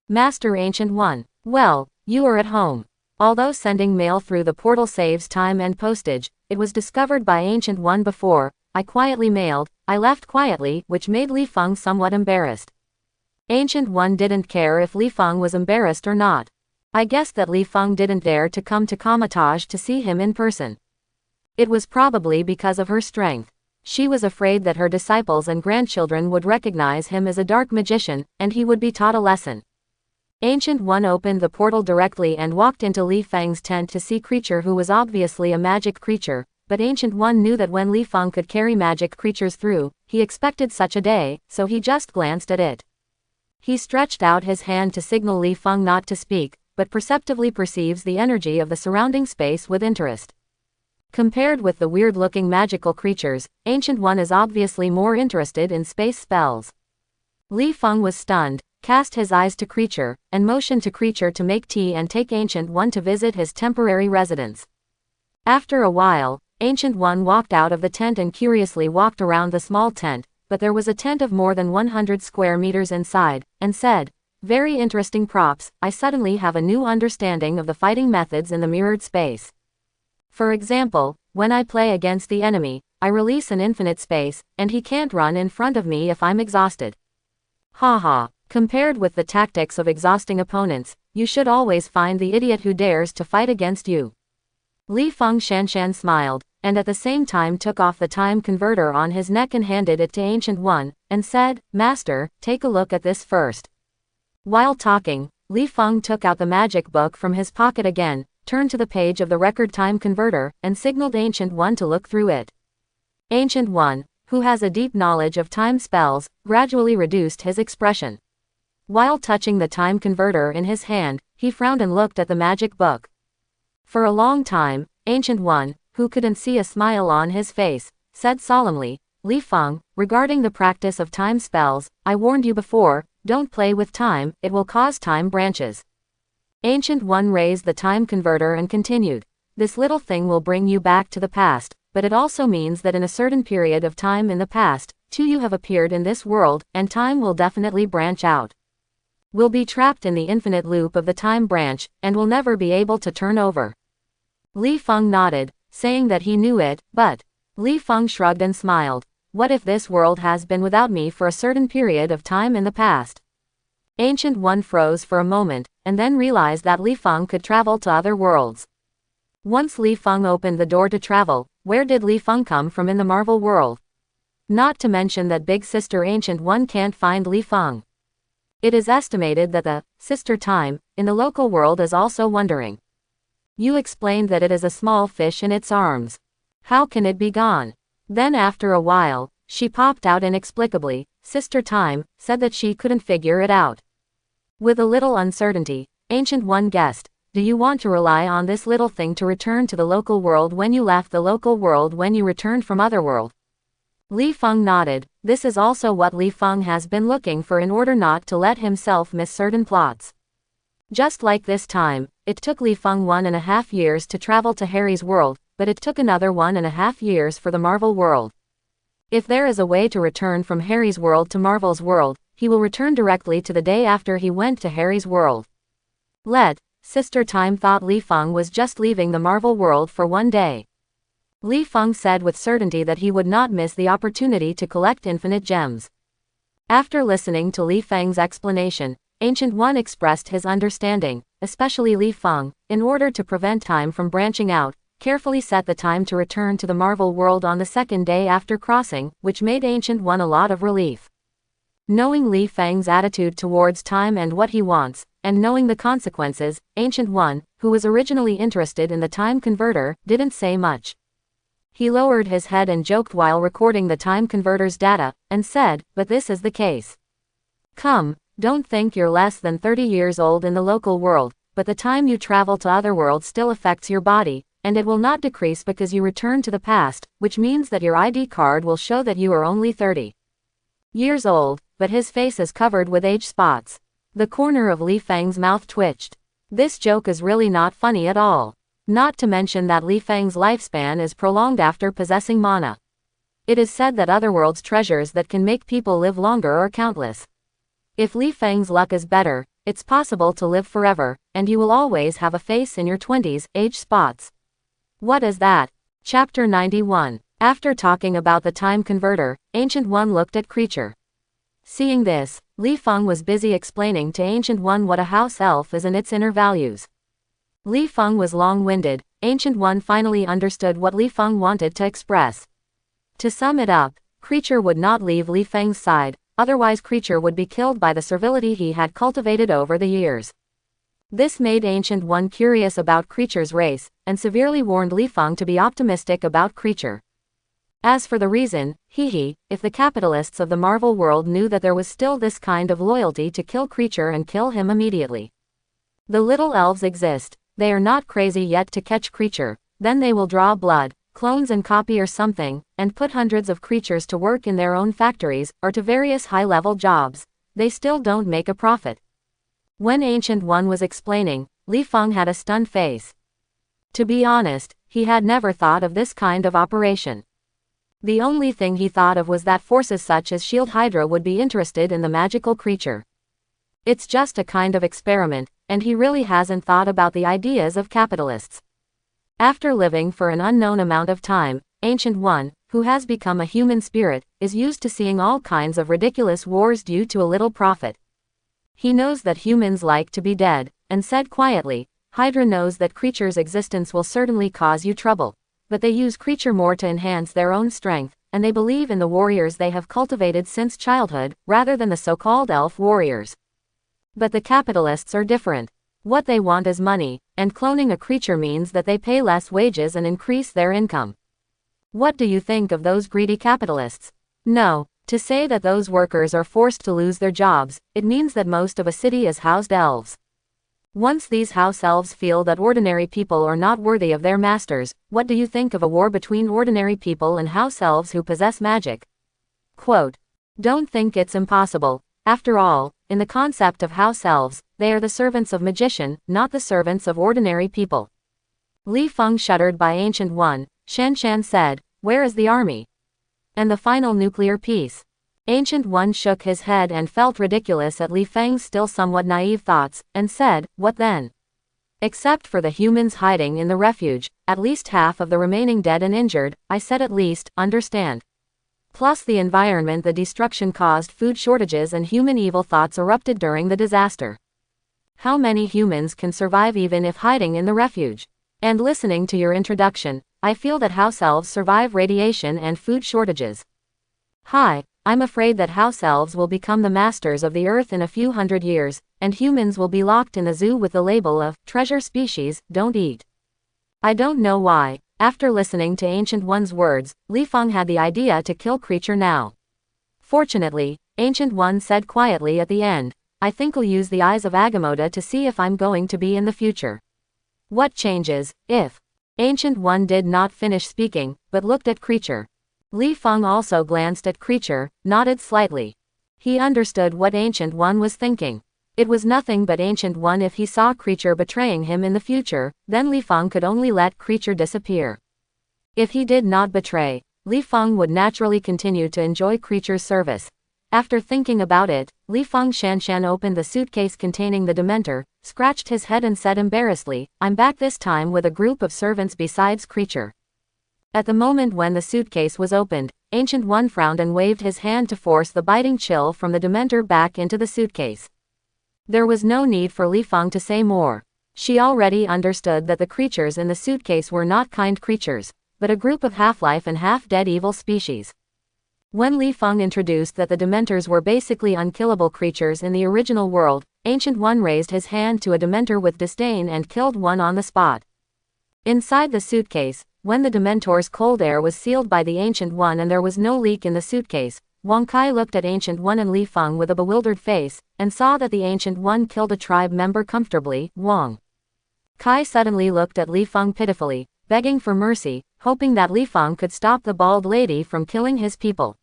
"Master Ancient One. Well, you are at home." Although sending mail through the portal saves time and postage, it was discovered by Ancient One before. "I quietly mailed, I left quietly," which made Li Feng somewhat embarrassed. Ancient One didn't care if Li Feng was embarrassed or not. I guess that Li Feng didn't dare to come to Kamataj to see him in person. It was probably because of her strength. She was afraid that her disciples and grandchildren would recognize him as a dark magician, and he would be taught a lesson. Ancient One opened the portal directly and walked into Li Feng's tent to see Creature, who was obviously a magic creature, but Ancient One knew that when Li Feng could carry magic creatures through, he expected such a day, so he just glanced at it. He stretched out his hand to signal Li Feng not to speak, but perceptively perceives the energy of the surrounding space with interest. Compared with the weird-looking magical creatures, Ancient One is obviously more interested in space spells. Li Feng was stunned, cast his eyes to Creature, and motioned to Creature to make tea and take Ancient One to visit his temporary residence. After a while, Ancient One walked out of the tent and curiously walked around the small tent, but there was a tent of more than 100 square meters inside, and said, "Very interesting props. I suddenly have a new understanding of the fighting methods in the mirrored space. For example, when I play against the enemy, I release an infinite space, and he can't run in front of me if I'm exhausted. Haha. Compared with the tactics of exhausting opponents, you should always find the idiot who dares to fight against you." Li Feng Shanshan smiled, and at the same time took off the time converter on his neck and handed it to Ancient One, and said, "Master, take a look at this first." While talking, Li Feng took out the magic book from his pocket again, turned to the page of the record time converter, and signaled Ancient One to look through it. Ancient One, who has a deep knowledge of time spells, gradually reduced his expression. While touching the time converter in his hand, he frowned and looked at the magic book. For a long time, Ancient One, who couldn't see a smile on his face, said solemnly, Li Feng, regarding the practice of time spells, I warned you before, don't play with time, it will cause time branches. Ancient One raised the time converter and continued, this little thing will bring you back to the past, but it also means that in a certain period of time in the past, too you have appeared in this world, and time will definitely branch out. We'll be trapped in the infinite loop of the time branch, and will never be able to turn over. Li Feng nodded, saying that he knew it, but Li Feng shrugged and smiled. What if this world has been without me for a certain period of time in the past? Ancient One froze for a moment, and then realized that Li Feng could travel to other worlds. Once Li Feng opened the door to travel, where did Li Feng come from in the Marvel world? Not to mention that big sister Ancient One can't find Li Feng. It is estimated that the sister Time in the local world is also wondering. You explained that it is a small fish in its arms. How can it be gone? Then after a while, she popped out inexplicably. Sister Time said that she couldn't figure it out. With a little uncertainty, Ancient One guessed, do you want to rely on this little thing to return to the local world when you left the local world when you returned from Otherworld? Li Feng nodded. This is also what Li Feng has been looking for in order not to let himself miss certain plots. Just like this time, it took Li Feng 1.5 years to travel to Harry's world, but it took another 1.5 years for the Marvel world. If there is a way to return from Harry's world to Marvel's world, he will return directly to the day after he went to Harry's world. Sister Time thought Li Feng was just leaving the Marvel world for one day. Li Feng said with certainty that he would not miss the opportunity to collect infinite gems. After listening to Li Feng's explanation, Ancient One expressed his understanding, especially Li Feng, in order to prevent time from branching out, carefully set the time to return to the Marvel world on the second day after crossing, which made Ancient One a lot of relief. Knowing Li Feng's attitude towards time and what he wants, and knowing the consequences, Ancient One, who was originally interested in the time converter, didn't say much. He lowered his head and joked while recording the time converter's data, and said, but this is the case. Come, don't think you're less than 30 years old in the local world, but the time you travel to Otherworld still affects your body, and it will not decrease because you return to the past, which means that your ID card will show that you are only 30 years old, but his face is covered with age spots. The corner of Li Feng's mouth twitched. This joke is really not funny at all. Not to mention that Li Feng's lifespan is prolonged after possessing mana. It is said that Otherworld's treasures that can make people live longer are countless. If Li Feng's luck is better, it's possible to live forever, and you will always have a face in your 20s, age spots. What is that? Chapter 91. After talking about the time converter, Ancient One looked at Creature. Seeing this, Li Feng was busy explaining to Ancient One what a house elf is and its inner values. Li Feng was long-winded. Ancient One finally understood what Li Feng wanted to express. To sum it up, Creature would not leave Li Feng's side, otherwise Creature would be killed by the servility he had cultivated over the years. This made Ancient One curious about Creature's race, and severely warned Li Feng to be optimistic about Creature. As for the reason, if the capitalists of the Marvel world knew that there was still this kind of loyalty to kill Creature and kill him immediately. The little elves exist. They are not crazy yet to catch Creature, then they will draw blood, clones and copy or something, and put hundreds of creatures to work in their own factories, or to various high-level jobs. They still don't make a profit. When Ancient One was explaining, Li Feng had a stunned face. To be honest, he had never thought of this kind of operation. The only thing he thought of was that forces such as Shield Hydra would be interested in the magical creature. It's just a kind of experiment, and he really hasn't thought about the ideas of capitalists. After living for an unknown amount of time, Ancient One, who has become a human spirit, is used to seeing all kinds of ridiculous wars due to a little profit. He knows that humans like to be dead, and said quietly, Hydra knows that Creature's existence will certainly cause you trouble, but they use Creature more to enhance their own strength, and they believe in the warriors they have cultivated since childhood, rather than the so-called elf warriors. But the capitalists are different. What they want is money, and cloning a creature means that they pay less wages and increase their income. What do you think of those greedy capitalists? No, to say that those workers are forced to lose their jobs, it means that most of a city is housed elves. Once these house elves feel that ordinary people are not worthy of their masters, what do you think of a war between ordinary people and house elves who possess magic? Quote, don't think it's impossible. After all, in the concept of house elves, they are the servants of magician, not the servants of ordinary people. Li Feng shuddered. By Ancient One, Shan Shan said, where is the army? And the final nuclear peace? Ancient One shook his head and felt ridiculous at Li Feng's still somewhat naive thoughts, and said, what then? Except for the humans hiding in the refuge, at least half of the remaining dead and injured, I said at least, understand. Plus the environment the destruction caused, food shortages and human evil thoughts erupted during the disaster. How many humans can survive even if hiding in the refuge? And listening to your introduction, I feel that house elves survive radiation and food shortages. Hi, I'm afraid that house elves will become the masters of the earth in a few hundred years, and humans will be locked in the zoo with the label of treasure species, don't eat. I don't know why. After listening to Ancient One's words, Li Feng had the idea to kill Creature now. Fortunately, Ancient One said quietly at the end, I think I'll use the eyes of Agamotto to see if I'm going to be in the future. What changes, if? Ancient One did not finish speaking, but looked at Creature. Li Feng also glanced at Creature, nodded slightly. He understood what Ancient One was thinking. It was nothing but Ancient One. If he saw Creature betraying him in the future, then Li Feng could only let Creature disappear. If he did not betray, Li Feng would naturally continue to enjoy Creature's service. After thinking about it, Li Feng Shanshan opened the suitcase containing the Dementor, scratched his head and said embarrassedly, I'm back this time with a group of servants besides Creature. At the moment when the suitcase was opened, Ancient One frowned and waved his hand to force the biting chill from the Dementor back into the suitcase. There was no need for Li Feng to say more. She already understood that the creatures in the suitcase were not kind creatures, but a group of half-life and half-dead evil species. When Li Feng introduced that the Dementors were basically unkillable creatures in the original world, Ancient One raised his hand to a Dementor with disdain and killed one on the spot. Inside the suitcase, when the Dementor's cold air was sealed by the Ancient One and there was no leak in the suitcase, Wang Kai looked at Ancient One and Li Feng with a bewildered face, and saw that the Ancient One killed a tribe member comfortably. Wang Kai suddenly looked at Li Feng pitifully, begging for mercy, hoping that Li Feng could stop the bald lady from killing his people.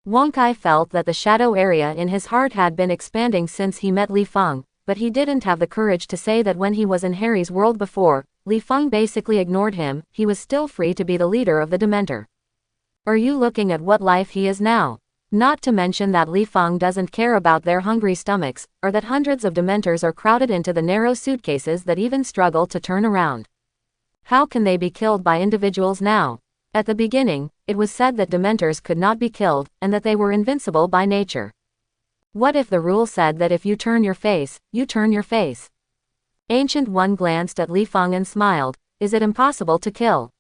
Wang Kai felt that the shadow area in his heart had been expanding since he met Li Feng, but he didn't have the courage to say that when he was in Harry's world before, Li Feng basically ignored him. He was still free to be the leader of the Dementor. Are you looking at what life he is now? Not to mention that Li Feng doesn't care about their hungry stomachs, or that hundreds of Dementors are crowded into the narrow suitcases that even struggle to turn around. How can they be killed by individuals now? At the beginning, it was said that Dementors could not be killed, and that they were invincible by nature. What if the rule said that if you turn your face, you turn your face? Ancient One glanced at Li Feng and smiled, is it impossible to kill?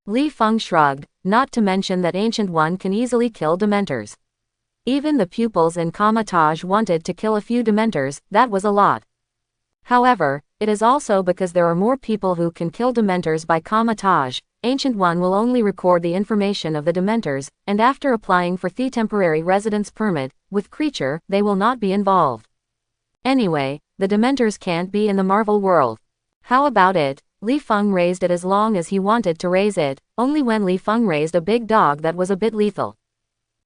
Li Feng shrugged, not to mention that Ancient One can easily kill Dementors. Even the pupils in Kamatage wanted to kill a few Dementors, that was a lot. However, it is also because there are more people who can kill Dementors by Kamatage. Ancient One will only record the information of the Dementors, and after applying for the temporary residence permit, with Creature, they will not be involved. Anyway, the Dementors can't be in the Marvel world. How about it? Li Feng raised it as long as he wanted to raise it, only when Li Feng raised a big dog that was a bit lethal.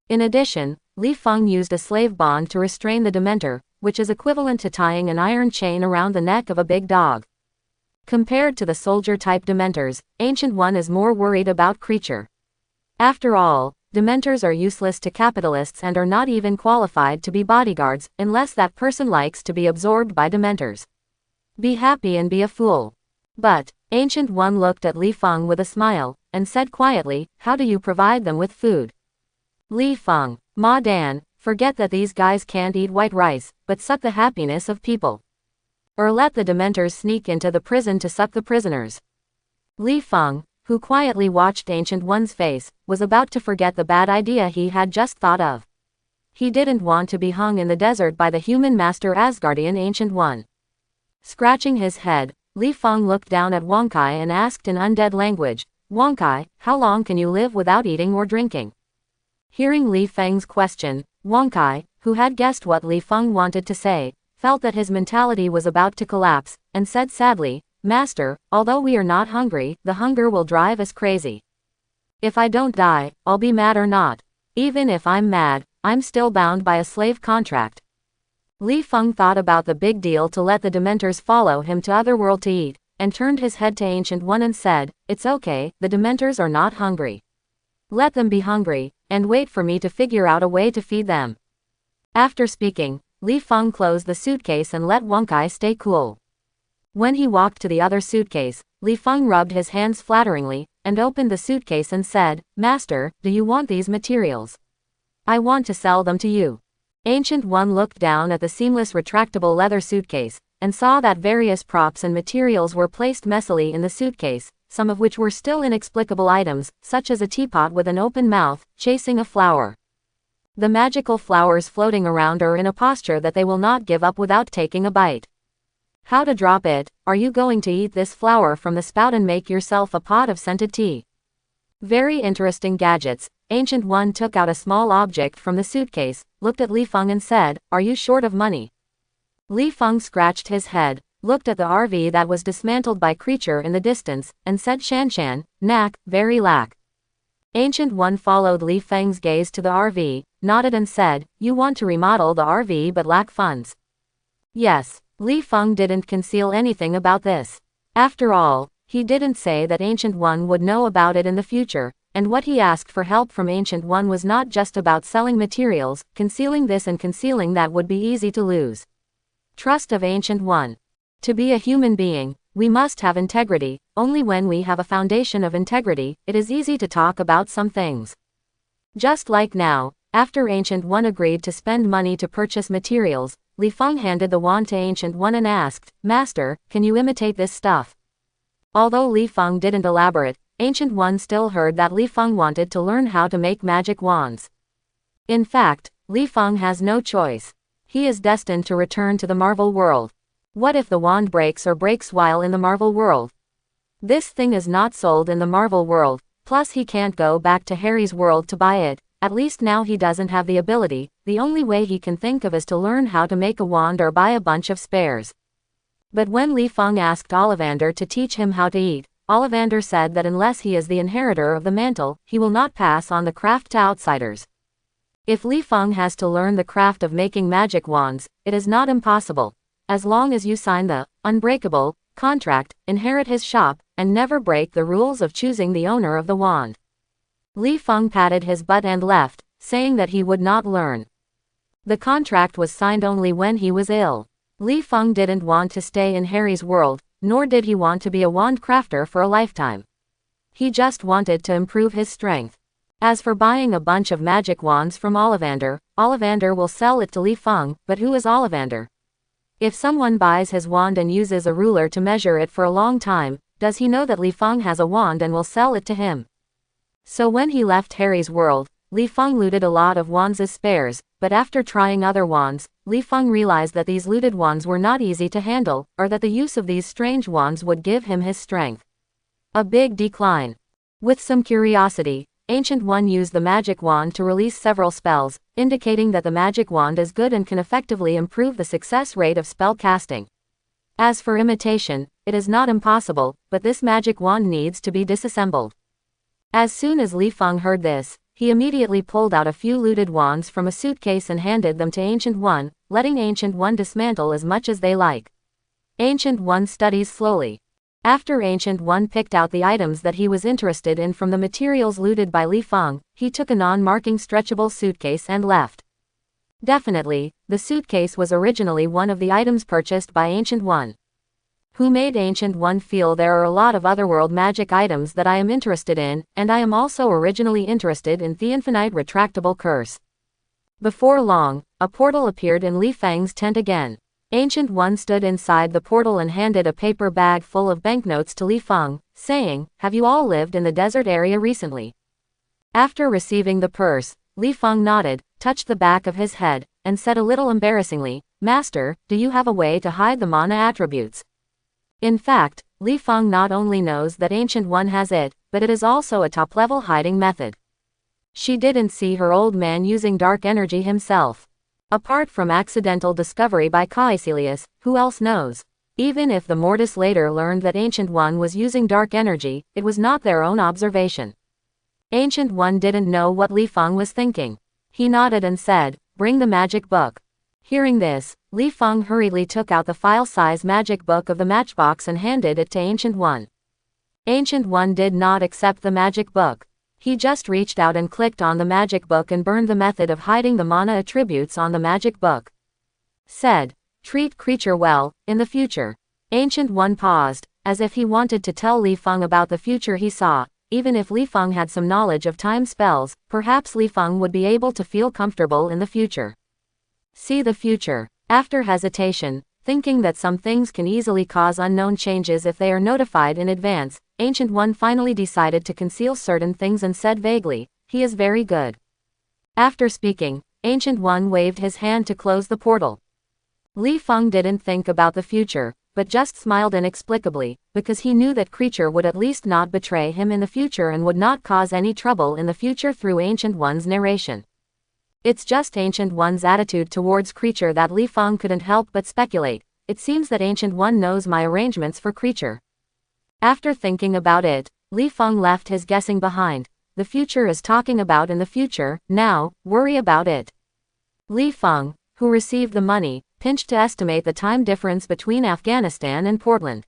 In addition, Li Feng used a slave bond to restrain the Dementor, which is equivalent to tying an iron chain around the neck of a big dog. Compared to the soldier-type Dementors, Ancient One is more worried about Creature. After all, Dementors are useless to capitalists and are not even qualified to be bodyguards, unless that person likes to be absorbed by Dementors. Be happy and be a fool. But, Ancient One looked at Li Feng with a smile, and said quietly, how do you provide them with food? Li Feng, Ma Dan, forget that these guys can't eat white rice, but suck the happiness of people. Or let the Dementors sneak into the prison to suck the prisoners. Li Feng, who quietly watched Ancient One's face, was about to forget the bad idea he had just thought of. He didn't want to be hung in the desert by the human master Asgardian Ancient One. Scratching his head, Li Feng looked down at Wang Kai and asked in undead language, Wang Kai, how long can you live without eating or drinking? Hearing Li Feng's question, Wang Kai, who had guessed what Li Feng wanted to say, felt that his mentality was about to collapse, and said sadly, "Master, although we are not hungry, the hunger will drive us crazy. If I don't die, I'll be mad or not. Even if I'm mad, I'm still bound by a slave contract." Li Feng thought about the big deal to let the Dementors follow him to Otherworld to eat, and turned his head to Ancient One and said, "It's okay, the Dementors are not hungry. Let them be hungry, and wait for me to figure out a way to feed them." After speaking, Li Feng closed the suitcase and let Wang Kai stay cool. When he walked to the other suitcase, Li Feng rubbed his hands flatteringly, and opened the suitcase and said, "Master, do you want these materials? I want to sell them to you." Ancient One looked down at the seamless retractable leather suitcase, and saw that various props and materials were placed messily in the suitcase, some of which were still inexplicable items, such as a teapot with an open mouth, chasing a flower. The magical flowers floating around are in a posture that they will not give up without taking a bite. How to drop it? Are you going to eat this flower from the spout and make yourself a pot of scented tea? Very interesting gadgets. Ancient One took out a small object from the suitcase, looked at Li Feng and said, "Are you short of money?" Li Feng scratched his head, looked at the RV that was dismantled by Creature in the distance, and said, "Shanshan, knack, very lack." Ancient One followed Li Feng's gaze to the RV, nodded and said, "You want to remodel the RV but lack funds." Yes, Li Feng didn't conceal anything about this. After all, he didn't say that Ancient One would know about it in the future, and what he asked for help from Ancient One was not just about selling materials. Concealing this and concealing that would be easy to lose. Trust of Ancient One. To be a human being, we must have integrity. Only when we have a foundation of integrity, it is easy to talk about some things. Just like now, after Ancient One agreed to spend money to purchase materials, Li Feng handed the wand to Ancient One and asked, "Master, can you imitate this stuff?" Although Li Feng didn't elaborate, Ancient One still heard that Li Feng wanted to learn how to make magic wands. In fact, Li Feng has no choice. He is destined to return to the Marvel world. What if the wand breaks or breaks while in the Marvel world? This thing is not sold in the Marvel world, plus he can't go back to Harry's world to buy it. At least now he doesn't have the ability. The only way he can think of is to learn how to make a wand or buy a bunch of spares. But when Li Feng asked Ollivander to teach him how to eat, Ollivander said that unless he is the inheritor of the mantle, he will not pass on the craft to outsiders. If Li Feng has to learn the craft of making magic wands, it is not impossible. As long as you sign the unbreakable contract, inherit his shop, and never break the rules of choosing the owner of the wand. Li Feng patted his butt and left, saying that he would not learn. The contract was signed only when he was ill. Li Feng didn't want to stay in Harry's world, nor did he want to be a wand crafter for a lifetime. He just wanted to improve his strength. As for buying a bunch of magic wands from Ollivander, Ollivander will sell it to Li Feng, but who is Ollivander? If someone buys his wand and uses a ruler to measure it for a long time, does he know that Li Feng has a wand and will sell it to him? So when he left Harry's world, Li Feng looted a lot of wands as spares, but after trying other wands, Li Feng realized that these looted wands were not easy to handle, or that the use of these strange wands would give him his strength. A big decline. With some curiosity, Ancient One used the magic wand to release several spells, indicating that the magic wand is good and can effectively improve the success rate of spell casting. As for imitation, it is not impossible, but this magic wand needs to be disassembled. As soon as Li Feng heard this, he immediately pulled out a few looted wands from a suitcase and handed them to Ancient One, letting Ancient One dismantle as much as they like. Ancient One studies slowly. After Ancient One picked out the items that he was interested in from the materials looted by Li Feng, he took a non-marking stretchable suitcase and left. Definitely, the suitcase was originally one of the items purchased by Ancient One. Who made Ancient One feel there are a lot of otherworld magic items that I am interested in, and I am also originally interested in the infinite retractable curse. Before long, a portal appeared in Li Feng's tent again. Ancient One stood inside the portal and handed a paper bag full of banknotes to Li Feng, saying, "Have you all lived in the desert area recently?" After receiving the purse, Li Feng nodded, touched the back of his head, and said a little embarrassingly, "Master, do you have a way to hide the mana attributes?" In fact, Li Feng not only knows that Ancient One has it, but it is also a top-level hiding method. She didn't see her old man using dark energy himself. Apart from accidental discovery by Caecilius, who else knows? Even if the Mortis later learned that Ancient One was using dark energy, it was not their own observation. Ancient One didn't know what Li Feng was thinking. He nodded and said, "Bring the magic book." Hearing this, Li Feng hurriedly took out the file-size magic book of the matchbox and handed it to Ancient One. Ancient One did not accept the magic book. He just reached out and clicked on the magic book and burned the method of hiding the mana attributes on the magic book. Said, "Treat creature well, in the future." Ancient One paused, as if he wanted to tell Li Feng about the future he saw. Even if Li Feng had some knowledge of time spells, perhaps Li Feng would be able to feel comfortable in the future. See the future. After hesitation, thinking that some things can easily cause unknown changes if they are notified in advance, Ancient One finally decided to conceal certain things and said vaguely, "He is very good." After speaking, Ancient One waved his hand to close the portal. Li Feng didn't think about the future, but just smiled inexplicably, because he knew that creature would at least not betray him in the future and would not cause any trouble in the future through Ancient One's narration. It's just Ancient One's attitude towards creature that Li Feng couldn't help but speculate. It seems that Ancient One knows my arrangements for creature. After thinking about it, Li Feng left his guessing behind. The future is talking about in the future, now, worry about it. Li Feng, who received the money, pinched to estimate the time difference between Afghanistan and Portland.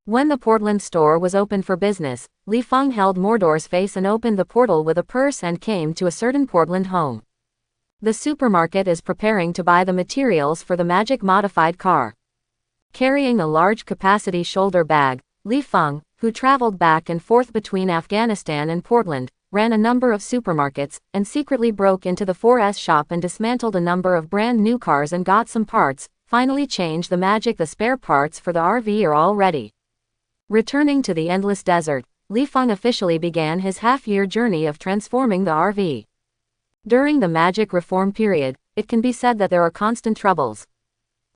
When the Portland store was open for business, Li Feng held Mordor's face and opened the portal with a purse and came to a certain Portland home. The supermarket is preparing to buy the materials for the magic-modified car. Carrying a large capacity shoulder bag, Li Feng, who traveled back and forth between Afghanistan and Portland, ran a number of supermarkets, and secretly broke into the 4S shop and dismantled a number of brand new cars and got some parts, finally changed the spare parts for the RV are all ready. Returning to the endless desert, Li Feng officially began his half-year journey of transforming the RV. During the magic reform period, it can be said that there are constant troubles.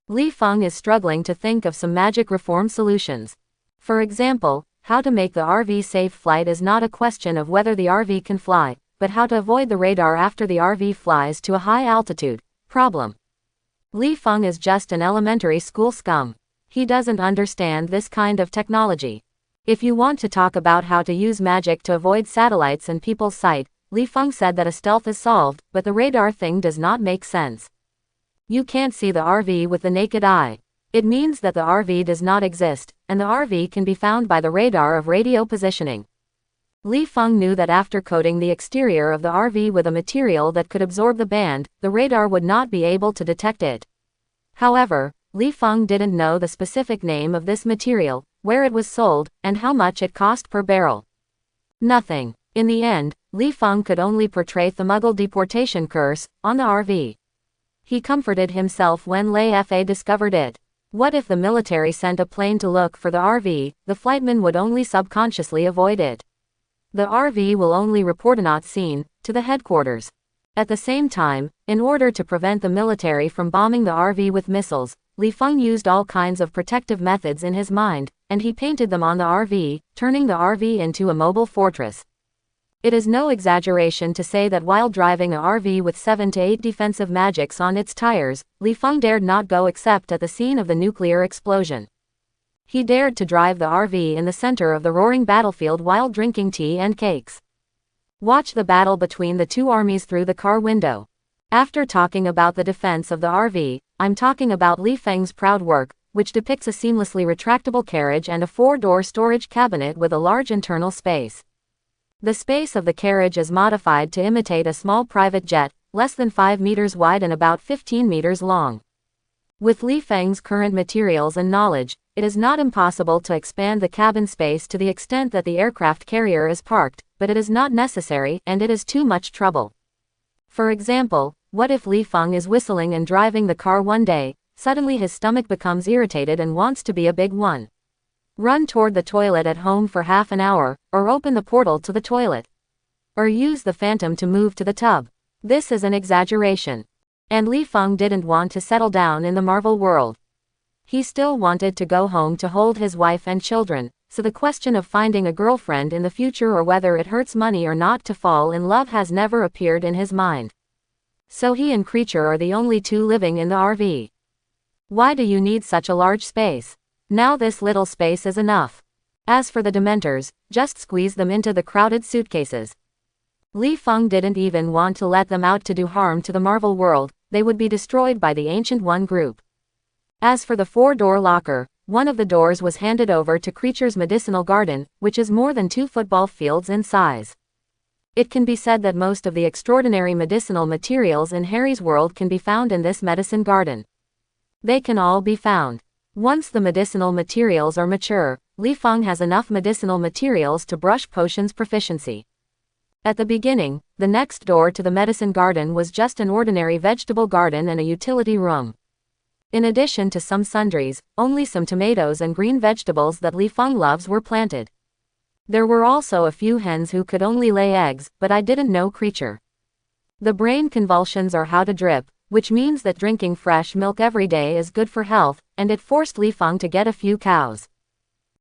Li Feng is struggling to think of some magic reform solutions. For example, how to make the RV safe flight is not a question of whether the RV can fly, but how to avoid the radar after the RV flies to a high altitude problem. Li Feng is just an elementary school scum. He doesn't understand this kind of technology. If you want to talk about how to use magic to avoid satellites and people's sight, Li Feng said that a stealth is solved, but the radar thing does not make sense. You can't see the RV with the naked eye. It means that the RV does not exist, and the RV can be found by the radar of radio positioning. Li Feng knew that after coating the exterior of the RV with a material that could absorb the band, the radar would not be able to detect it. However, Li Feng didn't know the specific name of this material, where it was sold, and how much it cost per barrel. Nothing. In the end, Li Feng could only portray the Muggle deportation curse on the RV. He comforted himself when Lei Fa discovered it. What if the military sent a plane to look for the RV, the flightman would only subconsciously avoid it. The RV will only report a not seen to the headquarters. At the same time, in order to prevent the military from bombing the RV with missiles, Li Feng used all kinds of protective methods in his mind, and he painted them on the RV, turning the RV into a mobile fortress. It is no exaggeration to say that while driving a RV with 7 to 8 defensive magics on its tires, Li Feng dared not go except at the scene of the nuclear explosion. He dared to drive the RV in the center of the roaring battlefield while drinking tea and cakes. Watch the battle between the two armies through the car window. After talking about the defense of the RV, I'm talking about Li Feng's proud work, which depicts a seamlessly retractable carriage and a 4-door storage cabinet with a large internal space. The space of the carriage is modified to imitate a small private jet, less than 5 meters wide and about 15 meters long. With Li Feng's current materials and knowledge, it is not impossible to expand the cabin space to the extent that the aircraft carrier is parked, but it is not necessary, and it is too much trouble. For example, what if Li Feng is whistling and driving the car one day, suddenly his stomach becomes irritated and wants to be a big one? Run toward the toilet at home for half an hour, or open the portal to the toilet. Or use the phantom to move to the tub. This is an exaggeration. And Li Feng didn't want to settle down in the Marvel world. He still wanted to go home to hold his wife and children, so the question of finding a girlfriend in the future or whether it hurts money or not to fall in love has never appeared in his mind. So he and Creature are the only two living in the RV. Why do you need such a large space? Now this little space is enough. As for the Dementors, just squeeze them into the crowded suitcases. Li Feng didn't even want to let them out to do harm to the Marvel world, they would be destroyed by the Ancient One group. As for the 4-door locker, one of the doors was handed over to Creature's medicinal garden, which is more than 2 football fields in size. It can be said that most of the extraordinary medicinal materials in Harry's world can be found in this medicine garden. They can all be found. Once the medicinal materials are mature, Li Feng has enough medicinal materials to brush potions proficiency. At the beginning, the next door to the medicine garden was just an ordinary vegetable garden and a utility room. In addition to some sundries, only some tomatoes and green vegetables that Li Feng loves were planted. There were also a few hens who could only lay eggs, but I didn't know Creature. The brain convulsions are how to drip, which means that drinking fresh milk every day is good for health, and it forced Li Feng to get a few cows.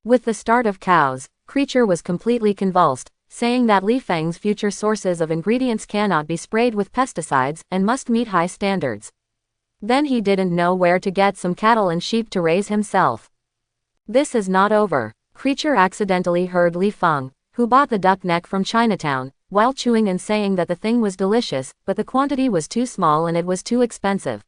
With the start of cows, Creature was completely convulsed, saying that Li Feng's future sources of ingredients cannot be sprayed with pesticides and must meet high standards. Then he didn't know where to get some cattle and sheep to raise himself. This is not over. Creature accidentally heard Li Feng, who bought the duck neck from Chinatown, while chewing and saying that the thing was delicious, but the quantity was too small and it was too expensive.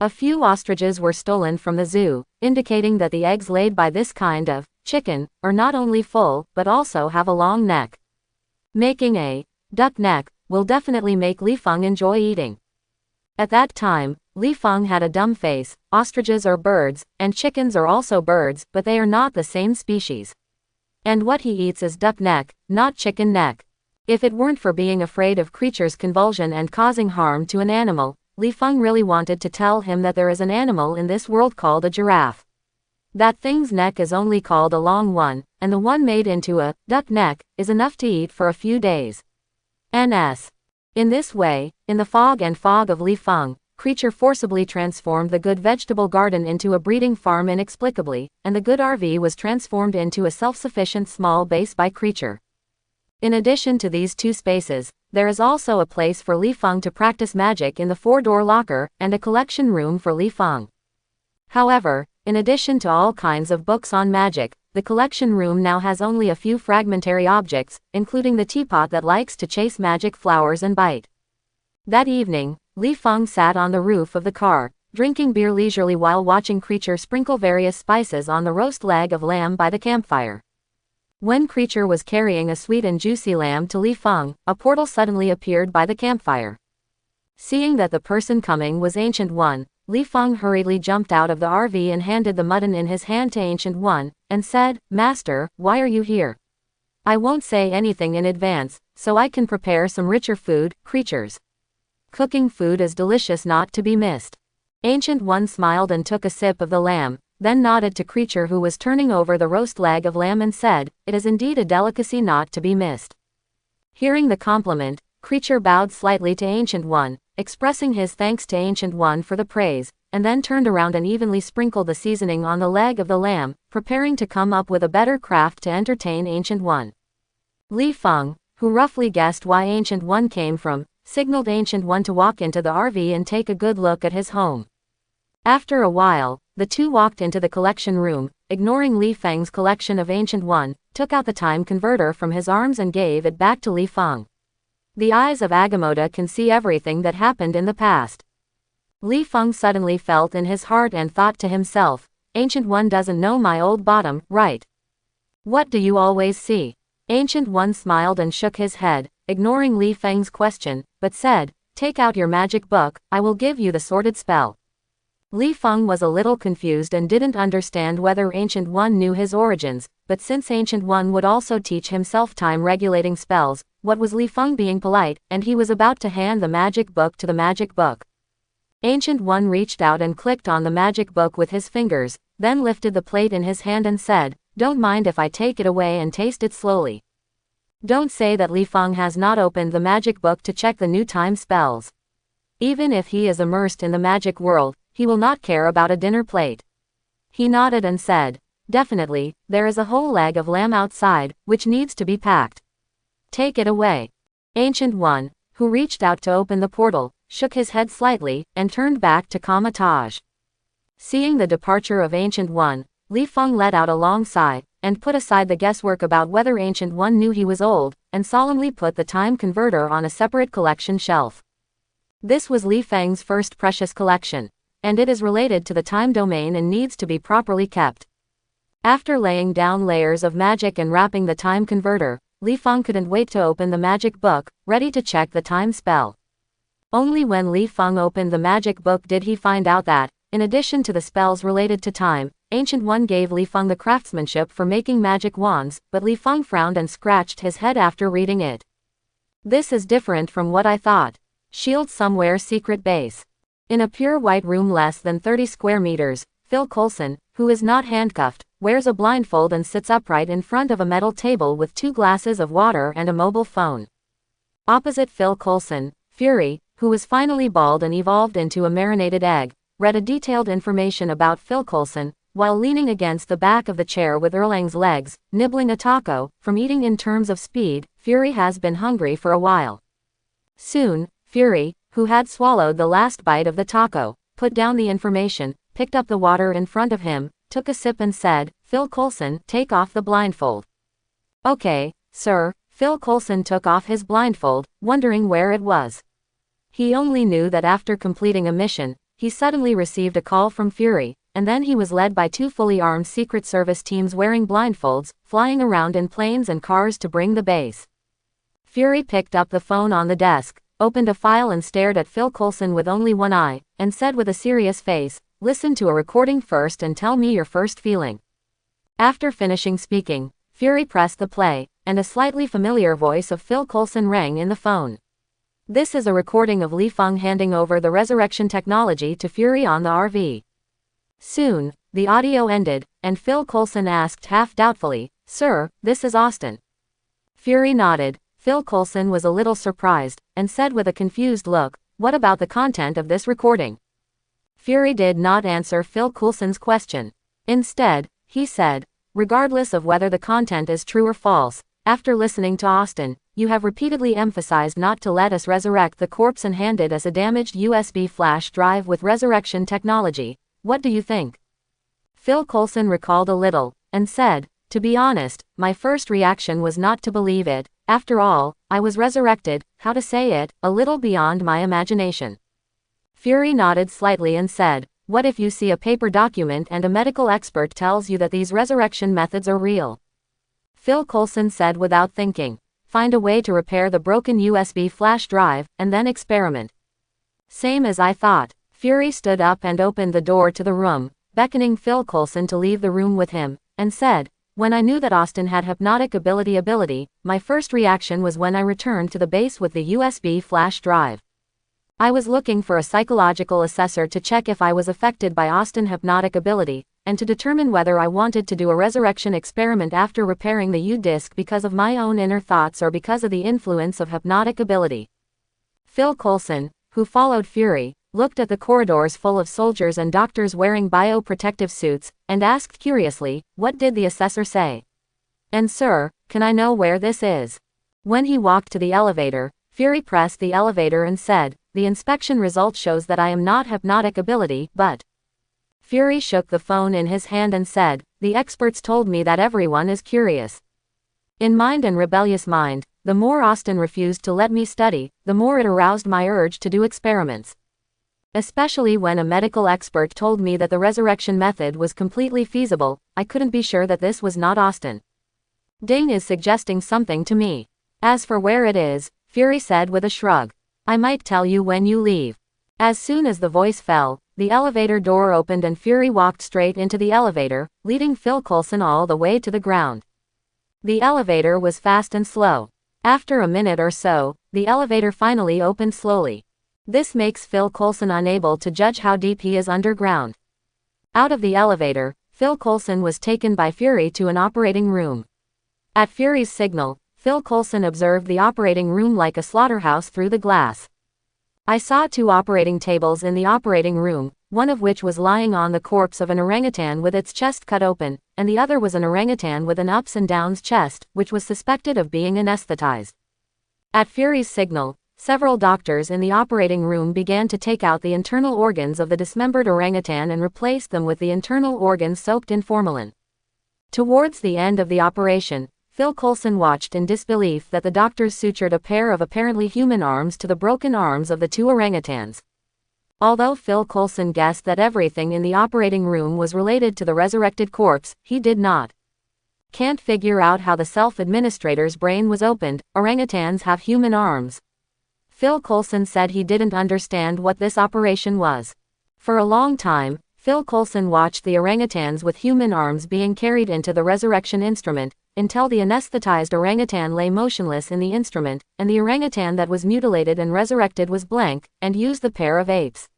A few ostriches were stolen from the zoo, indicating that the eggs laid by this kind of chicken are not only full, but also have a long neck. Making a duck neck will definitely make Li Feng enjoy eating. At that time, Li Feng had a dumb face. Ostriches are birds, and chickens are also birds, but they are not the same species. And what he eats is duck neck, not chicken neck. If it weren't for being afraid of Creature's convulsion and causing harm to an animal, Li Feng really wanted to tell him that there is an animal in this world called a giraffe. That thing's neck is only called a long one, and the one made into a duck neck is enough to eat for a few days. NS. In this way, in the fog of Li Feng, Creature forcibly transformed the good vegetable garden into a breeding farm inexplicably, and the good RV was transformed into a self-sufficient small base by Creature. In addition to these two spaces, there is also a place for Li Feng to practice magic in the 4-door locker, and a collection room for Li Feng. However, in addition to all kinds of books on magic, the collection room now has only a few fragmentary objects, including the teapot that likes to chase magic flowers and bite. That evening, Li Feng sat on the roof of the car, drinking beer leisurely while watching Creature sprinkle various spices on the roast leg of lamb by the campfire. When Creature was carrying a sweet and juicy lamb to Li Feng, a portal suddenly appeared by the campfire. Seeing that the person coming was Ancient One, Li Feng hurriedly jumped out of the RV and handed the mutton in his hand to Ancient One, and said, "Master, why are you here? I won't say anything in advance, so I can prepare some richer food, Creatures. Cooking food is delicious not to be missed." Ancient One smiled and took a sip of the lamb, then nodded to Creature who was turning over the roast leg of lamb and said, "It is indeed a delicacy not to be missed." Hearing the compliment, Creature bowed slightly to Ancient One, expressing his thanks to Ancient One for the praise, and then turned around and evenly sprinkled the seasoning on the leg of the lamb, preparing to come up with a better craft to entertain Ancient One. Li Feng, who roughly guessed why Ancient One came from, signaled Ancient One to walk into the RV and take a good look at his home. After a while, the two walked into the collection room, ignoring Li Feng's collection of Ancient One, took out the time converter from his arms and gave it back to Li Feng. The eyes of Agamotto can see everything that happened in the past. Li Feng suddenly felt in his heart and thought to himself, Ancient One doesn't know my old bottom, right? What do you always see? Ancient One smiled and shook his head, ignoring Li Feng's question, but said, "Take out your magic book, I will give you the sorted spell." Li Feng was a little confused and didn't understand whether Ancient One knew his origins, but since Ancient One would also teach himself time-regulating spells, what was Li Feng being polite, and he was about to hand the magic book to the magic book. Ancient One reached out and clicked on the magic book with his fingers, then lifted the plate in his hand and said, "Don't mind if I take it away and taste it slowly." Don't say that Li Feng has not opened the magic book to check the new time spells. Even if he is immersed in the magic world, he will not care about a dinner plate. He nodded and said, "Definitely, there is a whole leg of lamb outside, which needs to be packed. Take it away." Ancient One, who reached out to open the portal, shook his head slightly, and turned back to Kamatage. Seeing the departure of Ancient One, Li Feng let out a long sigh, and put aside the guesswork about whether Ancient One knew he was old, and solemnly put the time converter on a separate collection shelf. This was Li Feng's first precious collection, and it is related to the time domain and needs to be properly kept. After laying down layers of magic and wrapping the time converter, Li Feng couldn't wait to open the magic book, ready to check the time spell. Only when Li Feng opened the magic book did he find out that, in addition to the spells related to time, Ancient One gave Li Feng the craftsmanship for making magic wands, but Li Feng frowned and scratched his head after reading it. This is different from what I thought. Shield Somewhere Secret Base. In a pure white room less than 30 square meters, Phil Coulson, who is not handcuffed, wears a blindfold and sits upright in front of a metal table with 2 glasses of water and a mobile phone. Opposite Phil Coulson, Fury, who was finally bald and evolved into a marinated egg, read a detailed information about Phil Coulson, while leaning against the back of the chair with Erlang's legs, nibbling a taco. From eating in terms of speed, Fury has been hungry for a while. Soon, Fury, who had swallowed the last bite of the taco, put down the information, picked up the water in front of him, took a sip and said, "Phil Coulson, take off the blindfold." "Okay, sir." Phil Coulson took off his blindfold, wondering where it was. He only knew that after completing a mission, he suddenly received a call from Fury, and then he was led by 2 fully armed Secret Service teams wearing blindfolds, flying around in planes and cars to bring the base. Fury picked up the phone on the desk, opened a file and stared at Phil Coulson with only one eye, and said with a serious face, "Listen to a recording first and tell me your first feeling." After finishing speaking, Fury pressed the play, and a slightly familiar voice of Phil Coulson rang in the phone. This is a recording of Li Feng handing over the resurrection technology to Fury on the RV. Soon, the audio ended, and Phil Coulson asked half doubtfully, "Sir, this is Austin." Fury nodded. Phil Coulson was a little surprised, and said with a confused look, "What about the content of this recording?" Fury did not answer Phil Coulson's question. Instead, he said, "Regardless of whether the content is true or false, after listening to Austin, you have repeatedly emphasized not to let us resurrect the corpse and handed us a damaged USB flash drive with resurrection technology. What do you think?" Phil Coulson recalled a little, and said, "To be honest, my first reaction was not to believe it. After all, I was resurrected, how to say it, a little beyond my imagination." Fury nodded slightly and said, "What if you see a paper document and a medical expert tells you that these resurrection methods are real?" Phil Coulson said without thinking, "Find a way to repair the broken USB flash drive, and then experiment." "Same as I thought." Fury stood up and opened the door to the room, beckoning Phil Coulson to leave the room with him, and said, "When I knew that Austin had hypnotic ability, my first reaction was when I returned to the base with the USB flash drive. I was looking for a psychological assessor to check if I was affected by Austin hypnotic ability, and to determine whether I wanted to do a resurrection experiment after repairing the U-disc because of my own inner thoughts or because of the influence of hypnotic ability." Phil Coulson, who followed Fury, looked at the corridors full of soldiers and doctors wearing bioprotective suits, and asked curiously, "What did the assessor say? And sir, can I know where this is?" When he walked to the elevator, Fury pressed the elevator and said, "The inspection result shows that I am not hypnotic ability, but..." Fury shook the phone in his hand and said, "The experts told me that everyone is curious. In mind and rebellious mind, the more Austin refused to let me study, the more it aroused my urge to do experiments. Especially when a medical expert told me that the resurrection method was completely feasible, I couldn't be sure that this was not Austin. Ding is suggesting something to me. As for where it is," Fury said with a shrug, "I might tell you when you leave." As soon as the voice fell, the elevator door opened and Fury walked straight into the elevator, leading Phil Coulson all the way to the ground. The elevator was fast and slow. After a minute or so, the elevator finally opened slowly. This makes Phil Coulson unable to judge how deep he is underground. Out of the elevator, Phil Coulson was taken by Fury to an operating room. At Fury's signal, Phil Coulson observed the operating room like a slaughterhouse through the glass. "I saw 2 operating tables in the operating room, one of which was lying on the corpse of an orangutan with its chest cut open, and the other was an orangutan with an ups and downs chest, which was suspected of being anesthetized." At Fury's signal, several doctors in the operating room began to take out the internal organs of the dismembered orangutan and replace them with the internal organs soaked in formalin. Towards the end of the operation, Phil Coulson watched in disbelief that the doctors sutured a pair of apparently human arms to the broken arms of the two orangutans. Although Phil Coulson guessed that everything in the operating room was related to the resurrected corpse, he did not. Can't figure out how the self-administrator's brain was opened. Orangutans have human arms. Phil Coulson said he didn't understand what this operation was. For a long time, Phil Coulson watched the orangutans with human arms being carried into the resurrection instrument, until the anesthetized orangutan lay motionless in the instrument, and the orangutan that was mutilated and resurrected was blank, and used the pair of apes.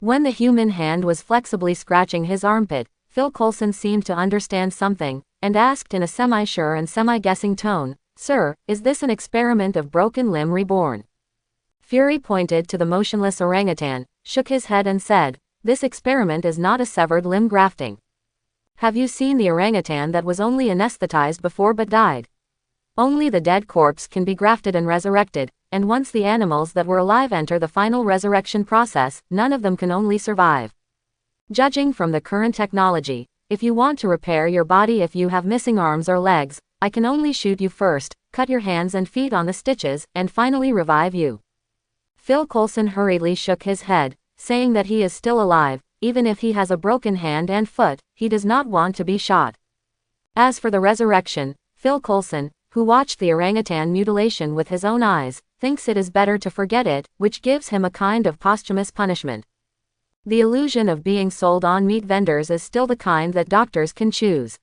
When the human hand was flexibly scratching his armpit, Phil Coulson seemed to understand something, and asked in a semi-sure and semi-guessing tone, "Sir, is this an experiment of broken limb reborn?" Fury pointed to the motionless orangutan, shook his head and said, "This experiment is not a severed limb grafting. Have you seen the orangutan that was only anesthetized before but died? Only the dead corpse can be grafted and resurrected, and once the animals that were alive enter the final resurrection process, none of them can only survive. Judging from the current technology, if you want to repair your body if you have missing arms or legs, I can only shoot you first, cut your hands and feet on the stitches, and finally revive you." Phil Coulson hurriedly shook his head, saying that he is still alive, even if he has a broken hand and foot, he does not want to be shot. As for the resurrection, Phil Coulson, who watched the orangutan mutilation with his own eyes, thinks it is better to forget it, which gives him a kind of posthumous punishment. The illusion of being sold on meat vendors is still the kind that doctors can choose.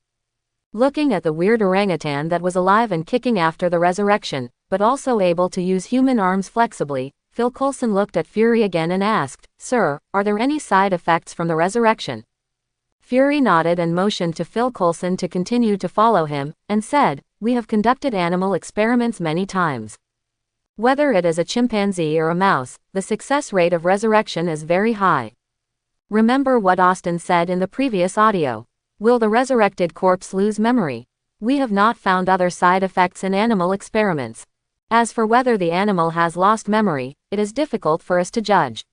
Looking at the weird orangutan that was alive and kicking after the resurrection, but also able to use human arms flexibly, Phil Coulson looked at Fury again and asked, "Sir, are there any side effects from the resurrection?" Fury nodded and motioned to Phil Coulson to continue to follow him, and said, "We have conducted animal experiments many times. Whether it is a chimpanzee or a mouse, the success rate of resurrection is very high. Remember what Austin said in the previous audio. Will the resurrected corpse lose memory? We have not found other side effects in animal experiments. As for whether the animal has lost memory, it is difficult for us to judge."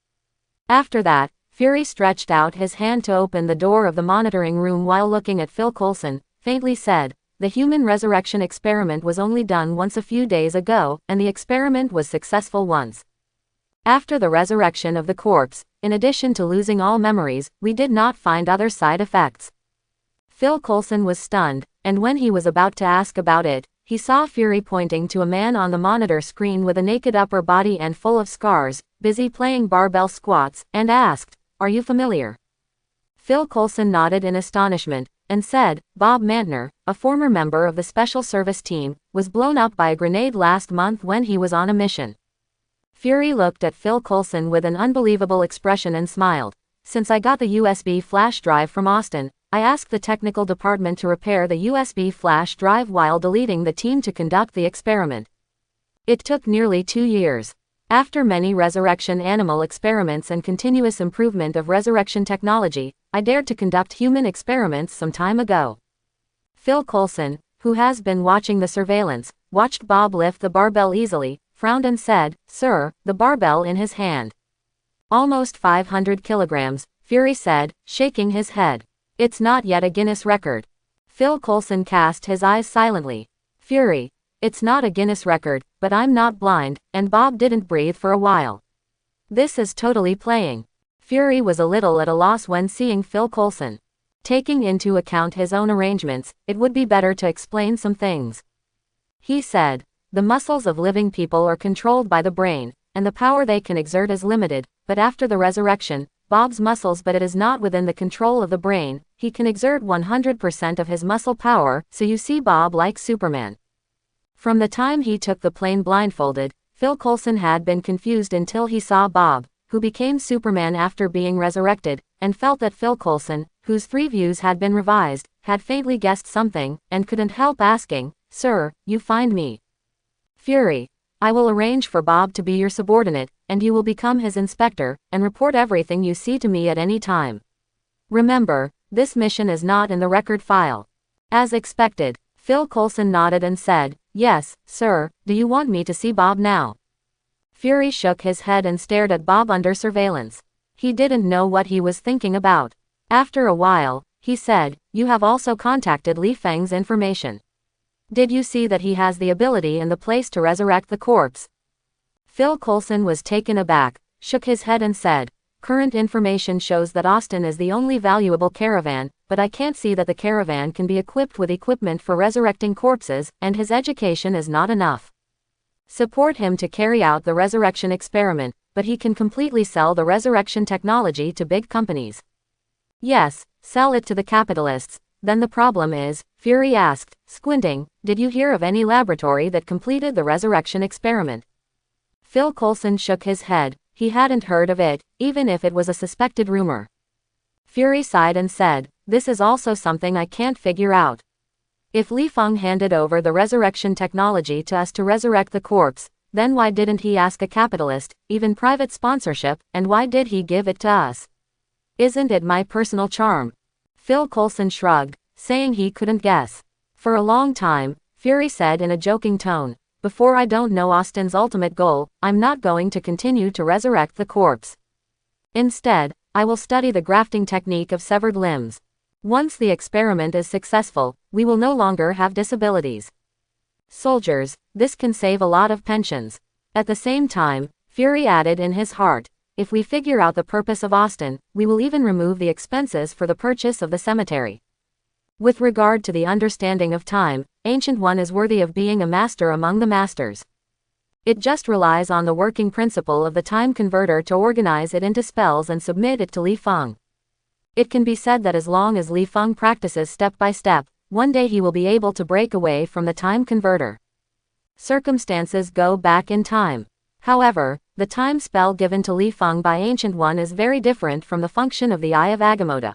After that, Fury stretched out his hand to open the door of the monitoring room while looking at Phil Coulson, faintly said, "The human resurrection experiment was only done once a few days ago, and the experiment was successful once. After the resurrection of the corpse, in addition to losing all memories, we did not find other side effects." Phil Coulson was stunned, and when he was about to ask about it, he saw Fury pointing to a man on the monitor screen with a naked upper body and full of scars, busy playing barbell squats, and asked, "Are you familiar?" Phil Coulson nodded in astonishment, and said, "Bob Mantner, a former member of the Special Service Team, was blown up by a grenade last month when he was on a mission." Fury looked at Phil Coulson with an unbelievable expression and smiled. "Since I got the USB flash drive from Austin, I asked the technical department to repair the USB flash drive while deleting the team to conduct the experiment. It took nearly 2 years. After many resurrection animal experiments and continuous improvement of resurrection technology, I dared to conduct human experiments some time ago." Phil Coulson, who has been watching the surveillance, watched Bob lift the barbell easily, frowned and said, "Sir," the barbell in his hand. "Almost 500 kilograms, Fury said, shaking his head. "It's not yet a Guinness record." Phil Coulson cast his eyes silently. "Fury, it's not a Guinness record, but I'm not blind," and Bob didn't breathe for a while. "This is totally playing." Fury was a little at a loss when seeing Phil Coulson. Taking into account his own arrangements, it would be better to explain some things. He said, "The muscles of living people are controlled by the brain, and the power they can exert is limited, but after the resurrection, Bob's muscles, but it is not within the control of the brain, he can exert 100% of his muscle power, so you see Bob like Superman." From the time he took the plane blindfolded, Phil Coulson had been confused until he saw Bob, who became Superman after being resurrected, and felt that Phil Coulson, whose 3 views had been revised, had faintly guessed something, and couldn't help asking, "Sir, you find me?" "Fury, I will arrange for Bob to be your subordinate, and you will become his inspector, and report everything you see to me at any time. Remember, this mission is not in the record file." As expected, Phil Coulson nodded and said, "Yes, sir, do you want me to see Bob now?" Fury shook his head and stared at Bob under surveillance. He didn't know what he was thinking about. After a while, he said, "You have also contacted Li Feng's information. Did you see that he has the ability and the place to resurrect the corpse?" Phil Coulson was taken aback, shook his head and said, "Current information shows that Austin is the only valuable caravan, but I can't see that the caravan can be equipped with equipment for resurrecting corpses, and his education is not enough. Support him to carry out the resurrection experiment, but he can completely sell the resurrection technology to big companies." "Yes, sell it to the capitalists, then the problem is," Fury asked, squinting, "did you hear of any laboratory that completed the resurrection experiment?" Phil Coulson shook his head. He hadn't heard of it, even if it was a suspected rumor. Fury sighed and said, "This is also something I can't figure out. If Li Feng handed over the resurrection technology to us to resurrect the corpse, then why didn't he ask a capitalist, even private sponsorship, and why did he give it to us? Isn't it my personal charm?" Phil Coulson shrugged, saying he couldn't guess. For a long time, Fury said in a joking tone, "Before I don't know Austin's ultimate goal, I'm not going to continue to resurrect the corpse. Instead, I will study the grafting technique of severed limbs. Once the experiment is successful, we will no longer have disabilities. Soldiers, this can save a lot of pensions." At the same time, Fury added in his heart, "If we figure out the purpose of Austin, we will even remove the expenses for the purchase of the cemetery. With regard to the understanding of time, Ancient One is worthy of being a master among the masters. It just relies on the working principle of the time converter to organize it into spells and submit it to Li Feng. It can be said that as long as Li Feng practices step by step, one day he will be able to break away from the time converter. Circumstances go back in time. However, the time spell given to Li Feng by Ancient One is very different from the function of the Eye of Agamotto.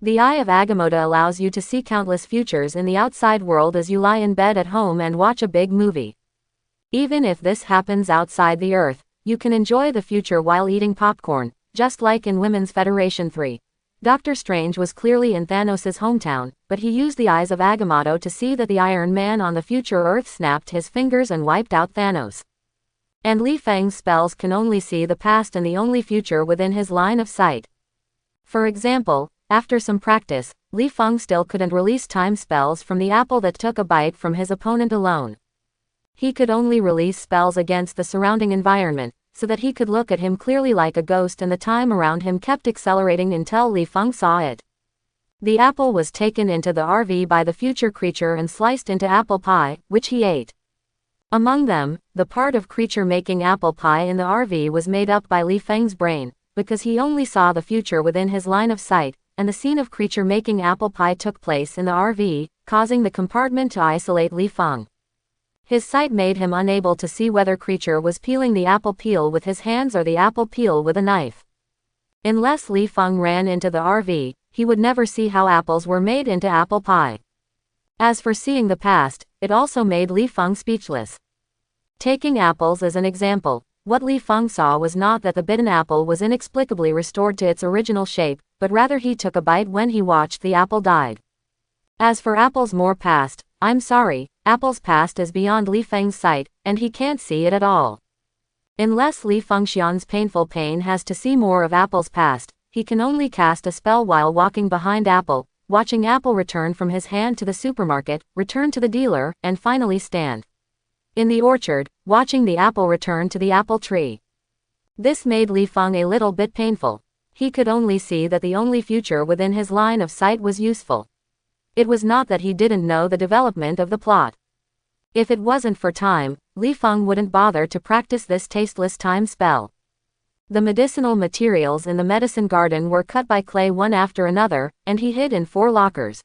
The Eye of Agamotto allows you to see countless futures in the outside world as you lie in bed at home and watch a big movie. Even if this happens outside the Earth, you can enjoy the future while eating popcorn, just like in Women's Federation 3. Doctor Strange was clearly in Thanos' hometown, but he used the Eyes of Agamotto to see that the Iron Man on the future Earth snapped his fingers and wiped out Thanos. And Li Feng's spells can only see the past and the only future within his line of sight. For example, after some practice, Li Feng still couldn't release time spells from the apple that took a bite from his opponent alone. He could only release spells against the surrounding environment, so that he could look at him clearly like a ghost, and the time around him kept accelerating until Li Feng saw it. The apple was taken into the RV by the future creature and sliced into apple pie, which he ate. Among them, the part of creature making apple pie in the RV was made up by Li Feng's brain, because he only saw the future within his line of sight, and the scene of creature making apple pie took place in the RV, causing the compartment to isolate Li Feng. His sight made him unable to see whether creature was peeling the apple peel with his hands or the apple peel with a knife. Unless Li Feng ran into the RV, he would never see how apples were made into apple pie. As for seeing the past, it also made Li Feng speechless. Taking apples as an example, what Li Feng saw was not that the bitten apple was inexplicably restored to its original shape, but rather he took a bite when he watched the apple died. As for apples more past, I'm sorry, apple's past is beyond Li Feng's sight, and he can't see it at all. Unless Li Fengxian's painful pain has to see more of apple's past, he can only cast a spell while walking behind apple, watching apple return from his hand to the supermarket, return to the dealer, and finally stand in the orchard, watching the apple return to the apple tree. This made Li Feng a little bit painful. He could only see that the only future within his line of sight was useful. It was not that he didn't know the development of the plot. If it wasn't for time, Li Feng wouldn't bother to practice this tasteless time spell. The medicinal materials in the medicine garden were cut by Clay one after another, and he hid in 4 lockers.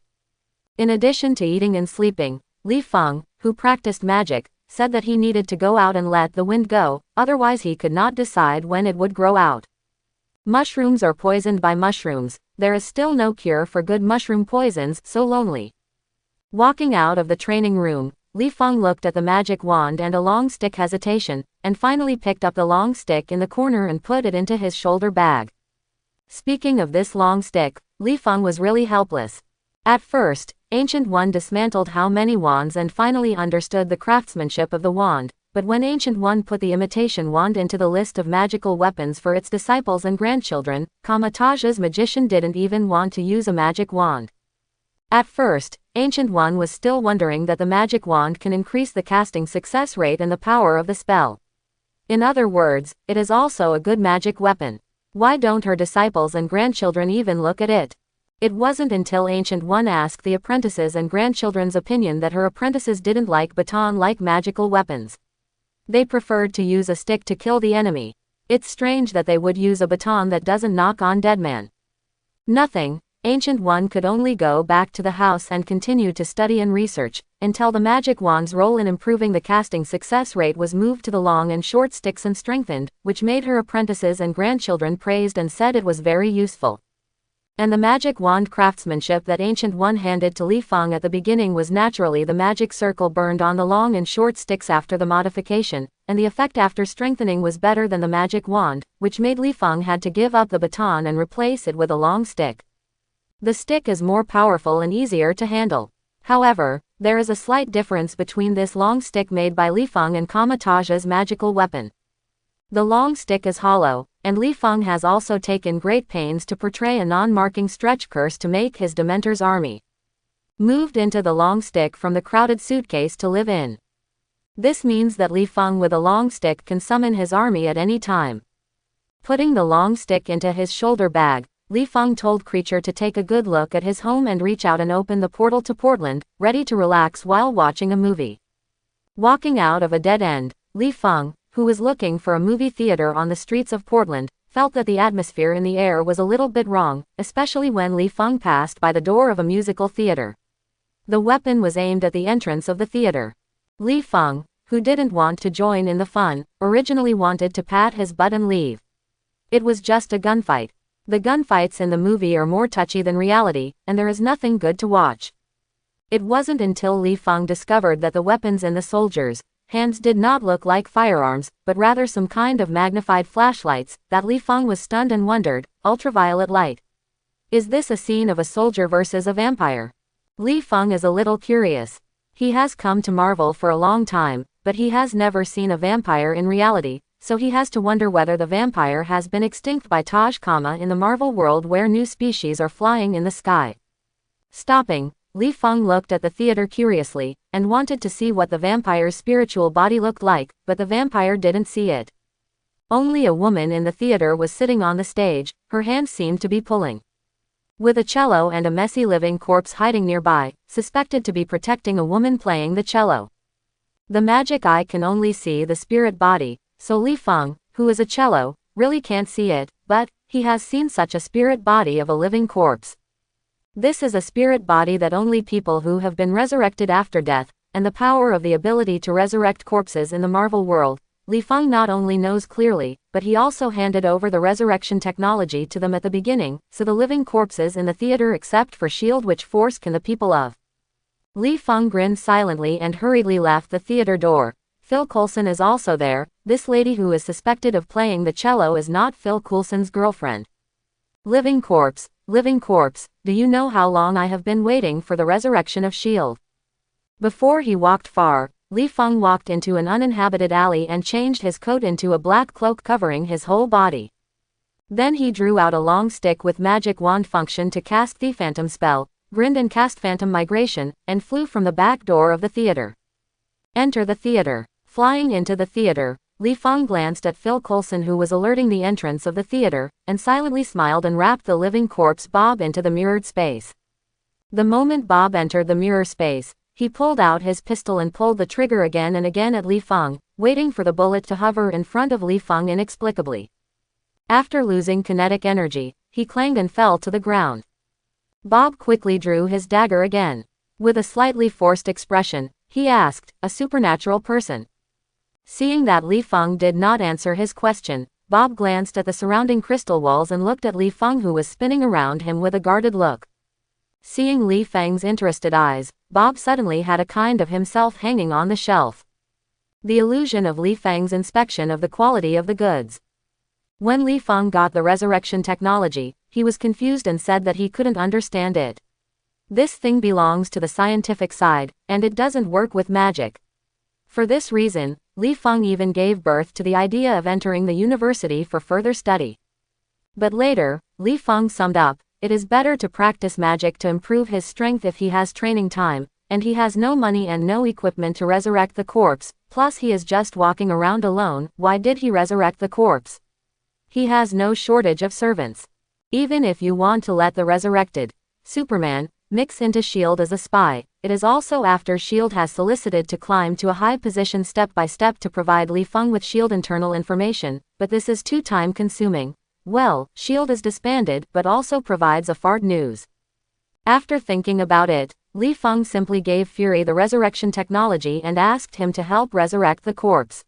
In addition to eating and sleeping, Li Feng, who practiced magic, said that he needed to go out and let the wind go, otherwise he could not decide when it would grow out. Mushrooms are poisoned by mushrooms. There is still no cure for good mushroom poisons, so lonely. Walking out of the training room, Li Feng looked at the magic wand and a long stick hesitation, and finally picked up the long stick in the corner and put it into his shoulder bag. Speaking of this long stick, Li Feng was really helpless. At first, Ancient One dismantled how many wands and finally understood the craftsmanship of the wand, but when Ancient One put the imitation wand into the list of magical weapons for its disciples and grandchildren, Kamataja's magician didn't even want to use a magic wand. At first, Ancient One was still wondering that the magic wand can increase the casting success rate and the power of the spell. In other words, it is also a good magic weapon. Why don't her disciples and grandchildren even look at it? It wasn't until Ancient One asked the apprentices and grandchildren's opinion that her apprentices didn't like baton-like magical weapons. They preferred to use a stick to kill the enemy. It's strange that they would use a baton that doesn't knock on dead man. Nothing. Ancient One could only go back to the house and continue to study and research, until the magic wand's role in improving the casting success rate was moved to the long and short sticks and strengthened, which made her apprentices and grandchildren praised and said it was very useful. And the magic wand craftsmanship that Ancient One handed to Li Feng at the beginning was naturally the magic circle burned on the long and short sticks after the modification, and the effect after strengthening was better than the magic wand, which made Li Feng had to give up the baton and replace it with a long stick. The stick is more powerful and easier to handle. However, there is a slight difference between this long stick made by Li Feng and Kamataja's magical weapon. The long stick is hollow, and Li Feng has also taken great pains to portray a non-marking stretch curse to make his Dementor's army moved into the long stick from the crowded suitcase to live in. This means that Li Feng with a long stick can summon his army at any time. Putting the long stick into his shoulder bag, Li Feng told Creature to take a good look at his home and reach out and open the portal to Portland, ready to relax while watching a movie. Walking out of a dead end, Li Feng, who was looking for a movie theater on the streets of Portland, felt that the atmosphere in the air was a little bit wrong, especially when Li Feng passed by the door of a musical theater. The weapon was aimed at the entrance of the theater. Li Feng, who didn't want to join in the fun, originally wanted to pat his butt and leave. It was just a gunfight. The gunfights in the movie are more touchy than reality, and there is nothing good to watch. It wasn't until Li Feng discovered that the weapons in the soldiers' hands did not look like firearms, but rather some kind of magnified flashlights, that Li Feng was stunned and wondered, ultraviolet light. Is this a scene of a soldier versus a vampire? Li Feng is a little curious. He has come to Marvel for a long time, but he has never seen a vampire in reality, so he has to wonder whether the vampire has been extinct by Taj Kama in the Marvel world where new species are flying in the sky. Stopping, Li Feng looked at the theater curiously, and wanted to see what the vampire's spiritual body looked like, but the vampire didn't see it. Only a woman in the theater was sitting on the stage, her hands seemed to be pulling. With a cello and a messy living corpse hiding nearby, suspected to be protecting a woman playing the cello. The magic eye can only see the spirit body, so Li Feng, who is a cello, really can't see it, but he has seen such a spirit body of a living corpse. This is a spirit body that only people who have been resurrected after death, and the power of the ability to resurrect corpses in the Marvel world, Li Feng not only knows clearly, but he also handed over the resurrection technology to them at the beginning, so the living corpses in the theater except for S.H.I.E.L.D. which force can the people of. Li Feng grinned silently and hurriedly left the theater door. Phil Coulson is also there. This lady who is suspected of playing the cello is not Phil Coulson's girlfriend. Living corpse, do you know how long I have been waiting for the resurrection of S.H.I.E.L.D.? Before he walked far, Li Feng walked into an uninhabited alley and changed his coat into a black cloak covering his whole body. Then he drew out a long stick with magic wand function to cast the phantom spell, grinned and cast phantom migration, and flew from the back door of the theater. Enter the theater. Flying into the theater, Li Feng glanced at Phil Coulson who was alerting the entrance of the theater, and silently smiled and wrapped the living corpse Bob into the mirrored space. The moment Bob entered the mirror space, he pulled out his pistol and pulled the trigger again and again at Li Feng, waiting for the bullet to hover in front of Li Feng inexplicably. After losing kinetic energy, he clanged and fell to the ground. Bob quickly drew his dagger again. With a slightly forced expression, he asked, "A supernatural person?" Seeing that Li Feng did not answer his question, Bob glanced at the surrounding crystal walls and looked at Li Feng who was spinning around him with a guarded look. Seeing Li Feng's interested eyes, Bob suddenly had a kind of himself hanging on the shelf. The illusion of Li Feng's inspection of the quality of the goods. When Li Feng got the resurrection technology, he was confused and said that he couldn't understand it. This thing belongs to the scientific side, and it doesn't work with magic. For this reason, Li Feng even gave birth to the idea of entering the university for further study. But later, Li Feng summed up, it is better to practice magic to improve his strength if he has training time, and he has no money and no equipment to resurrect the corpse, plus he is just walking around alone. Why did he resurrect the corpse? He has no shortage of servants. Even if you want to let the resurrected Superman mix into S.H.I.E.L.D. as a spy, it is also after S.H.I.E.L.D. has solicited to climb to a high position step by step to provide Li Feng with S.H.I.E.L.D. internal information, but this is too time consuming. Well, S.H.I.E.L.D. is disbanded but also provides a fart news. After thinking about it, Li Feng simply gave Fury the resurrection technology and asked him to help resurrect the corpse.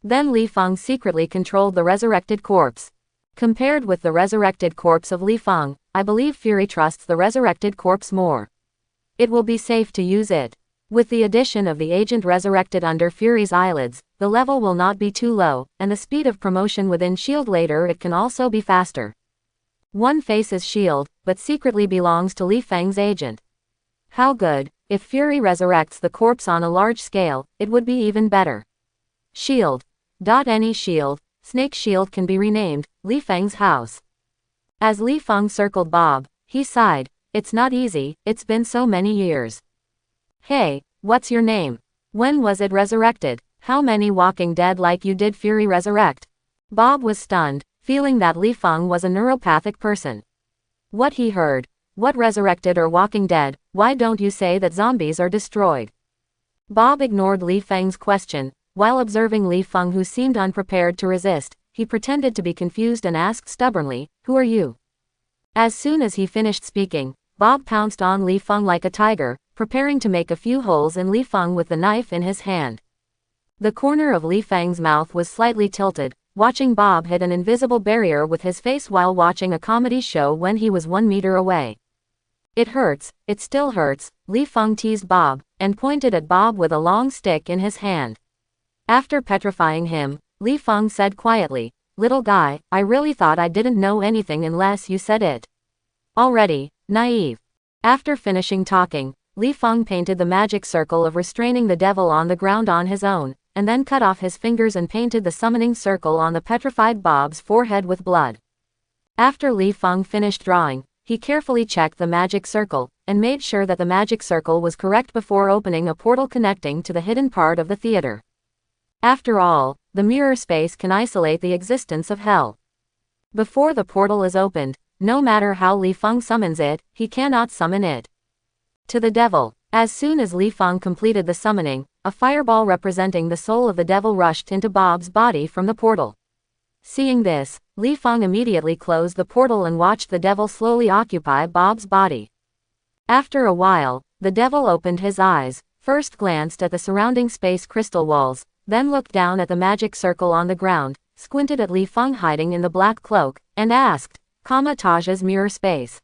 Then Li Feng secretly controlled the resurrected corpse. Compared with the resurrected corpse of Li Feng, I believe Fury trusts the resurrected corpse more. It will be safe to use it. With the addition of the agent resurrected under Fury's eyelids, the level will not be too low, and the speed of promotion within S.H.I.E.L.D. later it can also be faster. One face is S.H.I.E.L.D., but secretly belongs to Li Feng's agent. How good. If Fury resurrects the corpse on a large scale, it would be even better. S.H.I.E.L.D. Any S.H.I.E.L.D. Snake S.H.I.E.L.D. can be renamed Li Feng's house. As Li Feng circled Bob, he sighed, it's not easy, it's been so many years. Hey, what's your name? When was it resurrected? How many Walking Dead like you did Fury resurrect? Bob was stunned, feeling that Li Feng was a neuropathic person. What he heard. What resurrected or Walking Dead? Why don't you say that zombies are destroyed? Bob ignored Li Feng's question. While observing Li Feng, who seemed unprepared to resist, he pretended to be confused and asked stubbornly, who are you? As soon as he finished speaking, Bob pounced on Li Feng like a tiger, preparing to make a few holes in Li Feng with the knife in his hand. The corner of Li Feng's mouth was slightly tilted, watching Bob hit an invisible barrier with his face while watching a comedy show when he was 1 meter away. It hurts, it still hurts, Li Feng teased Bob, and pointed at Bob with a long stick in his hand. After petrifying him, Li Feng said quietly, little guy, I really thought I didn't know anything unless you said it. Already, naive. After finishing talking, Li Feng painted the magic circle of restraining the devil on the ground on his own, and then cut off his fingers and painted the summoning circle on the petrified Bob's forehead with blood. After Li Feng finished drawing, he carefully checked the magic circle, and made sure that the magic circle was correct before opening a portal connecting to the hidden part of the theater. After all, the mirror space can isolate the existence of hell. Before the portal is opened, no matter how Li Feng summons it, he cannot summon it. To the devil. As soon as Li Feng completed the summoning, a fireball representing the soul of the devil rushed into Bob's body from the portal. Seeing this, Li Feng immediately closed the portal and watched the devil slowly occupy Bob's body. After a while, the devil opened his eyes, first glanced at the surrounding space crystal walls, then looked down at the magic circle on the ground, squinted at Li Feng hiding in the black cloak, and asked, Kamataja's mirror space.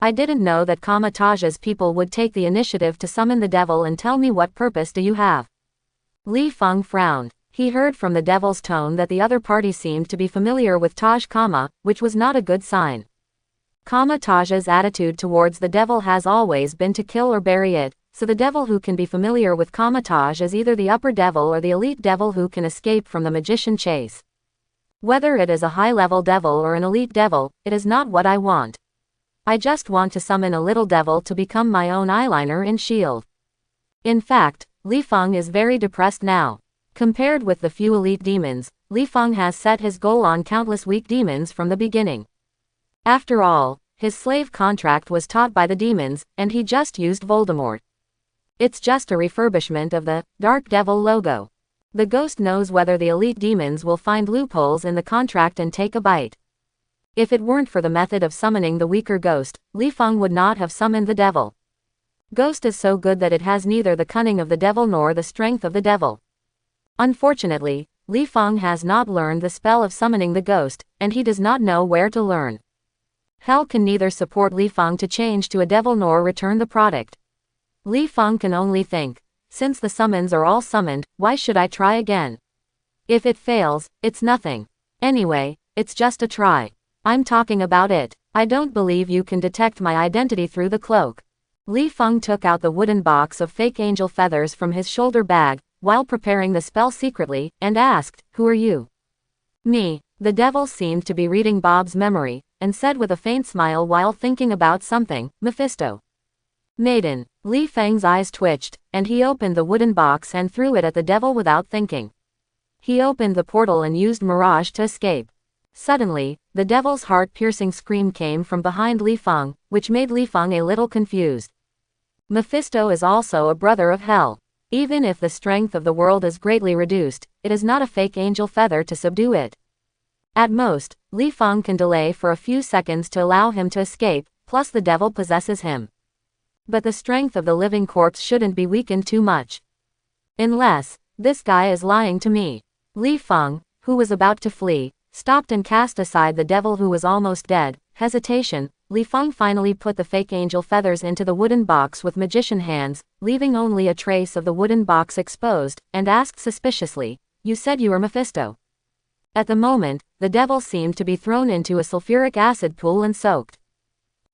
I didn't know that Kamataja's people would take the initiative to summon the devil, and tell me what purpose do you have? Li Feng frowned. He heard from the devil's tone that the other party seemed to be familiar with Taj Kama, which was not a good sign. Kamataja's attitude towards the devil has always been to kill or bury it, so the devil who can be familiar with Kamataj is either the upper devil or the elite devil who can escape from the magician chase. Whether it is a high-level devil or an elite devil, it is not what I want. I just want to summon a little devil to become my own eyeliner in S.H.I.E.L.D. In fact, Li Feng is very depressed now. Compared with the few elite demons, Li Feng has set his goal on countless weak demons from the beginning. After all, his slave contract was taught by the demons, and he just used Voldemort. It's just a refurbishment of the Dark Devil logo. The ghost knows whether the elite demons will find loopholes in the contract and take a bite. If it weren't for the method of summoning the weaker ghost, Li Feng would not have summoned the devil. Ghost is so good that it has neither the cunning of the devil nor the strength of the devil. Unfortunately, Li Feng has not learned the spell of summoning the ghost, and he does not know where to learn. Hell can neither support Li Feng to change to a devil nor return the product. Li Feng can only think, since the summons are all summoned, why should I try again? If it fails, it's nothing. Anyway, it's just a try. I'm talking about it. I don't believe you can detect my identity through the cloak. Li Feng took out the wooden box of fake angel feathers from his shoulder bag, while preparing the spell secretly, and asked, "Who are you?" "Me." The devil seemed to be reading Bob's memory, and said with a faint smile while thinking about something, "Mephisto." "Maiden." Li Feng's eyes twitched, and he opened the wooden box and threw it at the devil without thinking. He opened the portal and used Mirage to escape. Suddenly, the devil's heart-piercing scream came from behind Li Feng, which made Li Feng a little confused. Mephisto is also a brother of hell. Even if the strength of the world is greatly reduced, it is not a fake angel feather to subdue it. At most, Li Feng can delay for a few seconds to allow him to escape, plus the devil possesses him. But the strength of the living corpse shouldn't be weakened too much. Unless, this guy is lying to me. Li Feng, who was about to flee, stopped and cast aside the devil who was almost dead. Hesitation. Li Feng finally put the fake angel feathers into the wooden box with magician hands, leaving only a trace of the wooden box exposed, and asked suspiciously, "You said you were Mephisto?" At the moment, the devil seemed to be thrown into a sulfuric acid pool and soaked.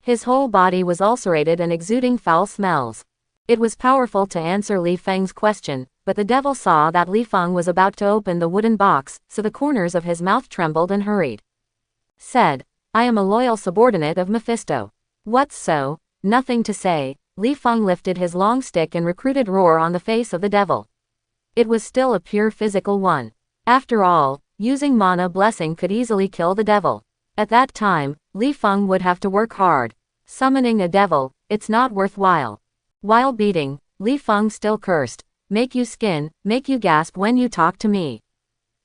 His whole body was ulcerated and exuding foul smells. It was powerful to answer Li Feng's question, but the devil saw that Li Feng was about to open the wooden box, so the corners of his mouth trembled and hurried. Said, "I am a loyal subordinate of Mephisto." "What's so?" "Nothing to say." Li Feng lifted his long stick and recruited roar on the face of the devil. It was still a pure physical one. After all, using mana blessing could easily kill the devil. At that time, Li Feng would have to work hard. Summoning a devil, it's not worthwhile. While beating, Li Feng still cursed, "Make you skin, make you gasp when you talk to me."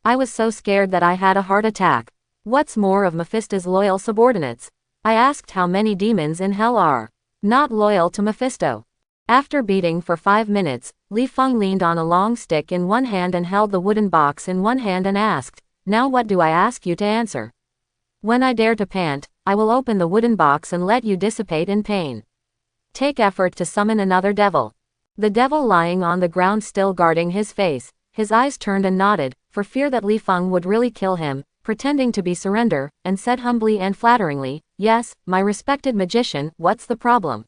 I was so scared that I had a heart attack. What's more of Mephisto's loyal subordinates? I asked how many demons in hell are not loyal to Mephisto. After beating for 5 minutes, Li Feng leaned on a long stick in one hand and held the wooden box in one hand and asked, "Now what do I ask you to answer?" "When I dare to pant, I will open the wooden box and let you dissipate in pain. Take effort to summon another devil." The devil lying on the ground still guarding his face, his eyes turned and nodded, for fear that Li Feng would really kill him, pretending to be surrender, and said humbly and flatteringly, "Yes, my respected magician, what's the problem?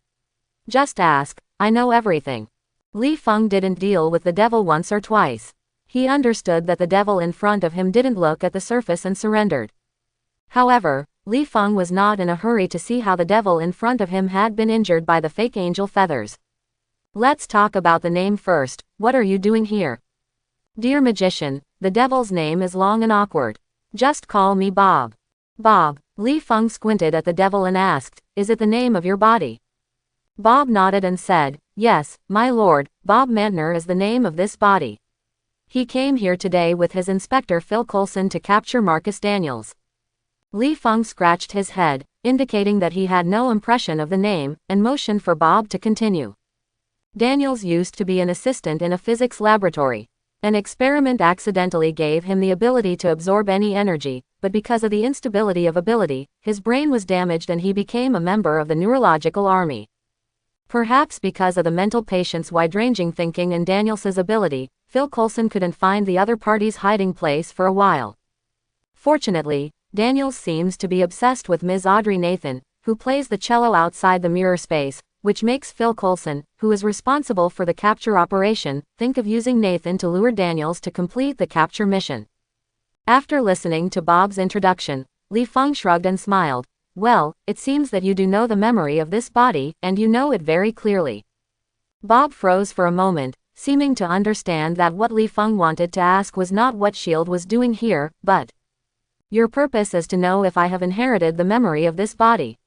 Just ask, I know everything." Li Feng didn't deal with the devil once or twice. He understood that the devil in front of him didn't look at the surface and surrendered. However, Li Feng was not in a hurry to see how the devil in front of him had been injured by the fake angel feathers. "Let's talk about the name first. What are you doing here?" "Dear magician, the devil's name is long and awkward. Just call me Bob." "Bob." Li Feng squinted at the devil and asked, "Is it the name of your body?" Bob nodded and said, "Yes, my lord, Bob Mantner is the name of this body. He came here today with his inspector Phil Coulson to capture Marcus Daniels." Li Feng scratched his head, indicating that he had no impression of the name, and motioned for Bob to continue. "Daniels used to be an assistant in a physics laboratory. An experiment accidentally gave him the ability to absorb any energy, but because of the instability of ability, his brain was damaged and he became a member of the neurological army. Perhaps because of the mental patient's wide-ranging thinking and Daniels's ability, Phil Coulson couldn't find the other party's hiding place for a while. Fortunately, Daniels seems to be obsessed with Ms. Audrey Nathan, who plays the cello outside the mirror space, which makes Phil Coulson, who is responsible for the capture operation, think of using Nathan to lure Daniels to complete the capture mission." After listening to Bob's introduction, Li Feng shrugged and smiled. "Well, it seems that you do know the memory of this body, and you know it very clearly." Bob froze for a moment, seeming to understand that what Li Feng wanted to ask was not what S.H.I.E.L.D. was doing here, but, "Your purpose is to know if I have inherited the memory of this body.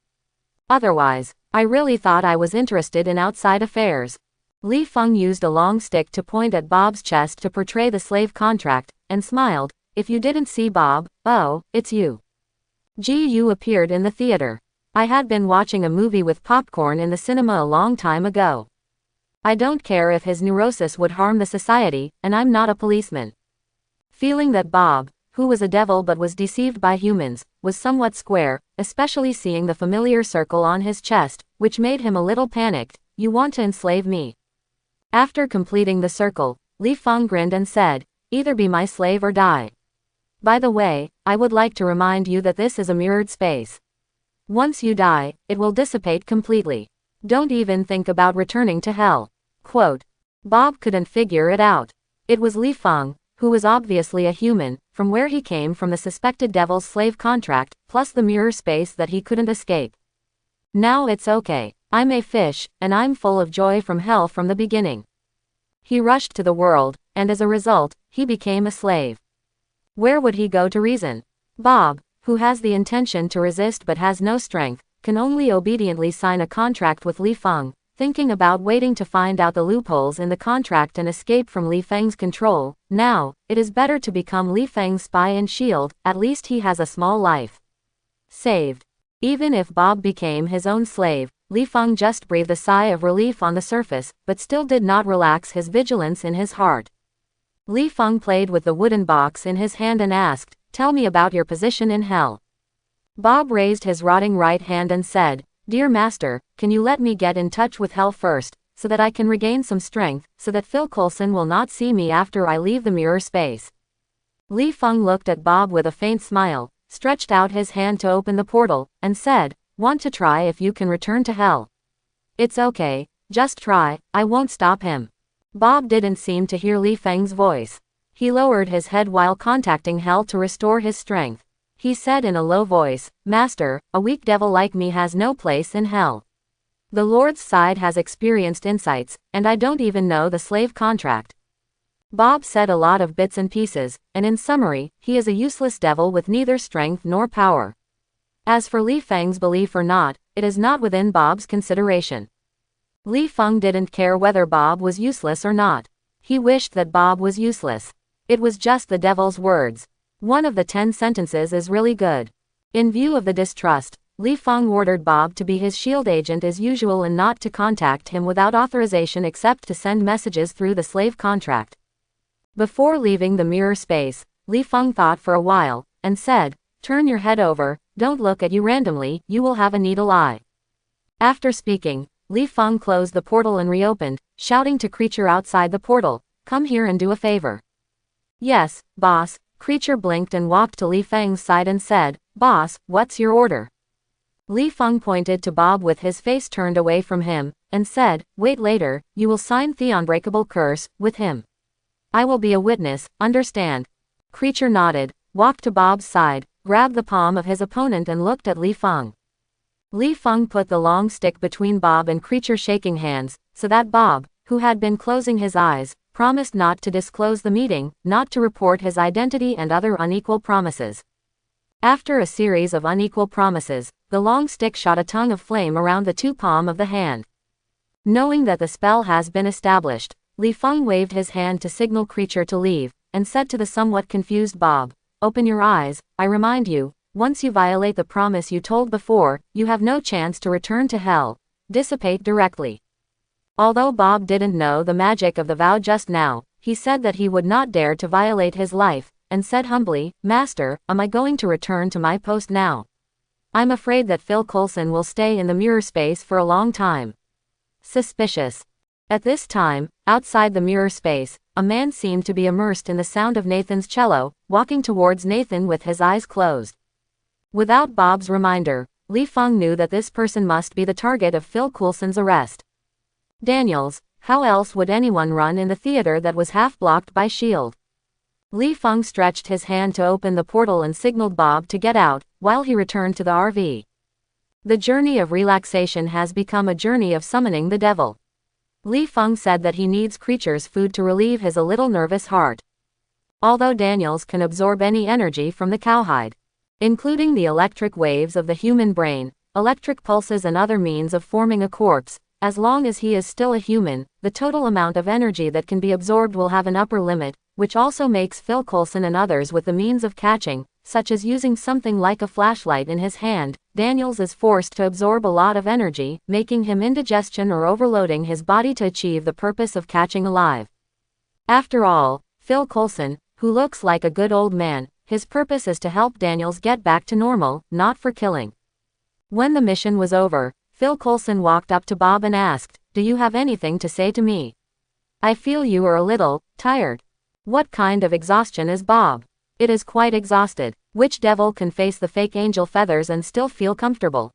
Otherwise, I really thought I was interested in outside affairs." Li Feng used a long stick to point at Bob's chest to portray the slave contract, and smiled, "If you didn't see Bob, oh, it's you. You appeared in the theater. I had been watching a movie with popcorn in the cinema a long time ago. I don't care if his neurosis would harm the society, and I'm not a policeman." Feeling that Bob, who was a devil but was deceived by humans, was somewhat square, especially seeing the familiar circle on his chest, which made him a little panicked. "You want to enslave me?" After completing the circle, Li Feng grinned and said, "Either be my slave or die. By the way, I would like to remind you that this is a mirrored space. Once you die, it will dissipate completely. Don't even think about returning to hell." Quote. Bob couldn't figure it out. It was Li Feng, who was obviously a human, from where he came from the suspected devil's slave contract, plus the mirror space that he couldn't escape. Now it's okay. I'm a fish, and I'm full of joy from hell from the beginning. He rushed to the world, and as a result, he became a slave. Where would he go to reason? Bob, who has the intention to resist but has no strength, can only obediently sign a contract with Li Feng, thinking about waiting to find out the loopholes in the contract and escape from Li Feng's control. Now, it is better to become Li Feng's spy and shield, at least he has a small life saved. Even if Bob became his own slave, Li Feng just breathed a sigh of relief on the surface, but still did not relax his vigilance in his heart. Li Feng played with the wooden box in his hand and asked, "Tell me about your position in hell." Bob raised his rotting right hand and said, "Dear Master, can you let me get in touch with hell first, so that I can regain some strength, so that Phil Coulson will not see me after I leave the mirror space?" Li Feng looked at Bob with a faint smile, stretched out his hand to open the portal, and said, "Want to try if you can return to hell? It's okay, just try, I won't stop him." Bob didn't seem to hear Li Feng's voice. He lowered his head while contacting hell to restore his strength. He said in a low voice, "Master, a weak devil like me has no place in hell. The Lord's side has experienced insights, and I don't even know the slave contract." Bob said a lot of bits and pieces, and in summary, he is a useless devil with neither strength nor power. As for Li Feng's belief or not, it is not within Bob's consideration. Li Feng didn't care whether Bob was useless or not. He wished that Bob was useless. It was just the devil's words. One of the 10 sentences is really good. In view of the distrust, Li Feng ordered Bob to be his shield agent as usual and not to contact him without authorization except to send messages through the slave contract. Before leaving the mirror space, Li Feng thought for a while, and said, "Turn your head over, don't look at you randomly, you will have a needle eye." After speaking, Li Feng closed the portal and reopened, shouting to Creature outside the portal, "Come here and do a favor." "Yes, boss." Creature blinked and walked to Li Feng's side and said, "Boss, what's your order?" Li Feng pointed to Bob with his face turned away from him, and said, "Wait later, you will sign the unbreakable curse, with him. I will be a witness, understand?" Creature nodded, walked to Bob's side, grabbed the palm of his opponent and looked at Li Feng. Li Feng put the long stick between Bob and Creature shaking hands, so that Bob, who had been closing his eyes, promised not to disclose the meeting, not to report his identity and other unequal promises. After a series of unequal promises, the long stick shot a tongue of flame around the two palm of the hand. Knowing that the spell has been established, Li Feng waved his hand to signal Creature to leave, and said to the somewhat confused Bob, "Open your eyes, I remind you, once you violate the promise you told before, you have no chance to return to hell. Dissipate directly." Although Bob didn't know the magic of the vow just now, he said that he would not dare to violate his life, and said humbly, "Master, am I going to return to my post now? I'm afraid that Phil Coulson will stay in the mirror space for a long time." Suspicious. At this time, outside the mirror space, a man seemed to be immersed in the sound of Nathan's cello, walking towards Nathan with his eyes closed. Without Bob's reminder, Li Feng knew that this person must be the target of Phil Coulson's arrest. Daniels, how else would anyone run in the theater that was half blocked by shield? Li Feng stretched his hand to open the portal and signaled Bob to get out, while he returned to the RV. The journey of relaxation has become a journey of summoning the devil. Li Feng said that he needs Creature's food to relieve his a little nervous heart. Although Daniels can absorb any energy from the cowhide, including the electric waves of the human brain, electric pulses and other means of forming a corpse, as long as he is still a human, the total amount of energy that can be absorbed will have an upper limit, which also makes Phil Coulson and others with the means of catching, such as using something like a flashlight in his hand. Daniels is forced to absorb a lot of energy, making him indigestion or overloading his body to achieve the purpose of catching alive. After all, Phil Coulson, who looks like a good old man, his purpose is to help Daniels get back to normal, not for killing. When the mission was over, Phil Coulson walked up to Bob and asked, "Do you have anything to say to me? I feel you are a little tired." What kind of exhaustion is Bob? It is quite exhausted. Which devil can face the fake angel feathers and still feel comfortable?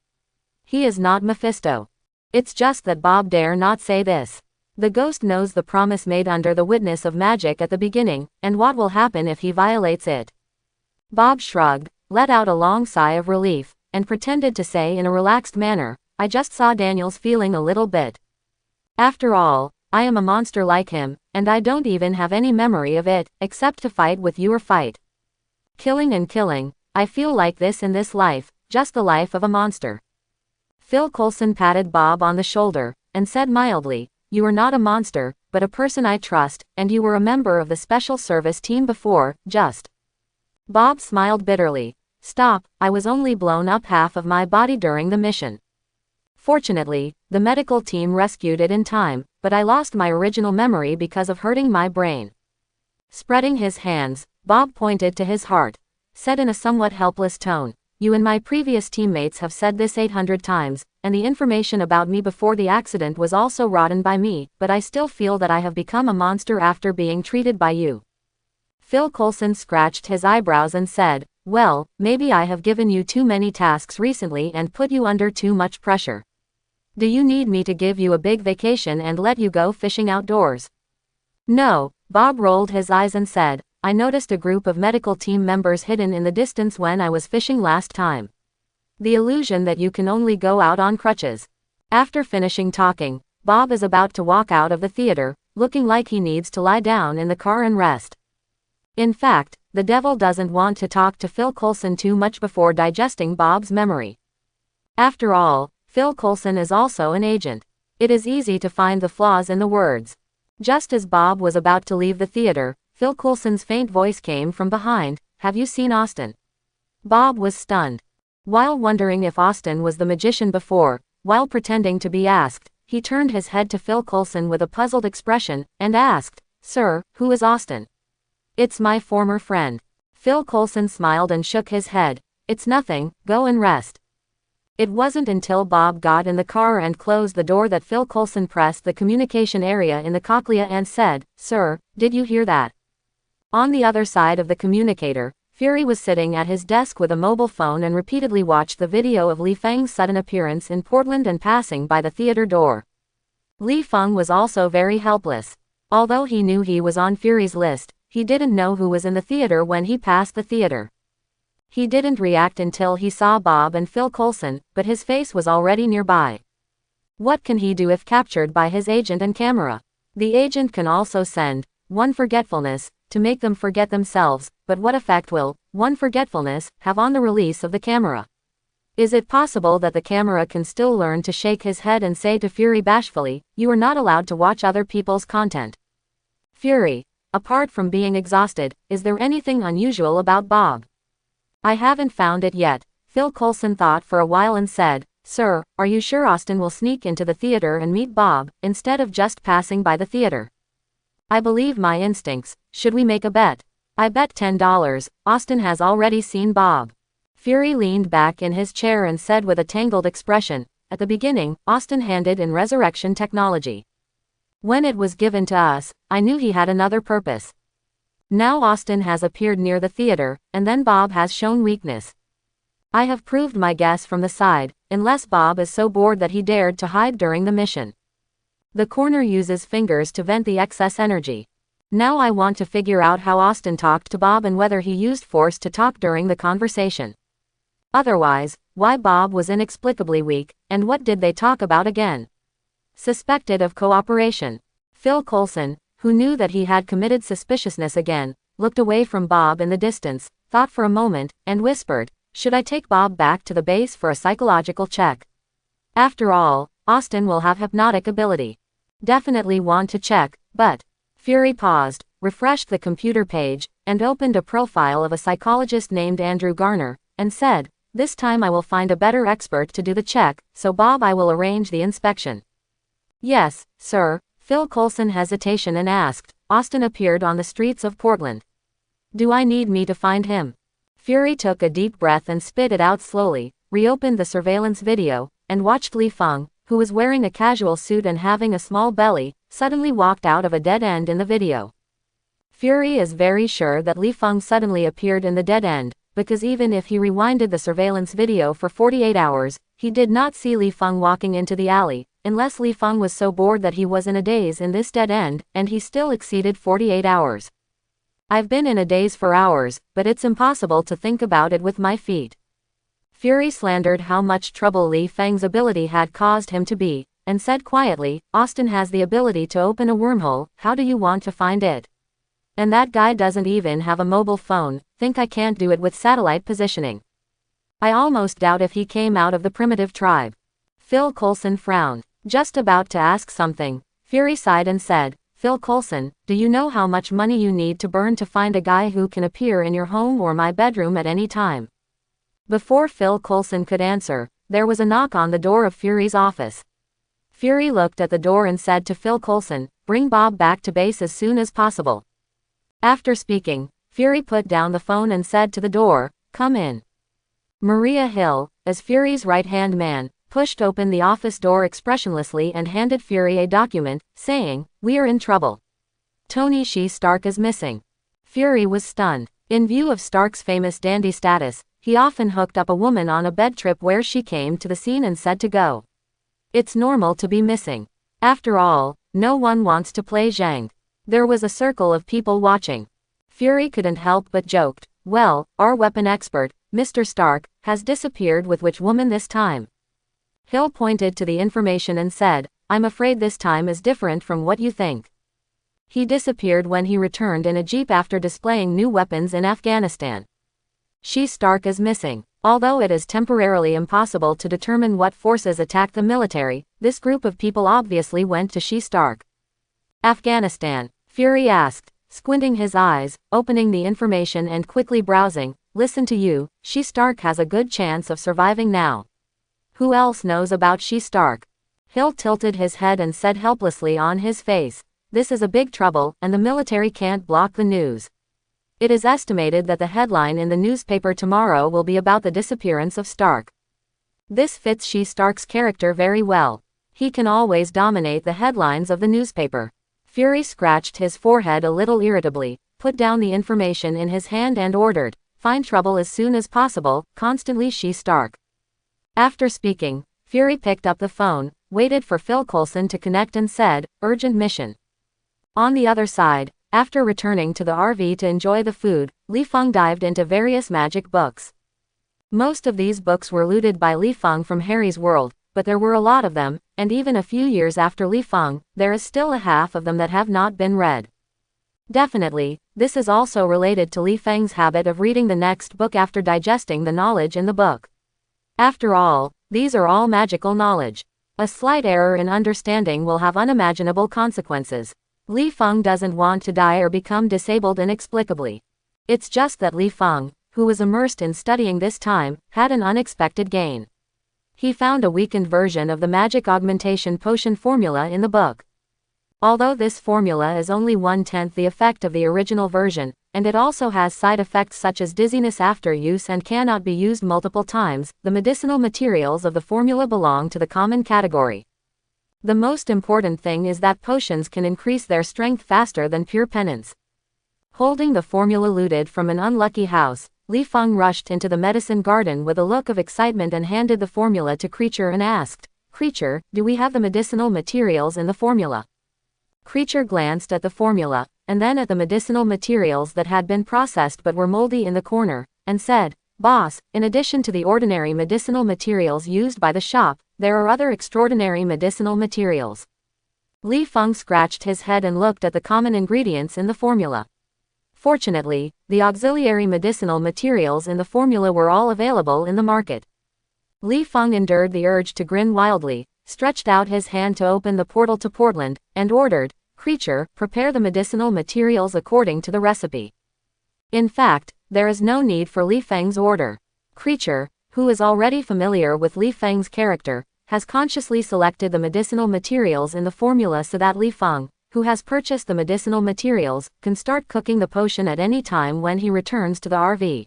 He is not Mephisto. It's just that Bob dare not say this. The ghost knows the promise made under the witness of magic at the beginning, and what will happen if he violates it. Bob shrugged, let out a long sigh of relief, and pretended to say in a relaxed manner, I just saw Daniels feeling a little bit. After all, I am a monster like him, and I don't even have any memory of it, except to fight with you or fight. Killing and killing, I feel like this in this life, just the life of a monster. Phil Coulson patted Bob on the shoulder, and said mildly, you are not a monster, but a person I trust, and you were a member of the special service team before, just. Bob smiled bitterly. Stop, I was only blown up half of my body during the mission. Fortunately, the medical team rescued it in time, but I lost my original memory because of hurting my brain. Spreading his hands, Bob pointed to his heart, said in a somewhat helpless tone, you and my previous teammates have said this 800 times, and the information about me before the accident was also rotten by me, but I still feel that I have become a monster after being treated by you. Phil Coulson scratched his eyebrows and said, well, maybe I have given you too many tasks recently and put you under too much pressure. Do you need me to give you a big vacation and let you go fishing outdoors? No, Bob rolled his eyes and said, I noticed a group of medical team members hidden in the distance when I was fishing last time. The illusion that you can only go out on crutches. After finishing talking, Bob is about to walk out of the theater, looking like he needs to lie down in the car and rest. In fact, the devil doesn't want to talk to Phil Coulson too much before digesting Bob's memory. After all, Phil Coulson is also an agent. It is easy to find the flaws in the words. Just as Bob was about to leave the theater, Phil Coulson's faint voice came from behind, have you seen Austin? Bob was stunned. While wondering if Austin was the magician before, while pretending to be asked, he turned his head to Phil Coulson with a puzzled expression, and asked, Sir, who is Austin? It's my former friend. Phil Coulson smiled and shook his head, it's nothing, go and rest. It wasn't until Bob got in the car and closed the door that Phil Coulson pressed the communication area in the cochlea and said, Sir, did you hear that? On the other side of the communicator, Fury was sitting at his desk with a mobile phone and repeatedly watched the video of Li Feng's sudden appearance in Portland and passing by the theater door. Li Feng was also very helpless. Although he knew he was on Fury's list, he didn't know who was in the theater when he passed the theater. He didn't react until he saw Bob and Phil Coulson, but his face was already nearby. What can he do if captured by his agent and camera? The agent can also send one forgetfulness to make them forget themselves, but what effect will one forgetfulness have on the release of the camera? Is it possible that the camera can still learn to shake his head and say to Fury bashfully, you are not allowed to watch other people's content? Fury, apart from being exhausted, is there anything unusual about Bob? I haven't found it yet, Phil Coulson thought for a while and said, Sir, are you sure Austin will sneak into the theater and meet Bob, instead of just passing by the theater? I believe my instincts. Should we make a bet? I bet $10, Austin has already seen Bob. Fury leaned back in his chair and said with a tangled expression, at the beginning, Austin handed in resurrection technology. When it was given to us, I knew he had another purpose. Now Austin has appeared near the theater, and then Bob has shown weakness. I have proved my guess from the side, unless Bob is so bored that he dared to hide during the mission. The corner uses fingers to vent the excess energy. Now I want to figure out how Austin talked to Bob and whether he used force to talk during the conversation. Otherwise, why Bob was inexplicably weak, and what did they talk about again? Suspected of cooperation. Phil Coulson, who knew that he had committed suspiciousness again, looked away from Bob in the distance, thought for a moment, and whispered, should I take Bob back to the base for a psychological check? After all, Austin will have hypnotic ability. Definitely want to check, but... Fury paused, refreshed the computer page, and opened a profile of a psychologist named Andrew Garner, and said, this time I will find a better expert to do the check, so Bob I will arrange the inspection. Yes, sir. Phil Coulson hesitation and asked, Austin appeared on the streets of Portland. Do I need me to find him? Fury took a deep breath and spit it out slowly, reopened the surveillance video, and watched Li Feng, who was wearing a casual suit and having a small belly, suddenly walked out of a dead end in the video. Fury is very sure that Li Feng suddenly appeared in the dead end, because even if he rewinded the surveillance video for 48 hours, he did not see Li Feng walking into the alley, unless Li Feng was so bored that he was in a daze in this dead end, and he still exceeded 48 hours. I've been in a daze for hours, but it's impossible to think about it with my feet. Fury slandered how much trouble Li Feng's ability had caused him to be, and said quietly, Austin has the ability to open a wormhole, how do you want to find it? And that guy doesn't even have a mobile phone, think I can't do it with satellite positioning. I almost doubt if he came out of the primitive tribe. Phil Coulson frowned, just about to ask something. Fury sighed and said, Phil Coulson, do you know how much money you need to burn to find a guy who can appear in your home or my bedroom at any time? Before Phil Coulson could answer, there was a knock on the door of Fury's office. Fury looked at the door and said to Phil Coulson, bring Bob back to base as soon as possible. After speaking, Fury put down the phone and said to the door, come in. Maria Hill, as Fury's right-hand man, pushed open the office door expressionlessly and handed Fury a document, saying, we are in trouble. Tony She Stark is missing. Fury was stunned. In view of Stark's famous dandy status, he often hooked up a woman on a bed trip where she came to the scene and said to go. It's normal to be missing. After all, no one wants to play Zhang. There was a circle of people watching. Fury couldn't help but joked, well, our weapon expert, Mr. Stark, has disappeared with which woman this time? Hill pointed to the information and said, I'm afraid this time is different from what you think. He disappeared when he returned in a jeep after displaying new weapons in Afghanistan. She Stark is missing. Although it is temporarily impossible to determine what forces attacked the military, this group of people obviously went to She Stark. Afghanistan? Fury asked, squinting his eyes, opening the information and quickly browsing. Listen to you, She Stark has a good chance of surviving now. Who else knows about She Stark? Hill tilted his head and said helplessly on his face, this is a big trouble, and the military can't block the news. It is estimated that the headline in the newspaper tomorrow will be about the disappearance of Stark. This fits She Stark's character very well. He can always dominate the headlines of the newspaper. Fury scratched his forehead a little irritably, put down the information in his hand and ordered, find trouble as soon as possible, constantly She Stark. After speaking, Fury picked up the phone, waited for Phil Coulson to connect and said, urgent mission. On the other side, after returning to the RV to enjoy the food, Li Feng dived into various magic books. Most of these books were looted by Li Feng from Harry's world, but there were a lot of them, and even a few years after Li Feng, there is still a half of them that have not been read. Definitely, this is also related to Li Feng's habit of reading the next book after digesting the knowledge in the book. After all, these are all magical knowledge. A slight error in understanding will have unimaginable consequences. Li Feng doesn't want to die or become disabled inexplicably. It's just that Li Feng, who was immersed in studying this time, had an unexpected gain. He found a weakened version of the magic augmentation potion formula in the book. Although this formula is only 1/10 the effect of the original version, and it also has side effects such as dizziness after use and cannot be used multiple times, the medicinal materials of the formula belong to the common category. The most important thing is that potions can increase their strength faster than pure penance. Holding the formula looted from an unlucky house, Li Feng rushed into the medicine garden with a look of excitement and handed the formula to Creature and asked, Creature, do we have the medicinal materials in the formula? Creature glanced at the formula, and then at the medicinal materials that had been processed but were moldy in the corner, and said, Boss, in addition to the ordinary medicinal materials used by the shop, there are other extraordinary medicinal materials. Li Feng scratched his head and looked at the common ingredients in the formula. Fortunately, the auxiliary medicinal materials in the formula were all available in the market. Li Feng endured the urge to grin wildly, stretched out his hand to open the portal to Portland, and ordered, Creature, prepare the medicinal materials according to the recipe. In fact, there is no need for Li Feng's order. Creature, who is already familiar with Li Feng's character, has consciously selected the medicinal materials in the formula so that Li Feng, who has purchased the medicinal materials, can start cooking the potion at any time when he returns to the RV.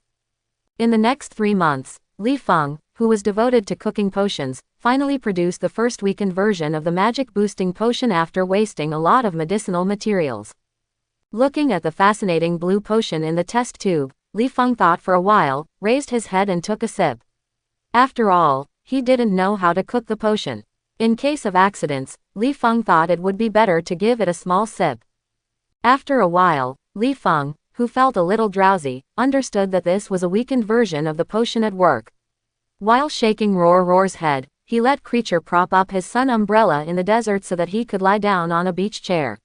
In the next 3 months, Li Feng, who was devoted to cooking potions, finally produced the first weakened version of the magic boosting potion after wasting a lot of medicinal materials. Looking at the fascinating blue potion in the test tube, Li Feng thought for a while, raised his head and took a sip. After all, he didn't know how to cook the potion. In case of accidents, Li Feng thought it would be better to give it a small sip. After a while, Li Feng, who felt a little drowsy, understood that this was a weakened version of the potion at work. While shaking Roar's head, he let Creature prop up his sun umbrella in the desert so that he could lie down on a beach chair.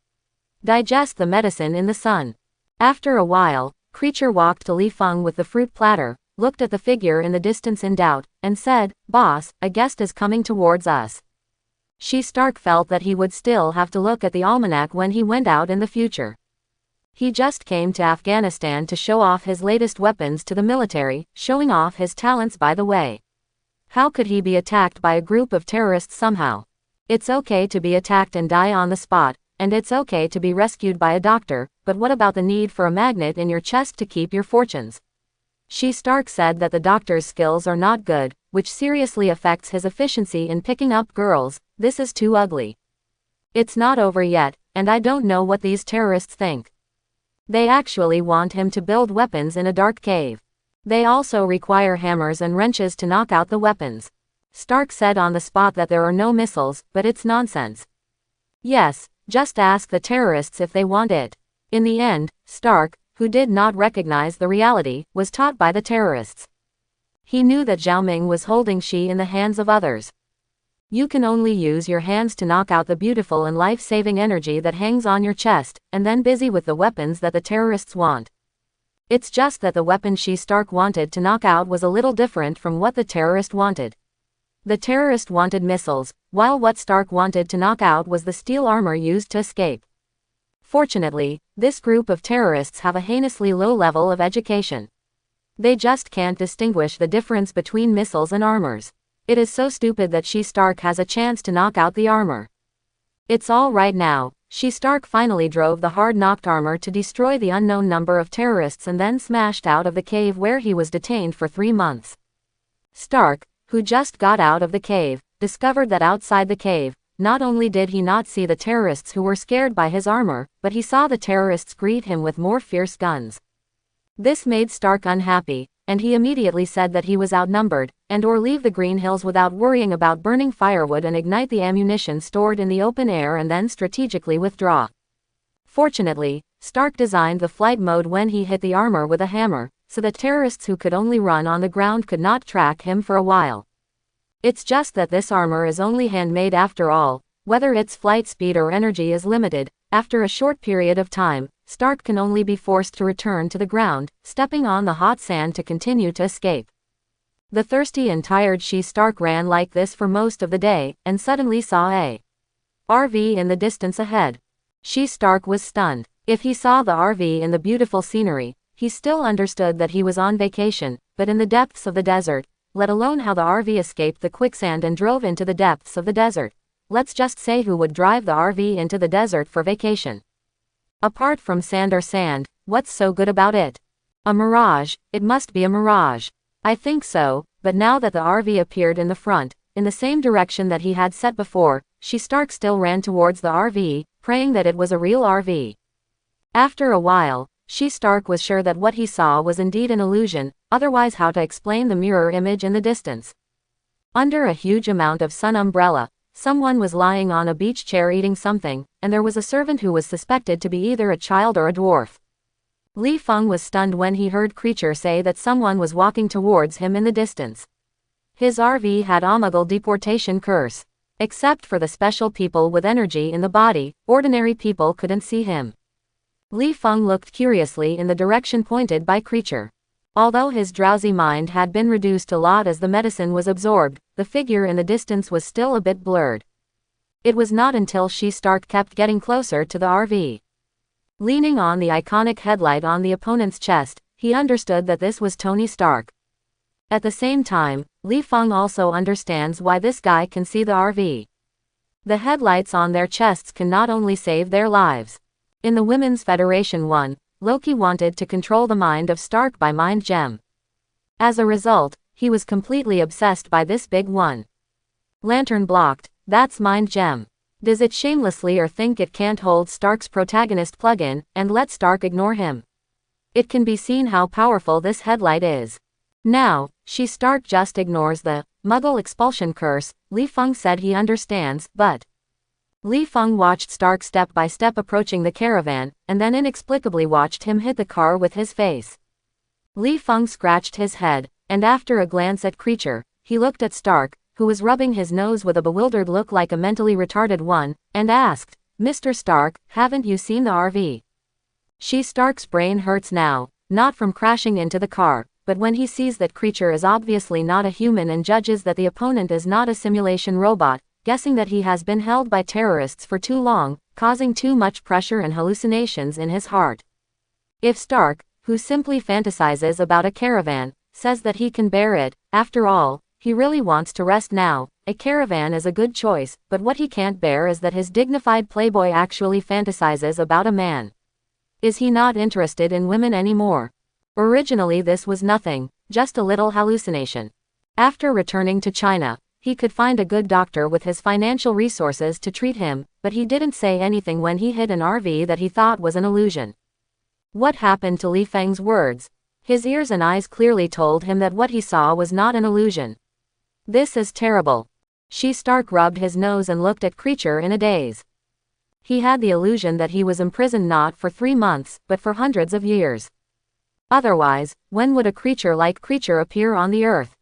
Digest the medicine in the sun. After a while, Creature walked to Li Feng with the fruit platter, looked at the figure in the distance in doubt, and said, "Boss, a guest is coming towards us." Stark felt that he would still have to look at the almanac when he went out in the future. He just came to Afghanistan to show off his latest weapons to the military, showing off his talents by the way. How could he be attacked by a group of terrorists somehow? It's okay to be attacked and die on the spot, and it's okay to be rescued by a doctor, but what about the need for a magnet in your chest to keep your fortunes? Stark said that the doctor's skills are not good, which seriously affects his efficiency in picking up girls. This is too ugly. It's not over yet, and I don't know what these terrorists think. They actually want him to build weapons in a dark cave. They also require hammers and wrenches to knock out the weapons. Stark said on the spot that there are no missiles, but it's nonsense. Yes, just ask the terrorists if they want it. In the end, Stark, who did not recognize the reality, was taught by the terrorists. He knew that Zhao Ming was holding Shi in the hands of others. You can only use your hands to knock out the beautiful and life-saving energy that hangs on your chest, and then busy with the weapons that the terrorists want. It's just that the weapon Stark wanted to knock out was a little different from what the terrorist wanted. The terrorist wanted missiles, while what Stark wanted to knock out was the steel armor used to escape. Fortunately, this group of terrorists have a heinously low level of education. They just can't distinguish the difference between missiles and armors. It is so stupid that Stark has a chance to knock out the armor. It's all right now. Stark finally drove the hard-knocked armor to destroy the unknown number of terrorists and then smashed out of the cave where he was detained for 3 months. Stark, who just got out of the cave, discovered that outside the cave, not only did he not see the terrorists who were scared by his armor, but he saw the terrorists greet him with more fierce guns. This made Stark unhappy, and he immediately said that he was outnumbered, and/or leave the Green Hills without worrying about burning firewood and ignite the ammunition stored in the open air and then strategically withdraw. Fortunately, Stark designed the flight mode when he hit the armor with a hammer, so that terrorists who could only run on the ground could not track him for a while. It's just that this armor is only handmade after all. Whether its flight speed or energy is limited, after a short period of time, Stark can only be forced to return to the ground, stepping on the hot sand to continue to escape. The thirsty and tired Stark ran like this for most of the day, and suddenly saw a RV in the distance ahead. Stark was stunned. If he saw the RV in the beautiful scenery, he still understood that he was on vacation, but in the depths of the desert, let alone how the RV escaped the quicksand and drove into the depths of the desert. Let's just say who would drive the RV into the desert for vacation. Apart from sand or sand, what's so good about it? A mirage, it must be a mirage. I think so, but now that the RV appeared in the front, in the same direction that he had set before, Stark still ran towards the RV, praying that it was a real RV. After a while, Stark was sure that what he saw was indeed an illusion, otherwise how to explain the mirror image in the distance. Under a huge amount of sun umbrella, someone was lying on a beach chair eating something, and there was a servant who was suspected to be either a child or a dwarf. Li Feng was stunned when he heard Creature say that someone was walking towards him in the distance. His RV had Omegle deportation curse. Except for the special people with energy in the body, ordinary people couldn't see him. Li Feng looked curiously in the direction pointed by Creature. Although his drowsy mind had been reduced a lot as the medicine was absorbed, the figure in the distance was still a bit blurred. It was not until Stark kept getting closer to the RV. Leaning on the iconic headlight on the opponent's chest, he understood that this was Tony Stark. At the same time, Li Feng also understands why this guy can see the RV. The headlights on their chests can not only save their lives. In the Women's Federation 1, Loki wanted to control the mind of Stark by Mind Gem. As a result, he was completely obsessed by this big one. Lantern blocked, that's Mind Gem. Does it shamelessly or think it can't hold Stark's protagonist plug-in, and let Stark ignore him? It can be seen how powerful this headlight is. Now, Stark just ignores the Muggle expulsion curse, Li Feng said he understands, but... Li Feng watched Stark step by step approaching the caravan, and then inexplicably watched him hit the car with his face. Li Feng scratched his head, and after a glance at Creature, he looked at Stark, who was rubbing his nose with a bewildered look like a mentally retarded one, and asked, "Mr. Stark, haven't you seen the RV?" Stark's brain hurts now, not from crashing into the car, but when he sees that Creature is obviously not a human and judges that the opponent is not a simulation robot, guessing that he has been held by terrorists for too long, causing too much pressure and hallucinations in his heart. If Stark, who simply fantasizes about a caravan, says that he can bear it, after all, he really wants to rest now, a caravan is a good choice, but what he can't bear is that his dignified playboy actually fantasizes about a man. Is he not interested in women anymore? Originally this was nothing, just a little hallucination. After returning to China, he could find a good doctor with his financial resources to treat him, but he didn't say anything when he hit an RV that he thought was an illusion. What happened to Li Feng's words? His ears and eyes clearly told him that what he saw was not an illusion. This is terrible. Stark rubbed his nose and looked at Creature in a daze. He had the illusion that he was imprisoned not for 3 months, but for hundreds of years. Otherwise, when would a creature like Creature appear on the earth?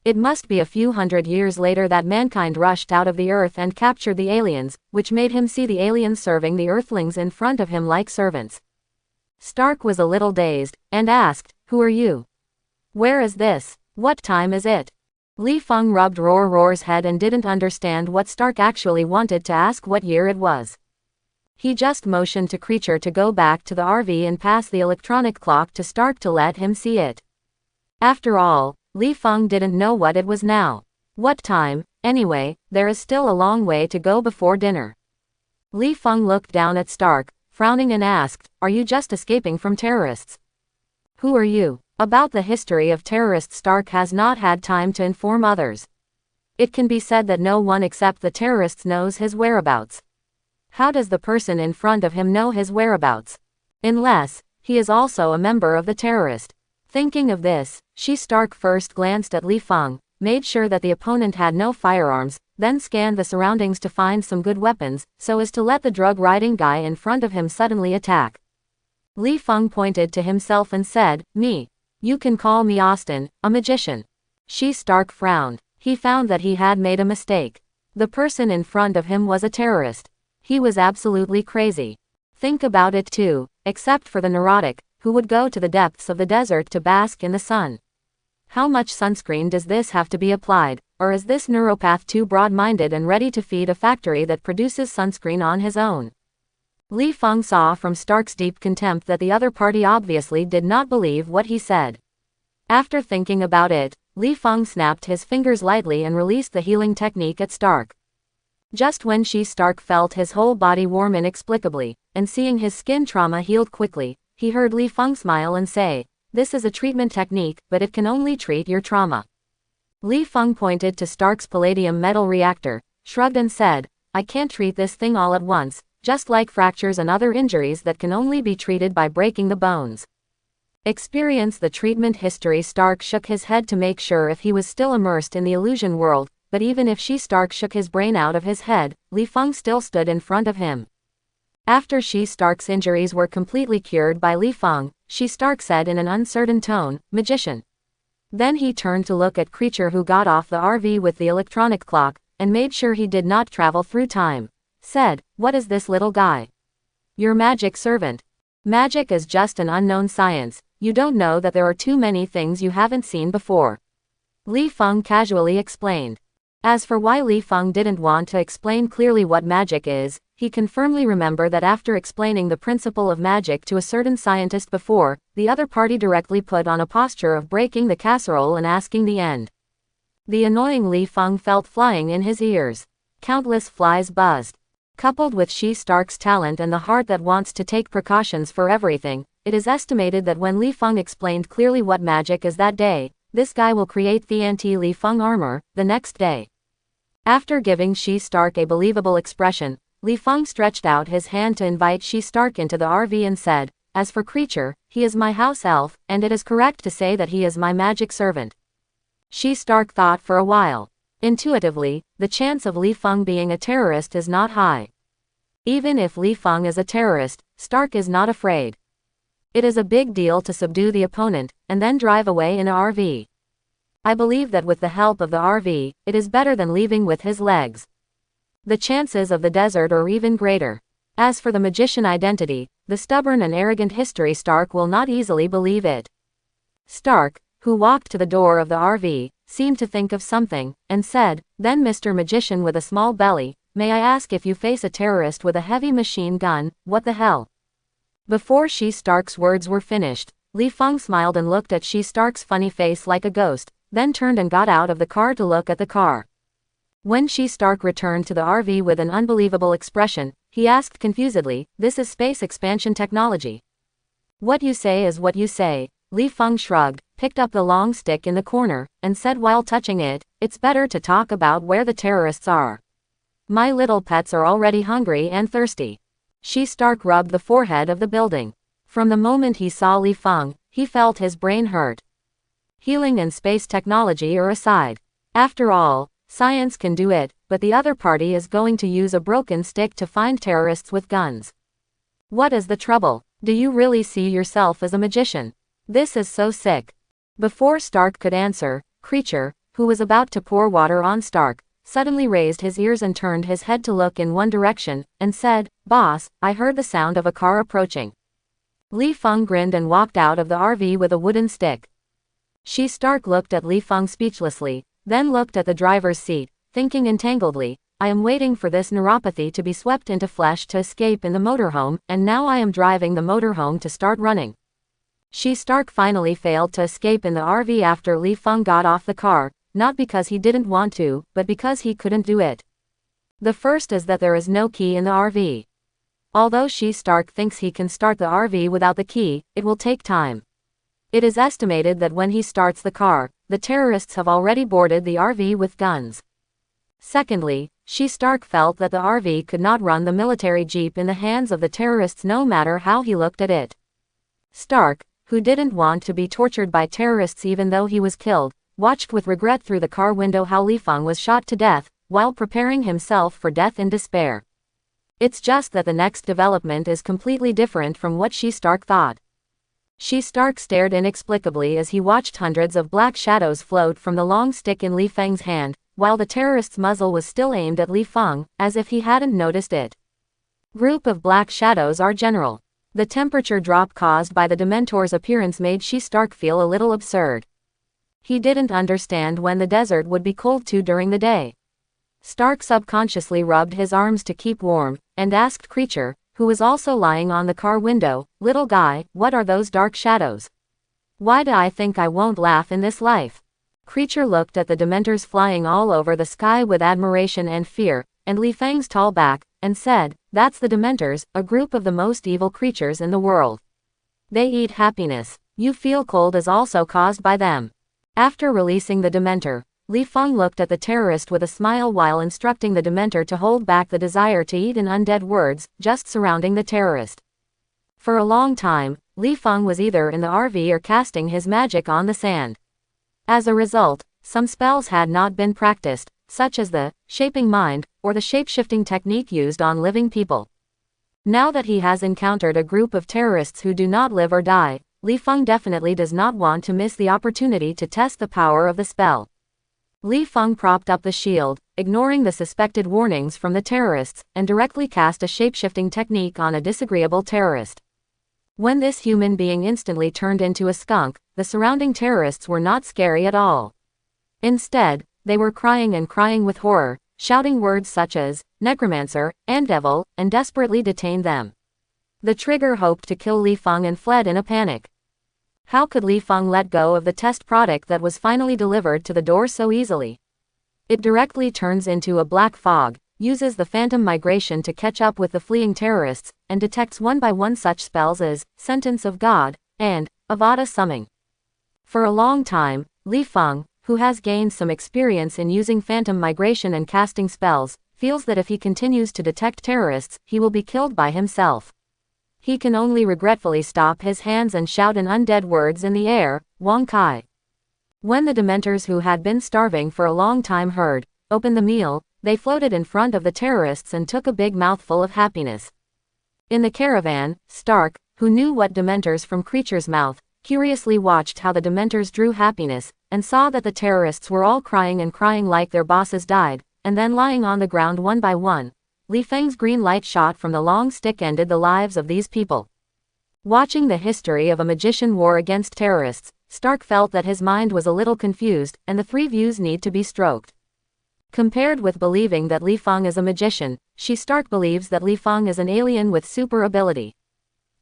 It must be a few hundred years later that mankind rushed out of the earth and captured the aliens, which made him see the aliens serving the earthlings in front of him like servants. Stark was a little dazed, and asked, "Who are you? Where is this? What time is it?" Li Feng rubbed Roar's head and didn't understand what Stark actually wanted to ask what year it was. He just motioned to Creature to go back to the RV and pass the electronic clock to Stark to let him see it. After all, Li Feng didn't know what it was now. What time, anyway? There is still a long way to go before dinner. Li Feng looked down at Stark, frowning and asked, "Are you just escaping from terrorists? Who are you?" About the history of terrorists Stark has not had time to inform others. It can be said that no one except the terrorists knows his whereabouts. How does the person in front of him know his whereabouts? Unless he is also a member of the terrorist. Thinking of this, Stark first glanced at Li Feng, made sure that the opponent had no firearms, then scanned the surroundings to find some good weapons, so as to let the drug-riding guy in front of him suddenly attack. Li Feng pointed to himself and said, "Me. You can call me Austin, a magician." Stark frowned. He found that he had made a mistake. The person in front of him was a terrorist. He was absolutely crazy. Think about it too, except for the neurotic, who would go to the depths of the desert to bask in the sun. How much sunscreen does this have to be applied, or is this neuropath too broad-minded and ready to feed a factory that produces sunscreen on his own? Li Feng saw from Stark's deep contempt that the other party obviously did not believe what he said. After thinking about it, Li Feng snapped his fingers lightly and released the healing technique at Stark. Just when Stark felt his whole body warm inexplicably, and seeing his skin trauma healed quickly, he heard Li Feng smile and say, "This is a treatment technique, but it can only treat your trauma." Li Feng pointed to Stark's palladium metal reactor, shrugged and said, "I can't treat this thing all at once, just like fractures and other injuries that can only be treated by breaking the bones." Experience the treatment history. Stark shook his head to make sure if he was still immersed in the illusion world, but even if Stark shook his brain out of his head, Li Feng still stood in front of him. After Stark's injuries were completely cured by Li Feng, Stark said in an uncertain tone, "Magician." Then he turned to look at Creature, who got off the RV with the electronic clock, and made sure he did not travel through time. Said, "What is this little guy?" "Your magic servant." Magic is just an unknown science. You don't know that there are too many things you haven't seen before. Li Feng casually explained. As for why Li Feng didn't want to explain clearly what magic is, he can firmly remember that after explaining the principle of magic to a certain scientist before, the other party directly put on a posture of breaking the casserole and asking the end. The annoying Li Feng felt flying in his ears. Countless flies buzzed. Coupled with Stark's talent and the heart that wants to take precautions for everything, it is estimated that when Li Feng explained clearly what magic is that day, this guy will create the anti-Li Feng armor, the next day. After giving Stark a believable expression, Li Feng stretched out his hand to invite Stark into the RV and said, "As for Creature, he is my house elf, and it is correct to say that he is my magic servant." Shi Stark thought for a while. Intuitively, the chance of Li Feng being a terrorist is not high. Even if Li Feng is a terrorist, Stark is not afraid. It is a big deal to subdue the opponent, and then drive away in a RV. I believe that with the help of the RV, it is better than leaving with his legs. The chances of the desert are even greater. As for the magician identity, the stubborn and arrogant history Stark will not easily believe it. Stark, who walked to the door of the RV, seemed to think of something, and said, "Then Mr. Magician with a small belly, may I ask if you face a terrorist with a heavy machine gun, what the hell?" Before Shi Stark's words were finished, Li Feng smiled and looked at Shi Stark's funny face like a ghost, then turned and got out of the car to look at the car. When Shi Stark returned to the RV with an unbelievable expression, he asked confusedly, "This is space expansion technology?" "What you say is what you say," Li Feng shrugged, picked up the long stick in the corner, and said while touching it, "It's better to talk about where the terrorists are. My little pets are already hungry and thirsty." Shi Stark rubbed the forehead of the building. From the moment he saw Li Feng, he felt his brain hurt. Healing and space technology are aside. After all, science can do it, but the other party is going to use a broken stick to find terrorists with guns. What is the trouble? Do you really see yourself as a magician? This is so sick. Before Stark could answer, Creature, who was about to pour water on Stark, suddenly raised his ears and turned his head to look in one direction, and said, "Boss, I heard the sound of a car approaching." Li Feng grinned and walked out of the RV with a wooden stick. Shi Stark looked at Li Feng speechlessly, then looked at the driver's seat, thinking entangledly, "I am waiting for this neuropathy to be swept into flesh to escape in the motorhome, and now I am driving the motorhome to start running." Shi Stark finally failed to escape in the RV after Li Feng got off the car, not because he didn't want to, but because he couldn't do it. The first is that there is no key in the RV. Although Shi Stark thinks he can start the RV without the key, it will take time. It is estimated that when he starts the car, the terrorists have already boarded the RV with guns. Secondly, Shi Stark felt that the RV could not run the military jeep in the hands of the terrorists no matter how he looked at it. Stark, who didn't want to be tortured by terrorists even though he was killed, watched with regret through the car window how Li Feng was shot to death, while preparing himself for death in despair. It's just that the next development is completely different from what Shi Stark thought. Shi Stark stared inexplicably as he watched hundreds of black shadows float from the long stick in Li Feng's hand, while the terrorist's muzzle was still aimed at Li Feng, as if he hadn't noticed it. Group of black shadows are general. The temperature drop caused by the Dementor's appearance made Shi Stark feel a little absurd. He didn't understand when the desert would be cold too during the day. Stark subconsciously rubbed his arms to keep warm, and asked Creature, who was also lying on the car window, "Little guy, what are those dark shadows? Why do I think I won't laugh in this life?" Creature looked at the Dementors flying all over the sky with admiration and fear, and Li Feng's tall back, and said, "That's the Dementors, a group of the most evil creatures in the world. They eat happiness. You feel cold is also caused by them." After releasing the Dementor, Li Feng looked at the terrorist with a smile while instructing the Dementor to hold back the desire to eat in undead words, just surrounding the terrorist. For a long time, Li Feng was either in the RV or casting his magic on the sand. As a result, some spells had not been practiced, such as the Shaping Mind, or the shape-shifting technique used on living people. Now that he has encountered a group of terrorists who do not live or die, Li Feng definitely does not want to miss the opportunity to test the power of the spell. Li Feng propped up the shield, ignoring the suspected warnings from the terrorists, and directly cast a shape-shifting technique on a disagreeable terrorist. When this human being instantly turned into a skunk, the surrounding terrorists were not scary at all. Instead, they were crying and crying with horror, shouting words such as necromancer and devil, and desperately detained them. The trigger hoped to kill Li Feng and fled in a panic. How could Li Feng let go of the test product that was finally delivered to the door so easily? It directly turns into a black fog, uses the phantom migration to catch up with the fleeing terrorists, and detects one by one such spells as Sentence of God and Avada Summing. For a long time, Li Feng, who has gained some experience in using phantom migration and casting spells, feels that if he continues to detect terrorists, he will be killed by himself. He can only regretfully stop his hands and shout in undead words in the air, Wong Kai. When the Dementors, who had been starving for a long time, opened the meal, they floated in front of the terrorists and took a big mouthful of happiness. In the caravan, Stark, who knew what Dementors from Creature's mouth, curiously watched how the Dementors drew happiness, and saw that the terrorists were all crying like their bosses died, and then lying on the ground one by one. Li Feng's green light shot from the long stick ended the lives of these people. Watching the history of a magician war against terrorists, Stark felt that his mind was a little confused, and the three views need to be stroked. Compared with believing that Li Feng is a magician, Stark believes that Li Feng is an alien with super ability.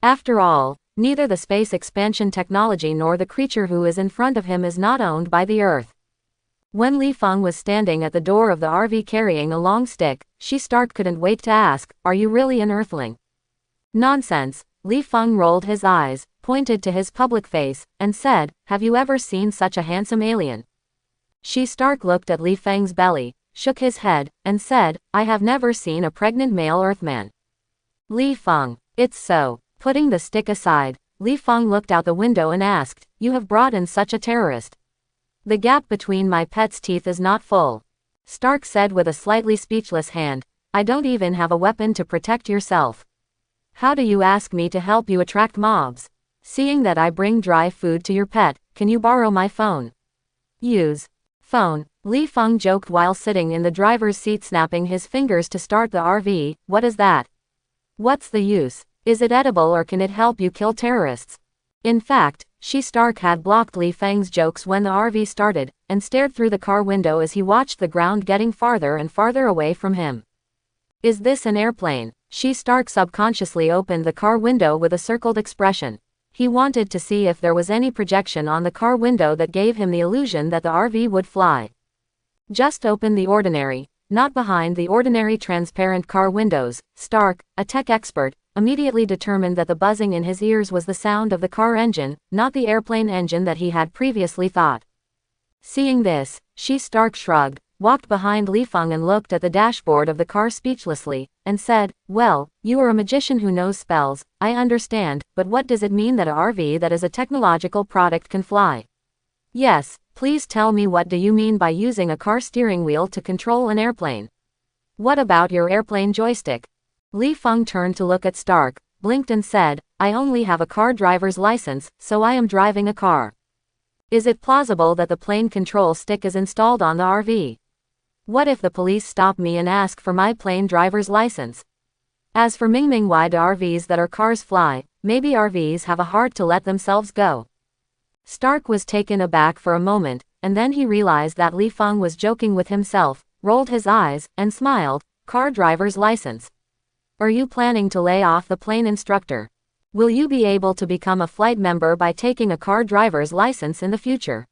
After all, neither the space expansion technology nor the creature who is in front of him is not owned by the Earth. When Li Feng was standing at the door of the RV carrying a long stick, Stark couldn't wait to ask, "Are you really an Earthling?" "Nonsense." Li Feng rolled his eyes, pointed to his public face, and said, "Have you ever seen such a handsome alien?" Stark looked at Li Feng's belly, shook his head, and said, "I have never seen a pregnant male Earthman." Li Feng, "It's so." Putting the stick aside, Li Feng looked out the window and asked, "You have brought in such a terrorist?" "The gap between my pet's teeth is not full," Stark said with a slightly speechless hand. "I don't even have a weapon to protect yourself. How do you ask me to help you attract mobs? Seeing that I bring dry food to your pet, can you borrow my phone?" "Use phone," Li Feng joked while sitting in the driver's seat snapping his fingers to start the RV. "What is that? What's the use? Is it edible or can it help you kill terrorists?" In fact, Stark had blocked Li Feng's jokes when the RV started, and stared through the car window as he watched the ground getting farther and farther away from him. "Is this an airplane?" Stark subconsciously opened the car window with a circled expression. He wanted to see if there was any projection on the car window that gave him the illusion that the RV would fly. Just open the ordinary, not behind the ordinary transparent car windows. Stark, a tech expert, immediately determined that the buzzing in his ears was the sound of the car engine, not the airplane engine that he had previously thought. Seeing this, Stark shrugged, walked behind Li Feng and looked at the dashboard of the car speechlessly, and said, "Well, you are a magician who knows spells, I understand, but what does it mean that a RV that is a technological product can fly?" "Yes, please tell me, what do you mean by using a car steering wheel to control an airplane? What about your airplane joystick?" Li Feng turned to look at Stark, blinked and said, "I only have a car driver's license, so I am driving a car. Is it plausible that the plane control stick is installed on the RV? What if the police stop me and ask for my plane driver's license? As for Mingming, why do RVs that are cars fly? Maybe RVs have a heart to let themselves go." Stark was taken aback for a moment, and then he realized that Li Feng was joking with himself, rolled his eyes, and smiled. "Car driver's license? Are you planning to lay off the plane instructor? Will you be able to become a flight member by taking a car driver's license in the future?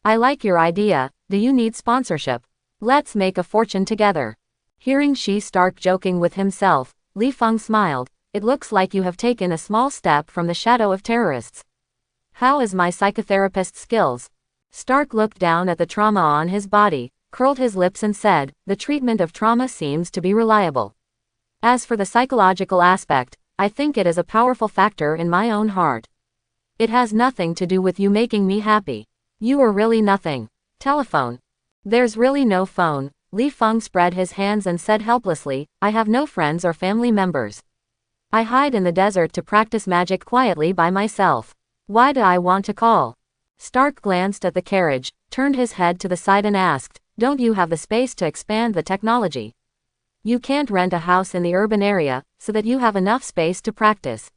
I like your idea. Do you need sponsorship? Let's make a fortune together." Hearing Stark joking with himself, Li Feng smiled. "It looks like you have taken a small step from the shadow of terrorists. How is my psychotherapist skills?" Stark looked down at the trauma on his body, curled his lips and said, "The treatment of trauma seems to be reliable. As for the psychological aspect, I think it is a powerful factor in my own heart. It has nothing to do with you making me happy. You are really nothing. Telephone? There's really no phone." Li Feng spread his hands and said helplessly, "I have no friends or family members. I hide in the desert to practice magic quietly by myself. Why do I want to call?" Stark glanced at the carriage, turned his head to the side and asked, "Don't you have the space to expand the technology? You can't rent a house in the urban area, so that you have enough space to practice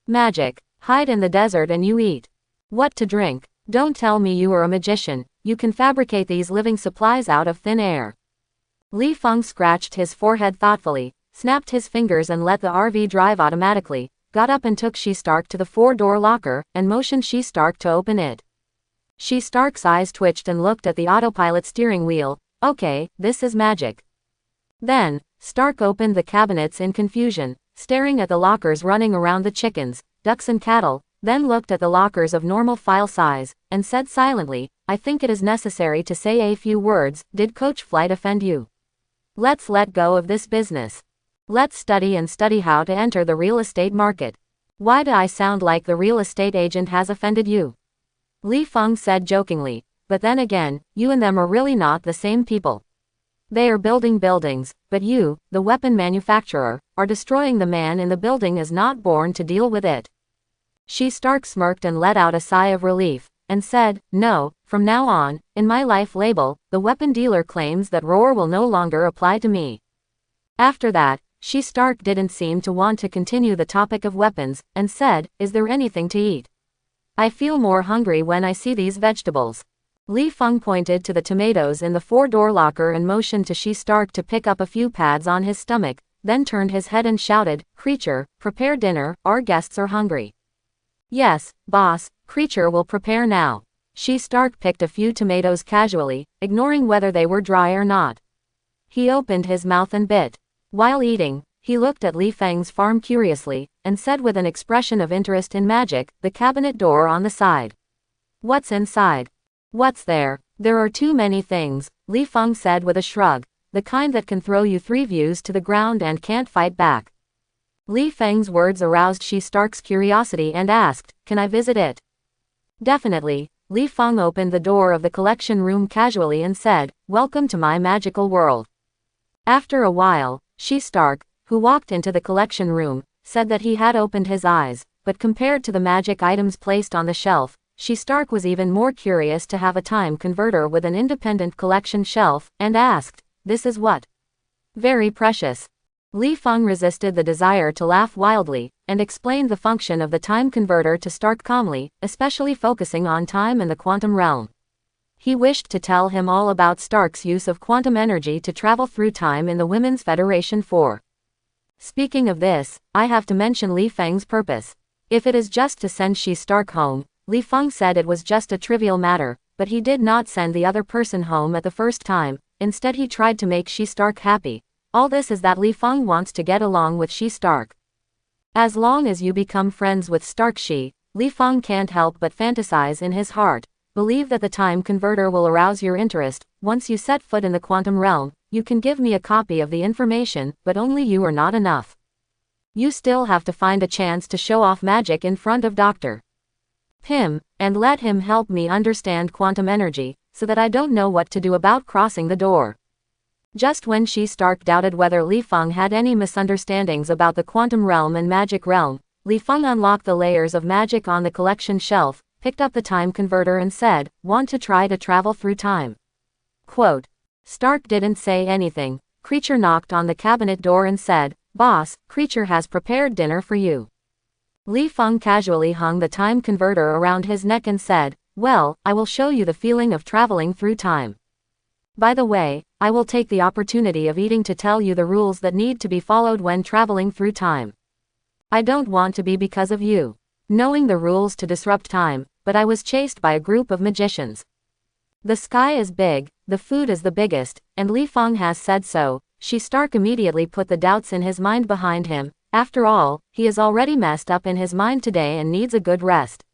magic, hide in the desert and you eat what to drink? Don't tell me you are a magician. You can fabricate these living supplies out of thin air." Li Feng scratched his forehead thoughtfully, snapped his fingers and let the RV drive automatically, got up and took Stark to the 4-door locker, and motioned Stark to open it. Stark's eyes twitched and looked at the autopilot steering wheel. "Okay, this is magic." Then, Stark opened the cabinets in confusion, staring at the lockers running around the chickens, ducks and cattle, then looked at the lockers of normal file size, and said silently, "I think it is necessary to say a few words. Did Coach Flight offend you? Let's let go of this business. Let's study how to enter the real estate market. Why do I sound like the real estate agent has offended you?" Li Feng said jokingly. but then again, you and them are really not the same people. They are building buildings, but you, the weapon manufacturer, are destroying the man in the building is not born to deal with it. She Stark smirked and let out a sigh of relief, and said, no, from now on, in my life label, the weapon dealer claims that roar will no longer apply to me. After that, she Stark didn't seem to want to continue the topic of weapons, and said, is there anything to eat? I feel more hungry when I see these vegetables. Li Feng pointed to the tomatoes in the four-door locker and motioned to She Stark to pick up a few pads on his stomach, then turned his head and shouted, Creature, prepare dinner, our guests are hungry. Yes, boss, Creature will prepare now. She Stark picked a few tomatoes casually, ignoring whether they were dry or not. He opened his mouth and bit. While eating, he looked at Li Feng's farm curiously, and said with an expression of interest in magic, the cabinet door on the side. What's inside? What's there? There are too many things, Li Feng said with a shrug, the kind that can throw you 3 views to the ground and can't fight back. Li Feng's words aroused She Stark's curiosity and asked, can I visit it? Definitely. Li Feng opened the door of the collection room casually and said, welcome to my magical world. After a while, She Stark, who walked into the collection room, said that he had opened his eyes, but compared to the magic items placed on the shelf, She Stark was even more curious to have a time converter with an independent collection shelf, and asked, this is what? Very precious. Li Feng resisted the desire to laugh wildly, and explained the function of the time converter to Stark calmly, especially focusing on time and the quantum realm. He wished to tell him all about Stark's use of quantum energy to travel through time in the Women's Federation 4. Speaking of this, I have to mention Li Feng's purpose. If it is just to send She Stark home, Li Feng said it was just a trivial matter, but he did not send the other person home at the first time, instead he tried to make She Stark happy. All this is that Li Feng wants to get along with She Stark. As long as you become friends with Stark Li Feng can't help but fantasize in his heart. Believe that the time converter will arouse your interest. Once you set foot in the quantum realm, you can give me a copy of the information, but only you are not enough. You still have to find a chance to show off magic in front of Dr. Pym, and let him help me understand quantum energy, so that I don't know what to do about crossing the door. Just when She Stark doubted whether Li Feng had any misunderstandings about the quantum realm and magic realm, Li Feng unlocked the layers of magic on the collection shelf, picked up the time converter and said, want to try to travel through time? Quote. Stark didn't say anything. Creature knocked on the cabinet door and said, boss, Creature has prepared dinner for you. Li Feng casually hung the time converter around his neck and said, well, I will show you the feeling of traveling through time. By the way, I will take the opportunity of eating to tell you the rules that need to be followed when traveling through time. I don't want to be because of you knowing the rules to disrupt time, but I was chased by a group of magicians. The sky is big, the food is the biggest, and Li Feng has said so. She Stark immediately put the doubts in his mind behind him. After all, he is already messed up in his mind today and needs a good rest.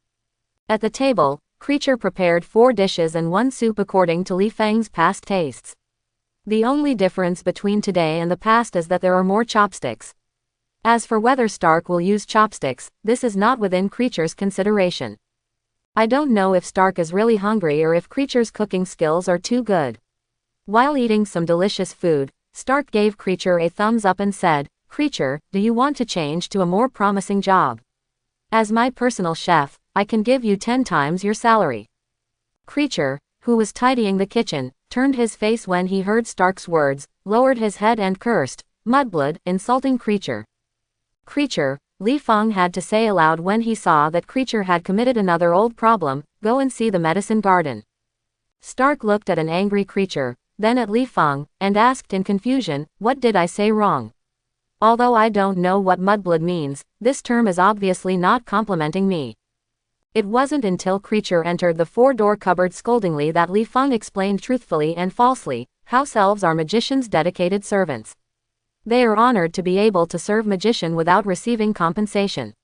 At the table, Creature prepared 4 dishes and 1 soup according to Li Feng's past tastes. The only difference between today and the past is that there are more chopsticks. As for whether Stark will use chopsticks, this is not within Creature's consideration. I don't know if Stark is really hungry or if Creature's cooking skills are too good. While eating some delicious food, Stark gave Creature a thumbs up and said, Creature, do you want to change to a more promising job? As my personal chef, I can give you 10 times your salary. Creature, who was tidying the kitchen, turned his face when he heard Stark's words, lowered his head and cursed, Mudblood, insulting Creature. Creature, Li Feng had to say aloud when he saw that Creature had committed another old problem, go and see the medicine garden. Stark looked at an angry Creature, then at Li Feng, and asked in confusion, what did I say wrong? Although I don't know what mudblood means, this term is obviously not complimenting me. It wasn't until Creature entered the 4-door cupboard scoldingly that Li Feng explained truthfully and falsely, house elves are magicians' dedicated servants. They are honored to be able to serve magician without receiving compensation.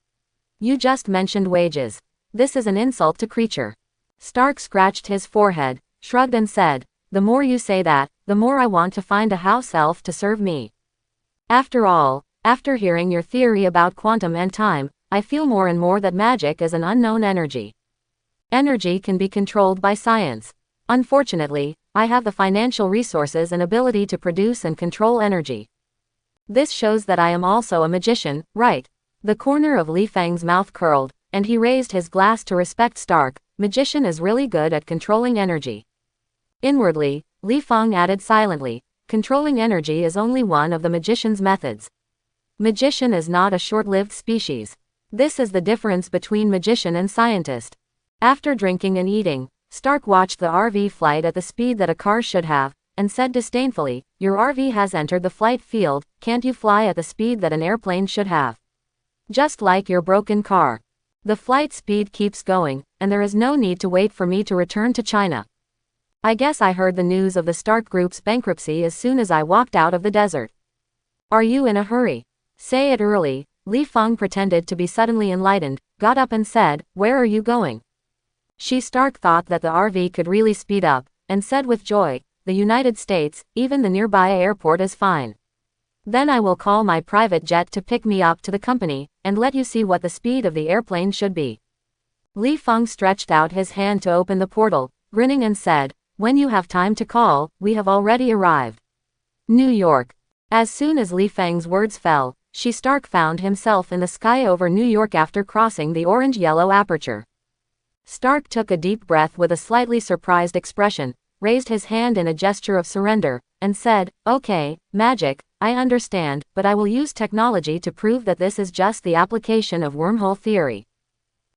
You just mentioned wages. This is an insult to Creature. Stark scratched his forehead, shrugged and said, the more you say that, the more I want to find a house elf to serve me. After all, after hearing your theory about quantum and time, I feel more and more that magic is an unknown energy. Energy can be controlled by science. Unfortunately, I have the financial resources and ability to produce and control energy. This shows that I am also a magician, right? The corner of Li Feng's mouth curled, and he raised his glass to respect Stark. Magician is really good at controlling energy. Inwardly, Li Feng added silently, controlling energy is only one of the magician's methods. Magician is not a short-lived species. This is the difference between magician and scientist. After drinking and eating, Stark watched the RV flight at the speed that a car should have, and said disdainfully, "Your RV has entered the flight field, can't you fly at the speed that an airplane should have? Just like your broken car. The flight speed keeps going, and there is no need to wait for me to return to China. I guess I heard the news of the Stark Group's bankruptcy as soon as I walked out of the desert. Are you in a hurry? Say it early." Li Feng pretended to be suddenly enlightened, got up and said, "Where are you going?" Stark thought that the RV could really speed up, and said with joy, "The United States, even the nearby airport is fine. Then I will call my private jet to pick me up to the company, and let you see what the speed of the airplane should be." Li Feng stretched out his hand to open the portal, grinning and said, "When you have time to call, we have already arrived. New York." As soon as Li Feng's words fell, Stark found himself in the sky over New York after crossing the orange-yellow aperture. Stark took a deep breath with a slightly surprised expression, raised his hand in a gesture of surrender, and said, "Okay, magic, I understand, but I will use technology to prove that this is just the application of wormhole theory.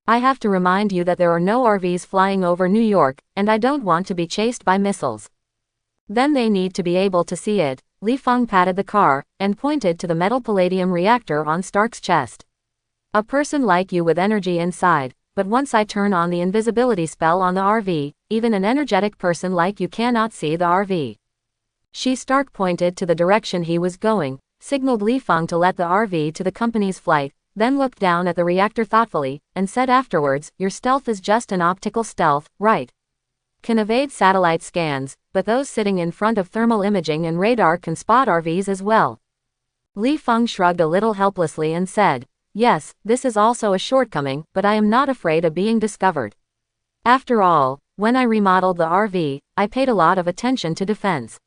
I have to remind you that there are no RVs flying over New York, and I don't want to be chased by missiles. Then they need to be able to see it." Li Feng patted the car, and pointed to the metal palladium reactor on Stark's chest. "A person like you with energy inside, but once I turn on the invisibility spell on the RV, even an energetic person like you cannot see the RV." Stark pointed to the direction he was going, signaled Li Feng to let the RV to the company's flight, then looked down at the reactor thoughtfully, and said afterwards, "Your stealth is just an optical stealth, right? Can evade satellite scans, but those sitting in front of thermal imaging and radar can spot RVs as well." Li Feng shrugged a little helplessly and said, "Yes, this is also a shortcoming, but I am not afraid of being discovered. After all, when I remodeled the RV, I paid a lot of attention to defense."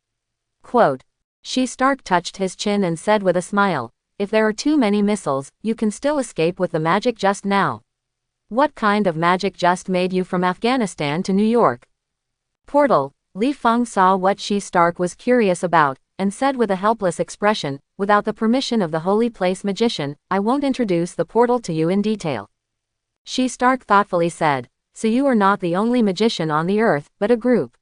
Quote. Stark touched his chin and said with a smile, "If there are too many missiles, you can still escape with the magic just now. What kind of magic just made you from Afghanistan to New York?" Portal. Li Feng saw what Stark was curious about, and said with a helpless expression, "Without the permission of the Holy Place magician, I won't introduce the portal to you in detail." Stark thoughtfully said, "So you are not the only magician on the earth, but a group.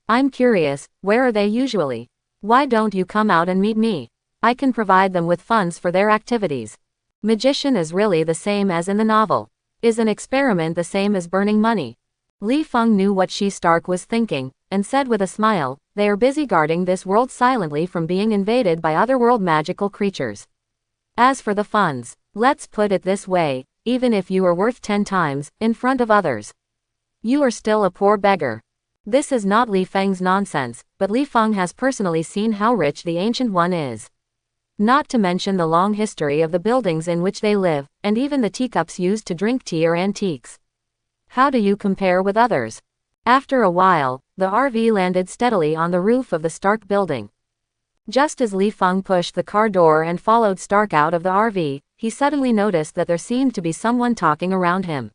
I'm curious, where are they usually? Why don't you come out and meet me? I can provide them with funds for their activities. Magician is really the same as in the novel. Is an experiment the same as burning money?" Li Feng knew what Stark was thinking, and said with a smile, "They are busy guarding this world silently from being invaded by otherworld magical creatures. As for the funds, let's put it this way, even if you are worth 10 times, in front of others, you are still a poor beggar." This is not Li Feng's nonsense, but Li Feng has personally seen how rich the Ancient One is. Not to mention the long history of the buildings in which they live, and even the teacups used to drink tea are antiques. How do you compare with others? After a while, the RV landed steadily on the roof of the Stark building. Just as Li Feng pushed the car door and followed Stark out of the RV, he suddenly noticed that there seemed to be someone talking around him.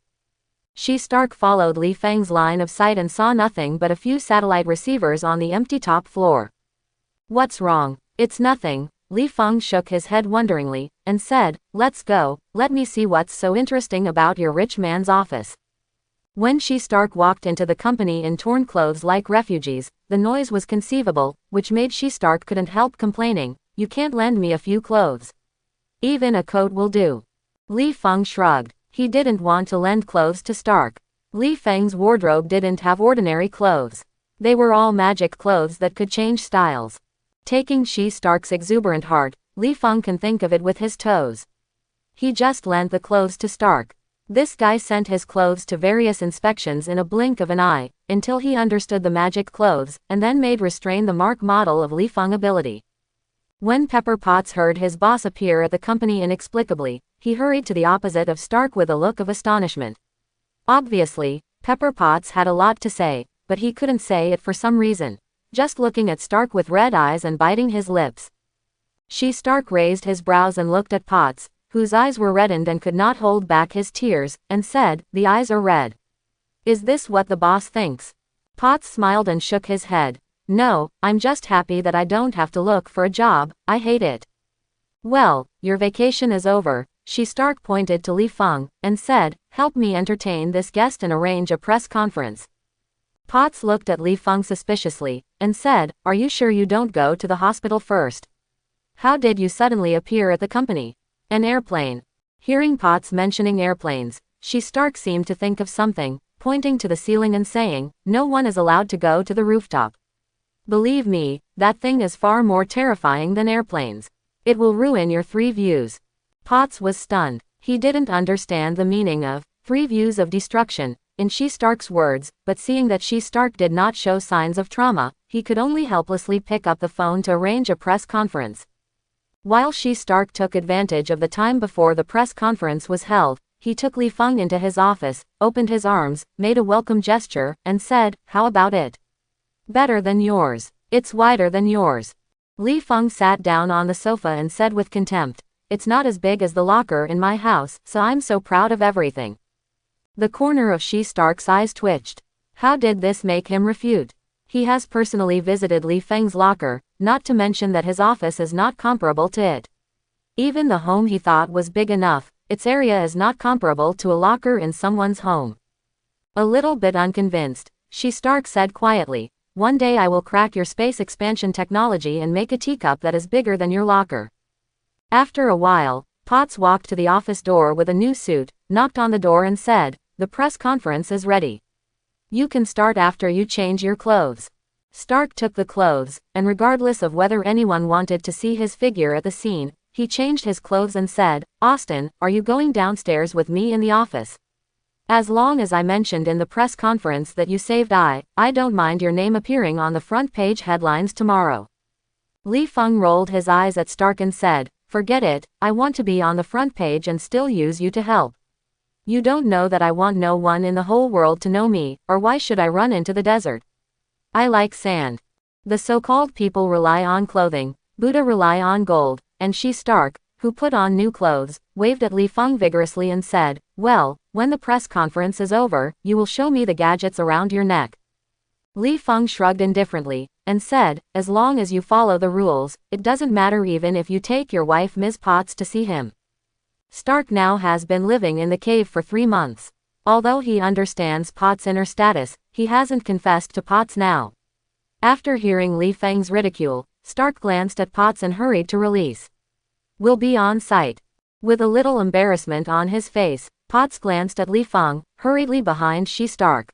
Stark followed Li Feng's line of sight and saw nothing but a few satellite receivers on the empty top floor. "What's wrong?" "It's nothing." Li Feng shook his head wonderingly, and said, "Let's go, let me see what's so interesting about your rich man's office." When Stark walked into the company in torn clothes like refugees, the noise was conceivable, which made Stark couldn't help complaining, "You can't lend me a few clothes? Even a coat will do." Li Feng shrugged. He didn't want to lend clothes to Stark. Li Feng's wardrobe didn't have ordinary clothes. They were all magic clothes that could change styles. Taking Stark's exuberant heart, Li Feng can think of it with his toes. He just lent the clothes to Stark. This guy sent his clothes to various inspections in a blink of an eye, until he understood the magic clothes, and then made restrain the mark model of Li Feng ability. When Pepper Potts heard his boss appear at the company inexplicably, he hurried to the opposite of Stark with a look of astonishment. Obviously, Pepper Potts had a lot to say, but he couldn't say it for some reason. Just looking at Stark with red eyes and biting his lips. Stark raised his brows and looked at Potts, whose eyes were reddened and could not hold back his tears, and said, "The eyes are red. Is this what the boss thinks?" Potts smiled and shook his head. "No, I'm just happy that I don't have to look for a job, I hate it." "Well, your vacation is over." Stark pointed to Li Feng, and said, "Help me entertain this guest and arrange a press conference." Potts looked at Li Feng suspiciously, and said, "Are you sure you don't go to the hospital first? How did you suddenly appear at the company?" "An airplane." Hearing Potts mentioning airplanes, Stark seemed to think of something, pointing to the ceiling and saying, "No one is allowed to go to the rooftop. Believe me, that thing is far more terrifying than airplanes. It will ruin your 3 views." Potts was stunned. He didn't understand the meaning of 3 views of destruction in Stark's words, but seeing that Stark did not show signs of trauma, he could only helplessly pick up the phone to arrange a press conference. While Stark took advantage of the time before the press conference was held, he took Li Feng into his office, opened his arms, made a welcome gesture, and said, "How about it? Better than yours. It's wider than yours." Li Feng sat down on the sofa and said with contempt, "It's not as big as the locker in my house, so I'm so proud of everything." The corner of Stark's eyes twitched. How did this make him refute? He has personally visited Li Feng's locker, not to mention that his office is not comparable to it. Even the home he thought was big enough, its area is not comparable to a locker in someone's home. A little bit unconvinced, Stark said quietly, "One day I will crack your space expansion technology and make a teacup that is bigger than your locker." After a while, Potts walked to the office door with a new suit, knocked on the door and said, "The press conference is ready. You can start after you change your clothes." Stark took the clothes, and regardless of whether anyone wanted to see his figure at the scene, he changed his clothes and said, "Austin, are you going downstairs with me in the office? As long as I mentioned in the press conference that you saved I don't mind your name appearing on the front page headlines tomorrow." Li Feng rolled his eyes at Stark and said, "Forget it, I want to be on the front page and still use you to help. You don't know that I want no one in the whole world to know me, or why should I run into the desert? I like sand. The so-called people rely on clothing, Buddha rely on gold," and Stark, who put on new clothes, waved at Li Feng vigorously and said, "Well, when the press conference is over, you will show me the gadgets around your neck." Li Feng shrugged indifferently, and said, "As long as you follow the rules, it doesn't matter even if you take your wife Ms. Potts to see him." Stark now has been living in the cave for 3 months. Although he understands Potts' inner status, he hasn't confessed to Potts now. After hearing Li Feng's ridicule, Stark glanced at Potts and hurried to release. "Will be on site." With a little embarrassment on his face, Potts glanced at Li Feng, hurriedly behind Stark.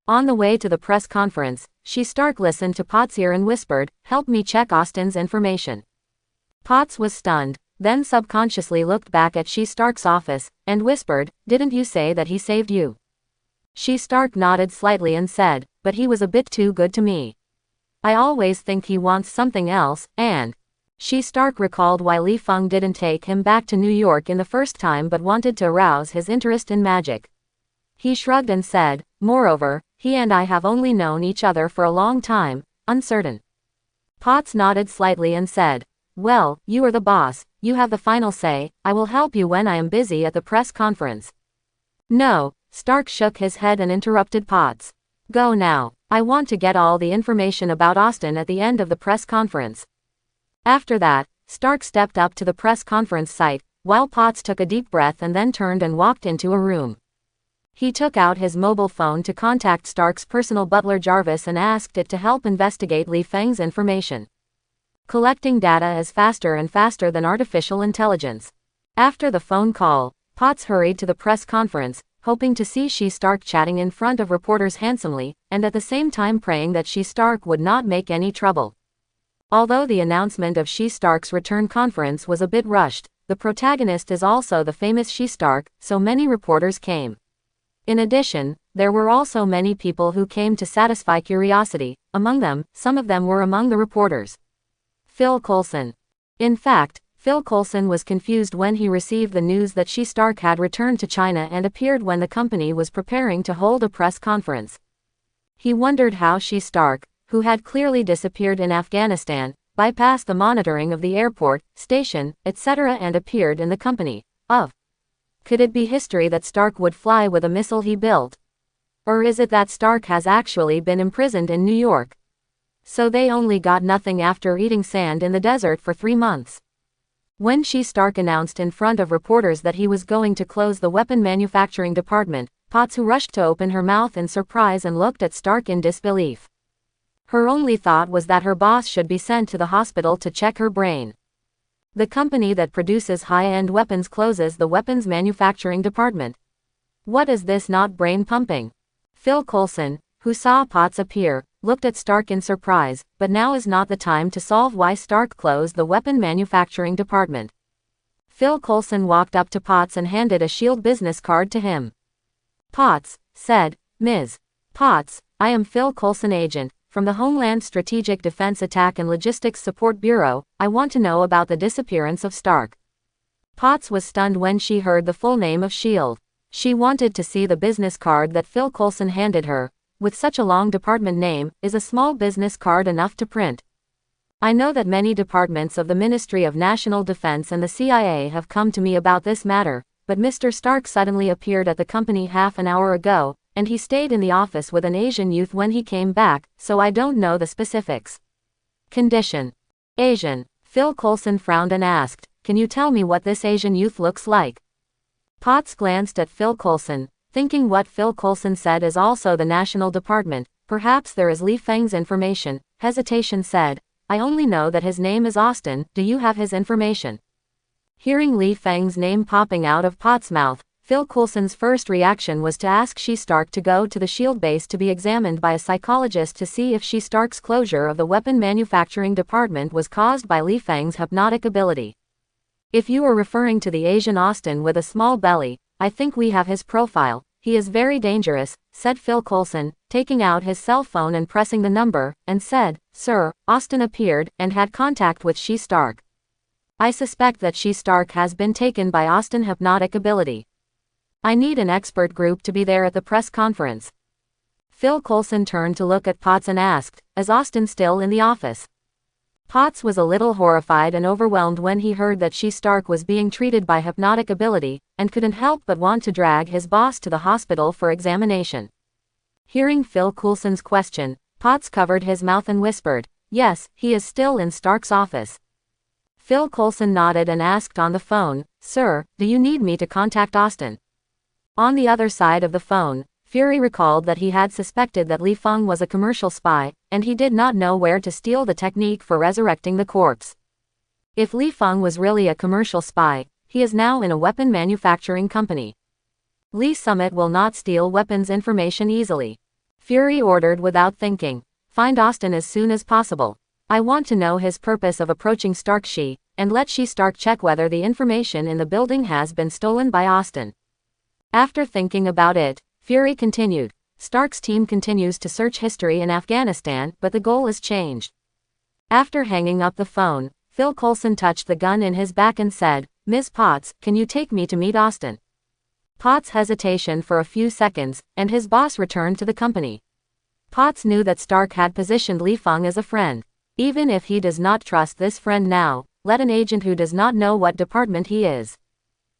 On the way to the press conference, Stark listened to Potts' ear and whispered, "Help me check Austin's information." Potts was stunned, then subconsciously looked back at Stark's office, and whispered, "Didn't you say that he saved you?" Stark nodded slightly and said, "But he was a bit too good to me. I always think he wants something else, and..." Stark recalled why Li Feng didn't take him back to New York in the first time but wanted to arouse his interest in magic. He shrugged and said, "Moreover, he and I have only known each other for a long time, uncertain." Potts nodded slightly and said, "Well, you are the boss, you have the final say, I will help you when I am busy at the press conference." "No," Stark shook his head and interrupted Potts. "Go now. I want to get all the information about Austin at the end of the press conference." After that, Stark stepped up to the press conference site, while Potts took a deep breath and then turned and walked into a room. He took out his mobile phone to contact Stark's personal butler Jarvis and asked it to help investigate Li Feng's information. Collecting data is faster and faster than artificial intelligence. After the phone call, Potts hurried to the press conference, hoping to see Stark chatting in front of reporters handsomely, and at the same time praying that Stark would not make any trouble. Although the announcement of Stark's return conference was a bit rushed, the protagonist is also the famous Stark, so many reporters came. In addition, there were also many people who came to satisfy curiosity. Among them, some of them were among the reporters. Phil Coulson. In fact, Phil Coulson was confused when he received the news that Stark had returned to China and appeared when the company was preparing to hold a press conference. He wondered how she Stark, who had clearly disappeared in Afghanistan, bypassed the monitoring of the airport, station, etc. and appeared in the company of. Could it be history that Stark would fly with a missile he built? Or is it that Stark has actually been imprisoned in New York? So they only got nothing after eating sand in the desert for 3 months. When Stark announced in front of reporters that he was going to close the weapon manufacturing department, Potts rushed to open her mouth in surprise and looked at Stark in disbelief. Her only thought was that her boss should be sent to the hospital to check her brain. The company that produces high-end weapons closes the weapons manufacturing department. What is this not brain pumping? Phil Coulson, who saw Potts appear, looked at Stark in surprise, but now is not the time to solve why Stark closed the weapon manufacturing department. Phil Coulson walked up to Potts and handed a SHIELD business card to him. Potts said, "Ms. Potts, I am Phil Coulson, agent from the Homeland Strategic Defense Attack and Logistics Support Bureau. I want to know about the disappearance of Stark." Potts was stunned when she heard the full name of SHIELD. She wanted to see the business card that Phil Coulson handed her. With such a long department name, is a small business card enough to print? I know that many departments of the Ministry of National Defense and the CIA have come to me about this matter, but Mr. Stark suddenly appeared at the company half an hour ago, and he stayed in the office with an Asian youth when he came back, so I don't know the specifics. Condition: Asian. Phil Coulson frowned and asked, "Can you tell me what this Asian youth looks like?" Potts glanced at Phil Coulson, thinking what Phil Coulson said is also the National Department. Perhaps there is Li Feng's information. Hesitation said, "I only know that his name is Austin. Do you have his information?" Hearing Li Feng's name popping out of Potts' mouth, Phil Coulson's first reaction was to ask Stark to go to the SHIELD base to be examined by a psychologist to see if Stark's closure of the weapon manufacturing department was caused by Li Feng's hypnotic ability. "If you are referring to the Asian Austin with a small belly, I think we have his profile. He is very dangerous," said Phil Coulson, taking out his cell phone and pressing the number, and said, "Sir, Austin appeared and had contact with Stark. I suspect that Stark has been taken by Austin hypnotic ability. I need an expert group to be there at the press conference." Phil Coulson turned to look at Potts and asked, "Is Austin still in the office?" Potts was a little horrified and overwhelmed when he heard that Stark was being treated by hypnotic ability, and couldn't help but want to drag his boss to the hospital for examination. Hearing Phil Coulson's question, Potts covered his mouth and whispered, "Yes, he is still in Stark's office." Phil Coulson nodded and asked on the phone, "Sir, do you need me to contact Austin?" On the other side of the phone, Fury recalled that he had suspected that Li Feng was a commercial spy, and he did not know where to steal the technique for resurrecting the corpse. If Li Feng was really a commercial spy, he is now in a weapon manufacturing company. Lee Summit will not steal weapons information easily. Fury ordered without thinking, "Find Austin as soon as possible. I want to know his purpose of approaching Stark and let Stark check whether the information in the building has been stolen by Austin." After thinking about it, Fury continued, "Stark's team continues to search history in Afghanistan, but the goal is changed." After hanging up the phone, Phil Coulson touched the gun in his back and said, "Ms. Potts, can you take me to meet Austin?" Potts' hesitation for a few seconds, and his boss returned to the company. Potts knew that Stark had positioned Li Feng as a friend. Even if he does not trust this friend now, let an agent who does not know what department he is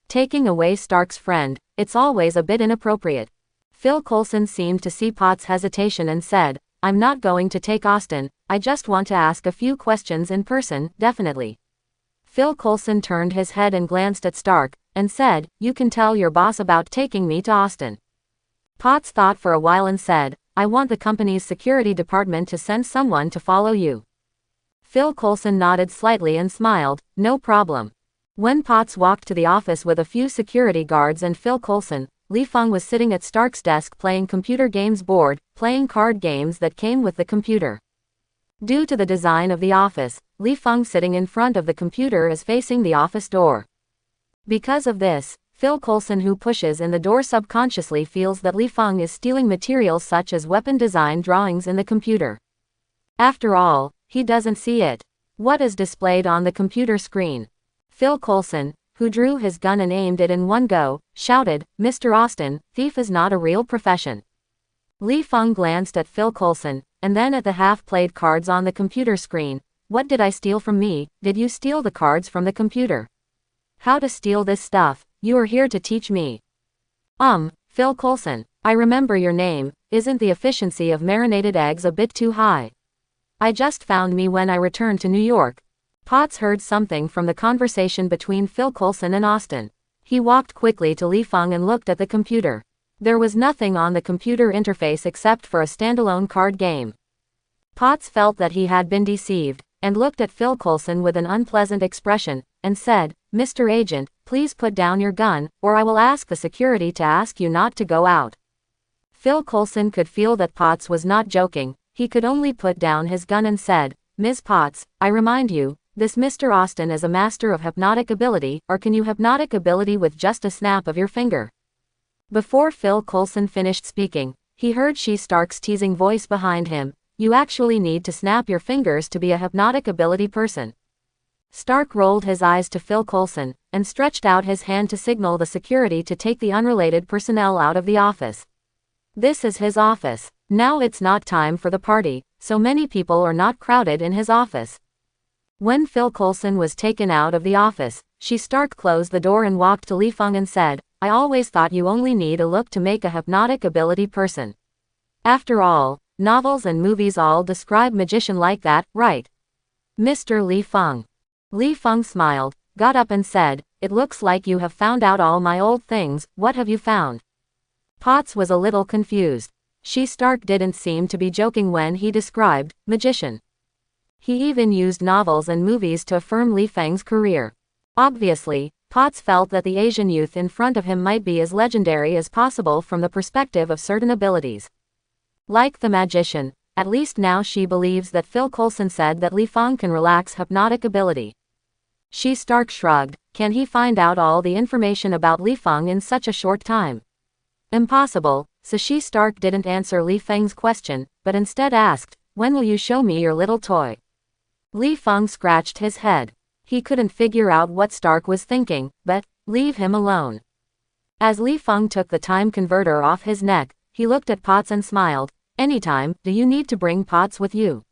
taking away Stark's friend, it's always a bit inappropriate. Phil Coulson seemed to see Potts' hesitation and said, "I'm not going to take Austin, I just want to ask a few questions in person, definitely." Phil Coulson turned his head and glanced at Stark, and said, "You can tell your boss about taking me to Austin." Potts thought for a while and said, "I want the company's security department to send someone to follow you." Phil Coulson nodded slightly and smiled, "No problem." When Potts walked to the office with a few security guards and Phil Coulson, Li Feng was sitting at Stark's desk playing computer games board, playing card games that came with the computer. Due to the design of the office, Li Feng sitting in front of the computer is facing the office door. Because of this, Phil Coulson, who pushes in the door, subconsciously feels that Li Feng is stealing materials such as weapon design drawings in the computer. After all, he doesn't see it. What is displayed on the computer screen? Phil Coulson, who drew his gun and aimed it in one go, shouted, "Mr. Austin, thief is not a real profession. Li Feng glanced at Phil Coulson, and then at the half-played cards on the computer screen. What did I steal from me? Did you steal the cards from the computer? How to steal this stuff? You are here to teach me. Phil Coulson. I remember your name. Isn't the efficiency of marinated eggs a bit too high? I just found me when I returned to New York. Potts heard something from the conversation between Phil Coulson and Austin. He walked quickly to Li Feng and looked at the computer. There was nothing on the computer interface except for a standalone card game. Potts felt that he had been deceived, and looked at Phil Coulson with an unpleasant expression, and said, "Mr. Agent, please put down your gun, or I will ask the security to ask you not to go out." Phil Coulson could feel that Potts was not joking. He could only put down his gun and said, "Ms. Potts, I remind you, this Mr. Austin is a master of hypnotic ability, or can you hypnotic ability with just a snap of your finger?" Before Phil Coulson finished speaking, he heard She Stark's teasing voice behind him. "You actually need to snap your fingers to be a hypnotic ability person." Stark rolled his eyes to Phil Coulson, and stretched out his hand to signal the security to take the unrelated personnel out of the office. This is his office. Now it's not time for the party, so many people are not crowded in his office. When Phil Coulson was taken out of the office, She Stark closed the door and walked to Li Feng and said, "I always thought you only need a look to make a hypnotic ability person. After all, novels and movies all describe magician like that, right? Mr. Li Feng." Li Feng smiled, got up and said, "It looks like you have found out all my old things. What have you found?" Potts was a little confused. She Stark didn't seem to be joking when he described magician. He even used novels and movies to affirm Li Feng's career. Obviously, Potts felt that the Asian youth in front of him might be as legendary as possible from the perspective of certain abilities. Like the magician, at least now she believes that Phil Coulson said that Li Feng can relax hypnotic ability. She Stark shrugged. Can he find out all the information about Li Feng in such a short time? Impossible, so She Stark didn't answer Li Feng's question, but instead asked, "When will you show me your little toy?" Li Feng scratched his head. He couldn't figure out what Stark was thinking, but, leave him alone. As Li Feng took the time converter off his neck, he looked at Potts and smiled. "Anytime, do you need to bring Potts with you?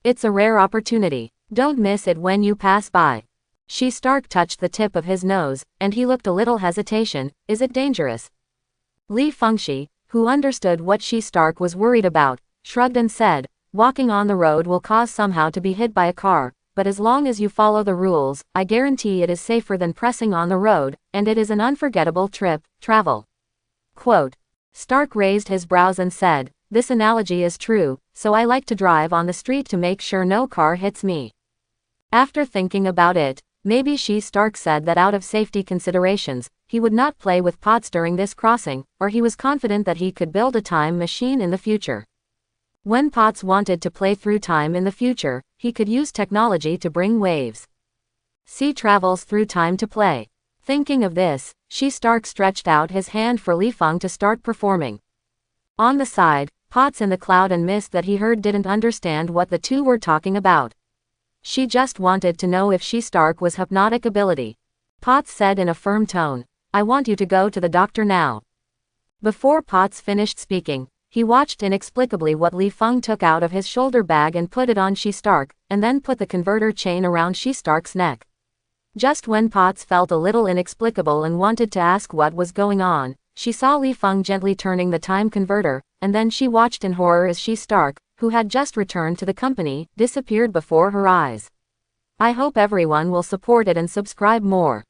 It's a rare opportunity. Don't miss it when you pass by." She Stark touched the tip of his nose, and he looked a little hesitation. "Is it dangerous?" Li Fengshi, who understood what She Stark was worried about, shrugged and said, "Walking on the road will cause somehow to be hit by a car, but as long as you follow the rules, I guarantee it is safer than pressing on the road, and it is an unforgettable travel." Quote. Stark raised his brows and said, "This analogy is true, so I like to drive on the street to make sure no car hits me." After thinking about it, maybe She Stark said that out of safety considerations, he would not play with Potts during this crossing, or he was confident that he could build a time machine in the future. When Potts wanted to play through time in the future, he could use technology to bring waves. He travels through time to play. Thinking of this, She Stark stretched out his hand for Li Feng to start performing. On the side, Potts in the cloud and mist that he heard didn't understand what the two were talking about. She just wanted to know if She Stark was hypnotic ability. Potts said in a firm tone, "I want you to go to the doctor now." Before Potts finished speaking, he watched inexplicably what Li Feng took out of his shoulder bag and put it on She Stark, and then put the converter chain around She Stark's neck. Just when Potts felt a little inexplicable and wanted to ask what was going on, she saw Li Feng gently turning the time converter, and then she watched in horror as She Stark, who had just returned to the company, disappeared before her eyes. I hope everyone will support it and subscribe more.